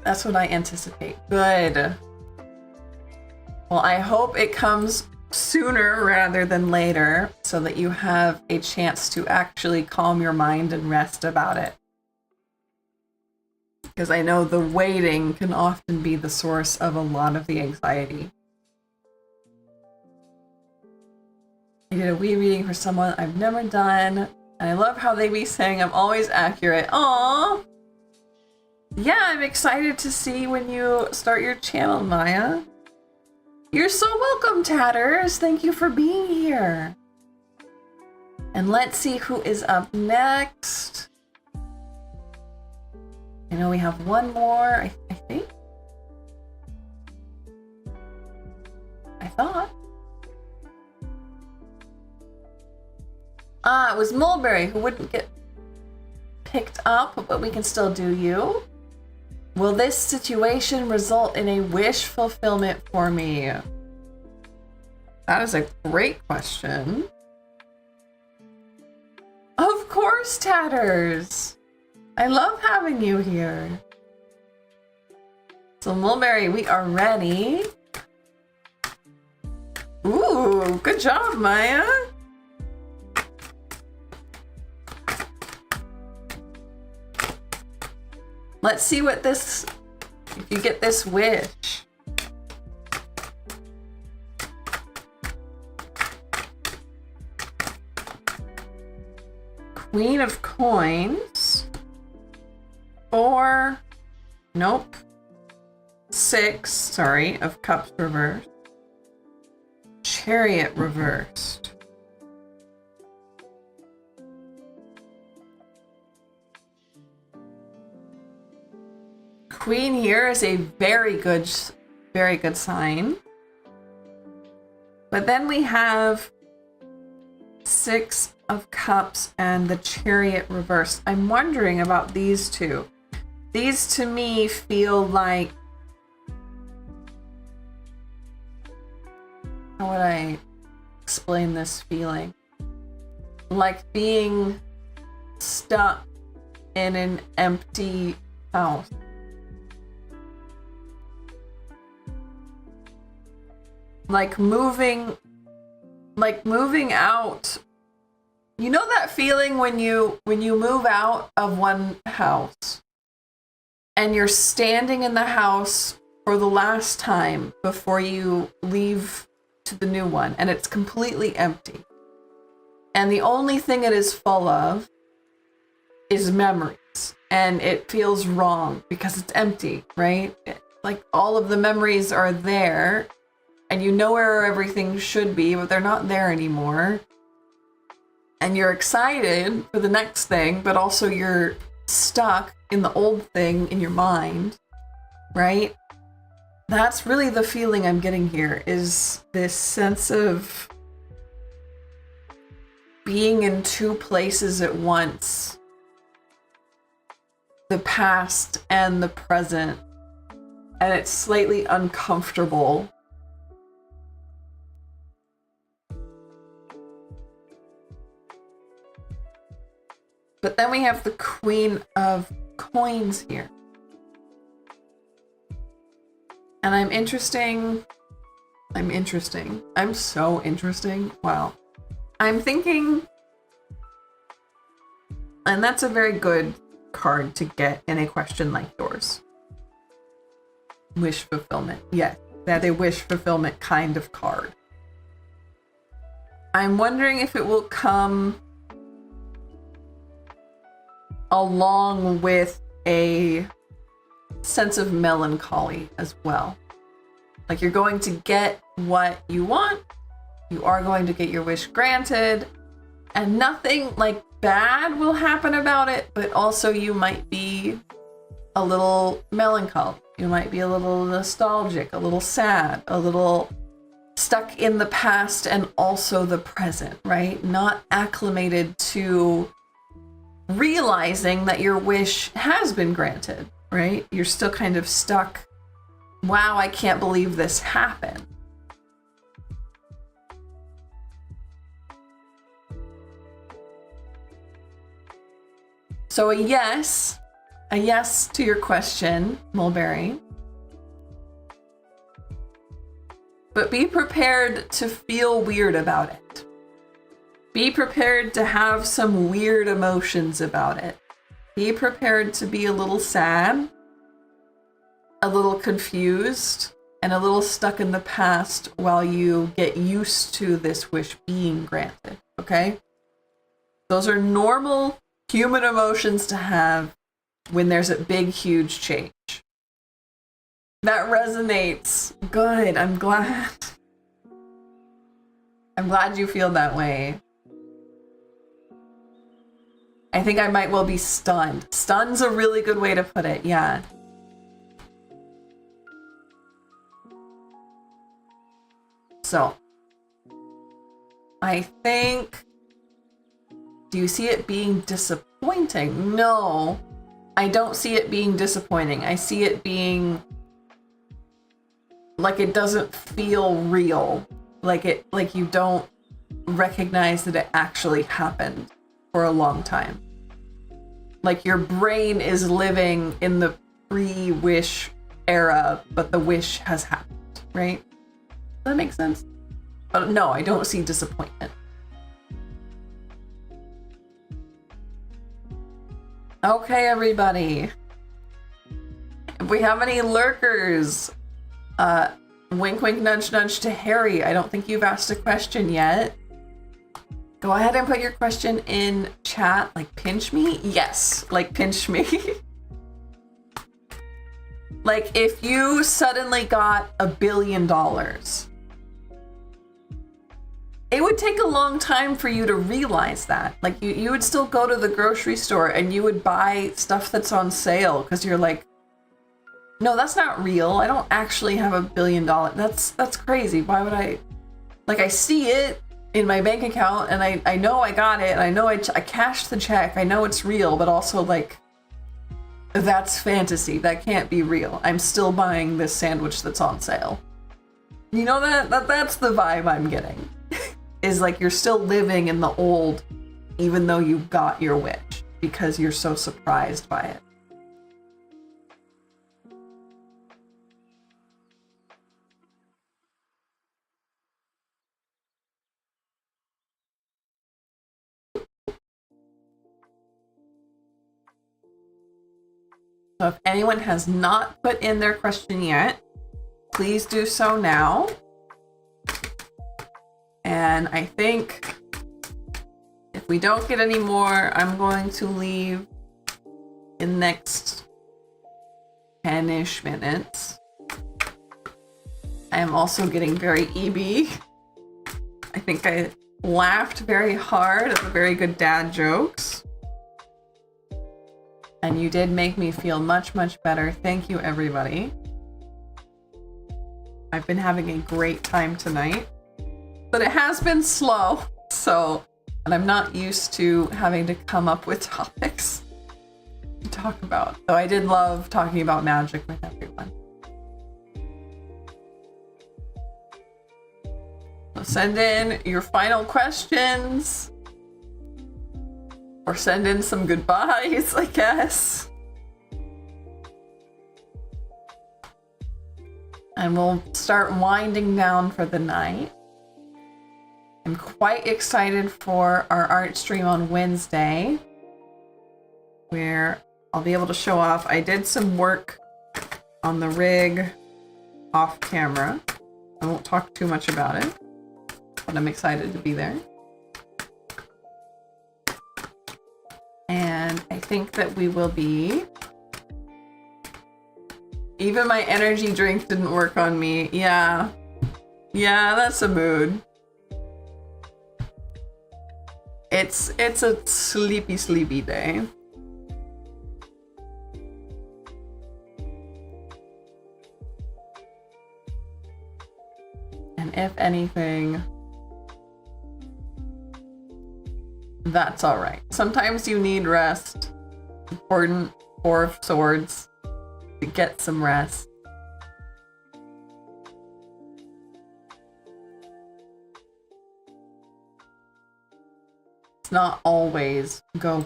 That's what I anticipate. Good. Well, I hope it comes sooner rather than later so that you have a chance to actually calm your mind and rest about it. Because I know the waiting can often be the source of a lot of the anxiety. I did a wee reading for someone I've never done, and I love how they be saying I'm always accurate. Aww! Yeah, I'm excited to see when you start your channel, Maya. You're so welcome, Tatters. Thank you for being here. And let's see who is up next. I know we have one more, I think. I thought. It was Mulberry who wouldn't get picked up, but we can still do you. Will this situation result in a wish fulfillment for me? That is a great question. Of course, Tatters. I love having you here. So Mulberry, we are ready. Ooh, good job, Maya. Let's see what this, if you get this wish. Queen of Coins. 4, nope. 6, sorry, of Cups reversed. Chariot reversed. Queen here is a very good sign. But then we have 6 of Cups and the Chariot reversed. I'm wondering about these two. These to me feel like, how would I explain this feeling? Like being stuck in an empty house. Like moving out. You know that feeling when you move out of one house and you're standing in the house for the last time before you leave to the new one and it's completely empty. And the only thing it is full of is memories, and it feels wrong because it's empty, right? Like all of the memories are there and you know where everything should be, but they're not there anymore. And you're excited for the next thing, but also you're stuck in the old thing in your mind, right? That's really the feeling I'm getting here, is this sense of being in two places at once. The past and the present. And it's slightly uncomfortable. But then we have the Queen of Coins here. And I'm so interesting. Wow. I'm thinking, and that's a very good card to get in a question like yours. Wish fulfillment. Yes, that's a wish fulfillment kind of card. I'm wondering if it will come along with a sense of melancholy as well. Like you're going to get what you want, you are going to get your wish granted, and nothing like bad will happen about it, but also you might be a little melancholy. You might be a little nostalgic, a little sad, a little stuck in the past and also the present, right? Not acclimated to realizing that your wish has been granted, right? You're still kind of stuck. Wow, I can't believe this happened. So a yes to your question, Mulberry. But be prepared to feel weird about it. Be prepared to have some weird emotions about it. Be prepared to be a little sad, a little confused, and a little stuck in the past while you get used to this wish being granted, okay? Those are normal human emotions to have when there's a big, huge change. That resonates. Good, I'm glad. I'm glad you feel that way. I think I might well be stunned. Stunned's a really good way to put it, yeah. So, I think, do you see it being disappointing? No, I don't see it being disappointing. I see it being like it doesn't feel real. Like you don't recognize that it actually happened. for a long time. Like your brain is living in the pre-wish era, but the wish has happened, right? Does that make sense? But no, I don't see disappointment. Okay, everybody. If we have any lurkers, wink, wink, nudge, nudge to Harry. I don't think you've asked a question yet. Go ahead and put your question in chat. Like, pinch me? Yes, like, pinch me. Like, if you suddenly got $1 billion, it would take a long time for you to realize that. Like, you would still go to the grocery store and you would buy stuff that's on sale because you're like, no, that's not real. I don't actually have $1 billion. That's crazy. Why would I? Like, I see it in my bank account and I know I got it and I know I cashed the check. I know it's real, but also like, that's fantasy. That can't be real. I'm still buying this sandwich that's on sale. You know, that's the vibe I'm getting. Is like you're still living in the old, even though you got your wish, because you're so surprised by it. So if anyone has not put in their question yet, please do so now. And I think if we don't get any more, I'm going to leave in the next 10-ish minutes. I am also getting very EB. I think I laughed very hard at the very good dad jokes. And you did make me feel much, much better. Thank you, everybody. I've been having a great time tonight. But it has been slow, and I'm not used to having to come up with topics to talk about. So I did love talking about magic with everyone. So send in your final questions. Or send in some goodbyes, I guess. And we'll start winding down for the night. I'm quite excited for our art stream on Wednesday, where I'll be able to show off. I did some work on the rig off camera. I won't talk too much about it, but I'm excited to be there. And I think that we will be... Even my energy drink didn't work on me. Yeah, that's a mood. It's a sleepy day. And if anything, that's all right. Sometimes you need rest. Important, Four of Swords, to get some rest. Not always go.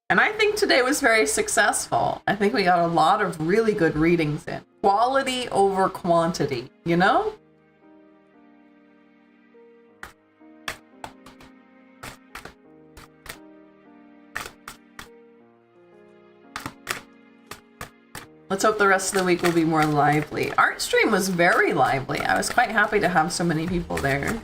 And I think today was very successful. I think we got a lot of really good readings in. Quality over quantity, you know? Let's hope the rest of the week will be more lively. Art stream was very lively. I was quite happy to have so many people there.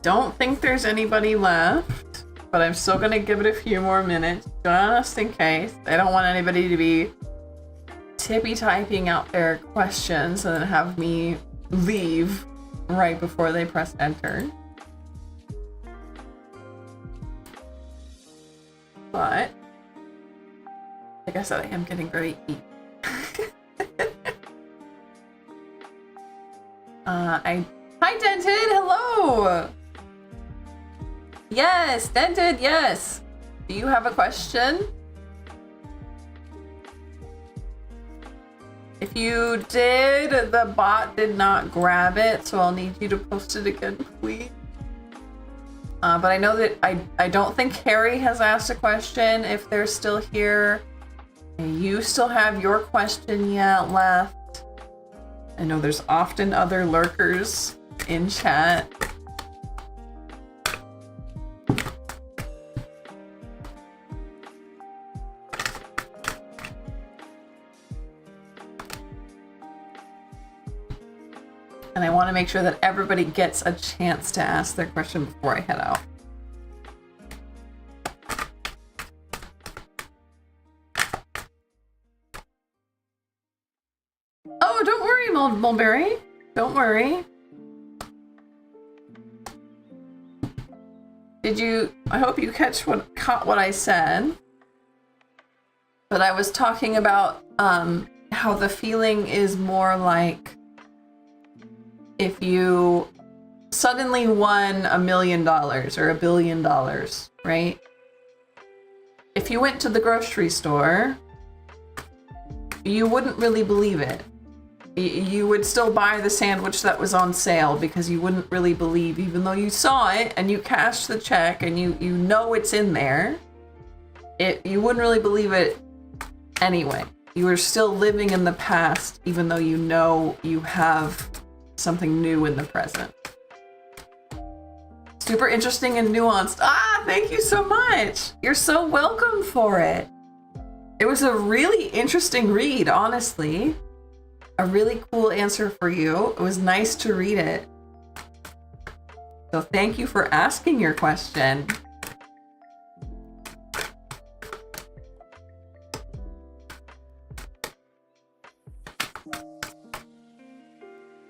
Don't think there's anybody left, but I'm still gonna give it a few more minutes just in case. I don't want anybody to be tippy typing out their questions and then have me leave right before they press enter. But like I said, I am getting very eager. Hi, Dented. Hello. Yes, Dented. Yes. Do you have a question? If you did, the bot did not grab it, so I'll need you to post it again, please. But I know that I don't think Harry has asked a question. If they're still here, you still have your question yet left. I know there's often other lurkers in chat. And I want to make sure that everybody gets a chance to ask their question before I head out. Oh, don't worry, Mulberry. Don't worry. I hope you caught what I said. But I was talking about how the feeling is more like if you suddenly won $1 million or $1 billion, right? If you went to the grocery store, you wouldn't really believe it. You would still buy the sandwich that was on sale because you wouldn't really believe, even though you saw it and you cashed the check and you know it's in there, you wouldn't really believe it anyway. You are still living in the past, even though you know you have something new in the present. Super interesting and nuanced. Thank you so much. You're so welcome for it. It was a really interesting read, honestly. A really cool answer for you. It was nice to read it. So thank you for asking your question.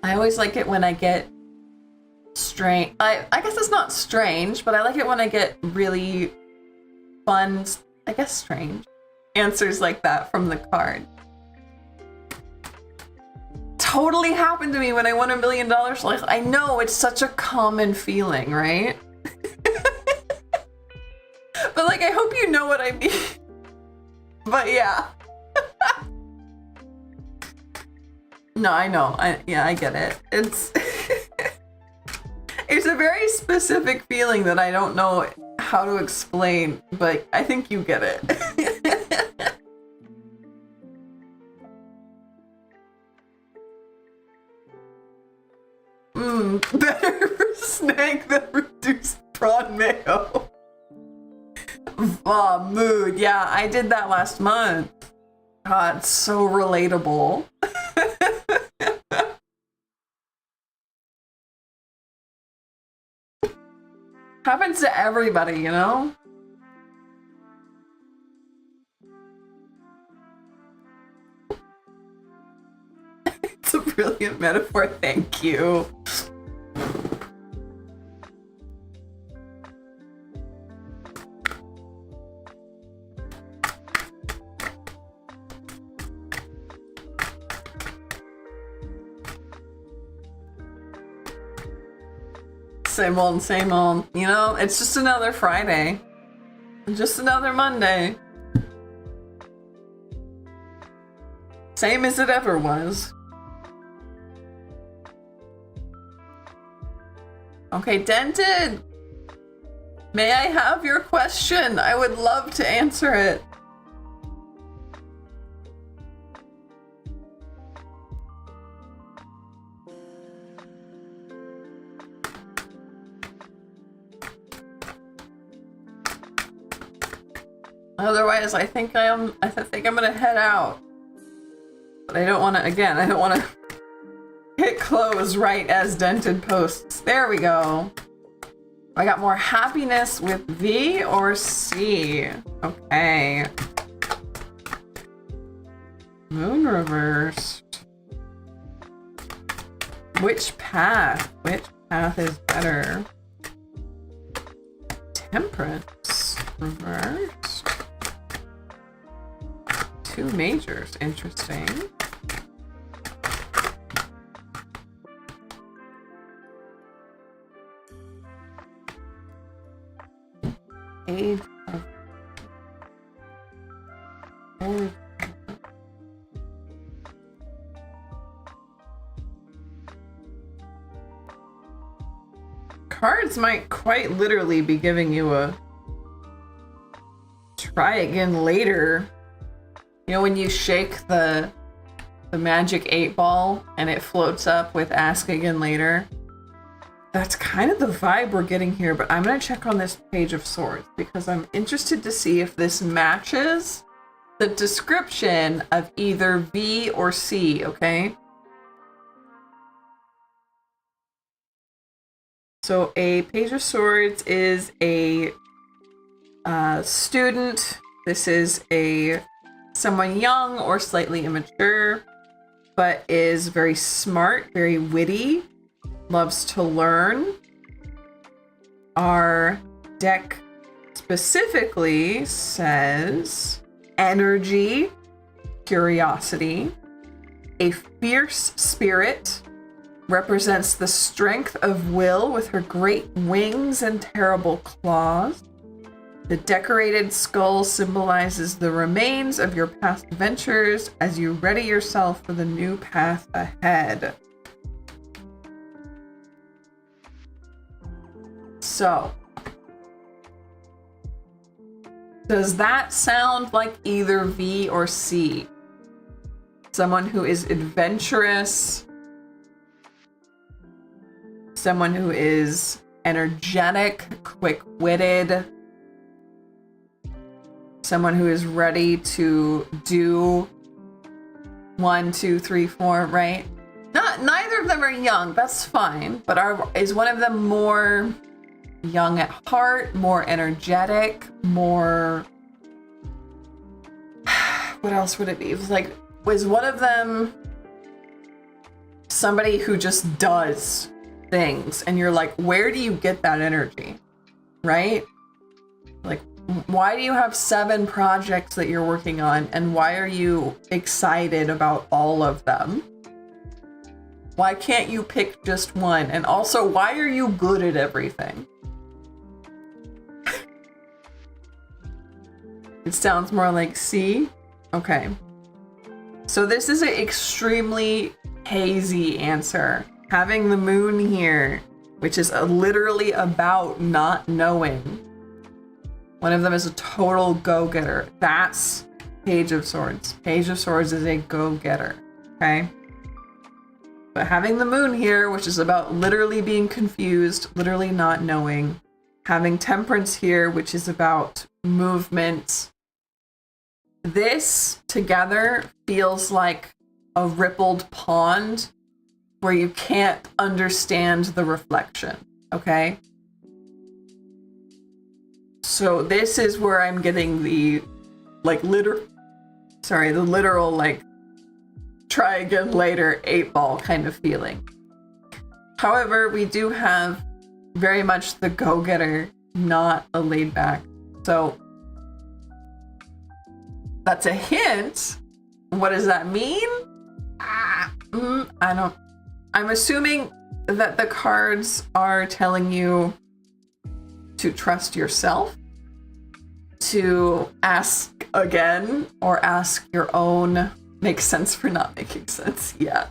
I always like it when I get strange. I guess it's not strange, but I like it when I get really fun, I guess strange, answers like that from the card. Totally happened to me when I won $1 million. Like, I know it's such a common feeling, right? But like, I hope you know what I mean. But yeah. No, I know. I get it. It's it's a very specific feeling that I don't know how to explain, but I think you get it. Better for snake than reduced prawn mayo. Mood. Yeah, I did that last month. God, it's so relatable. Happens to everybody, you know? It's a brilliant metaphor, thank you. Same old, you know? It's just another Friday. Just another Monday. Same as it ever was. Okay, Dented! May I have your question? I would love to answer it. Otherwise, I think I'm gonna head out. But I don't want to. Again, I don't want to hit close right as Dented posts. There we go. I got more happiness with V or C. Okay. Moon reversed. Which path? Which path is better? Temperance reversed. Two majors, interesting. Page of Swords. Cards might quite literally be giving you a try again later. You know when you shake the magic 8-ball and it floats up with ask again later? That's kind of the vibe we're getting here, but I'm going to check on this Page of Swords because I'm interested to see if this matches the description of either V or C, okay? So a Page of Swords is a student. This is someone young or slightly immature, but is very smart, very witty, loves to learn. Our deck specifically says energy, curiosity, a fierce spirit, represents the strength of will with her great wings and terrible claws. The decorated skull symbolizes the remains of your past adventures as you ready yourself for the new path ahead. So, does that sound like either V or C? Someone who is adventurous, someone who is energetic, quick-witted, someone who is ready to do 1, 2, 3, 4, right? Neither of them are young, that's fine, but is one of them more young at heart, more energetic, more... What else would it be? It was like, was one of them somebody who just does things and you're like, where do you get that energy, right? Like, why do you have 7 projects that you're working on and why are you excited about all of them? Why can't you pick just one? And also, why are you good at everything? It sounds more like C. Okay. So this is an extremely hazy answer. Having the moon here, which is literally about not knowing. One of them is a total go-getter. That's Page of Swords. Page of Swords is a go-getter, okay? But having the moon here, which is about literally being confused, literally not knowing. Having Temperance here, which is about movement. This together feels like a rippled pond where you can't understand the reflection, okay? So this is where I'm getting the literal like try again later 8-ball kind of feeling. However, we do have very much the go-getter, not a laid back. So that's a hint. What does that mean? I'm assuming that the cards are telling you to trust yourself, to ask again, or ask your own. Makes sense for not making sense yet.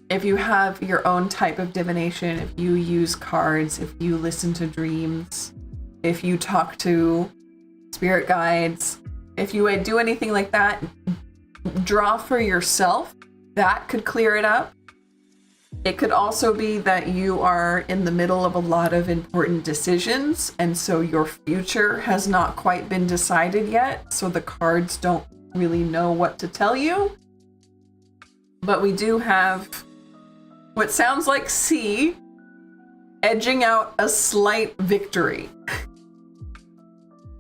If you have your own type of divination, if you use cards, if you listen to dreams, if you talk to spirit guides, if you would do anything like that, draw for yourself. That could clear it up. It could also be that you are in the middle of a lot of important decisions, and so your future has not quite been decided yet, so the cards don't really know what to tell you. But we do have what sounds like C edging out a slight victory.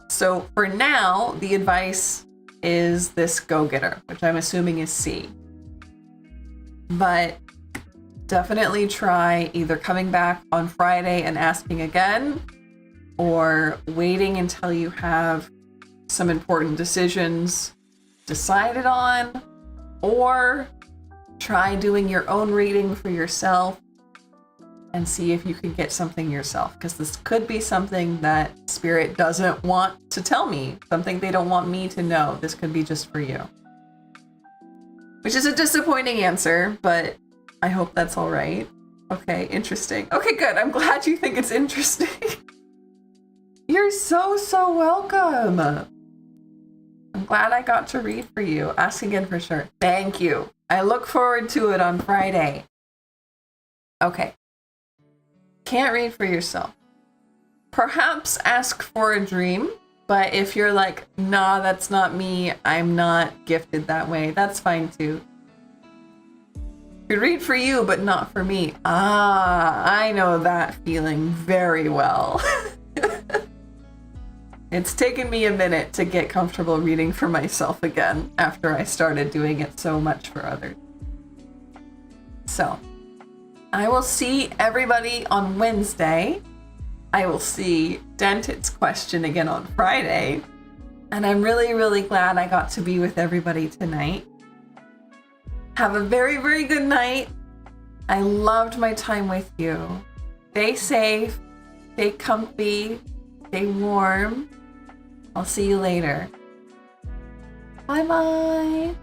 So for now, the advice is this go-getter, which I'm assuming is C. But definitely try either coming back on Friday and asking again, or waiting until you have some important decisions decided on, or try doing your own reading for yourself and see if you can get something yourself, because this could be something that Spirit doesn't want to tell me, something they don't want me to know. This could be just for you. Which is a disappointing answer, but I hope that's all right. Okay, interesting. Okay, good. I'm glad you think it's interesting. You're so welcome. I'm glad I got to read for you. Ask again for sure. Thank you. I look forward to it on Friday. Okay. Can't read for yourself. Perhaps ask for a dream, but if you're like, nah, that's not me, I'm not gifted that way, that's fine too. Could read for you, but not for me. Ah, I know that feeling very well. It's taken me a minute to get comfortable reading for myself again after I started doing it so much for others. So, I will see everybody on Wednesday. I will see Dentit's question again on Friday. And I'm really glad I got to be with everybody tonight. Have a very good night. I loved my time with you. Stay safe, stay comfy, stay warm. I'll see you later. Bye-bye.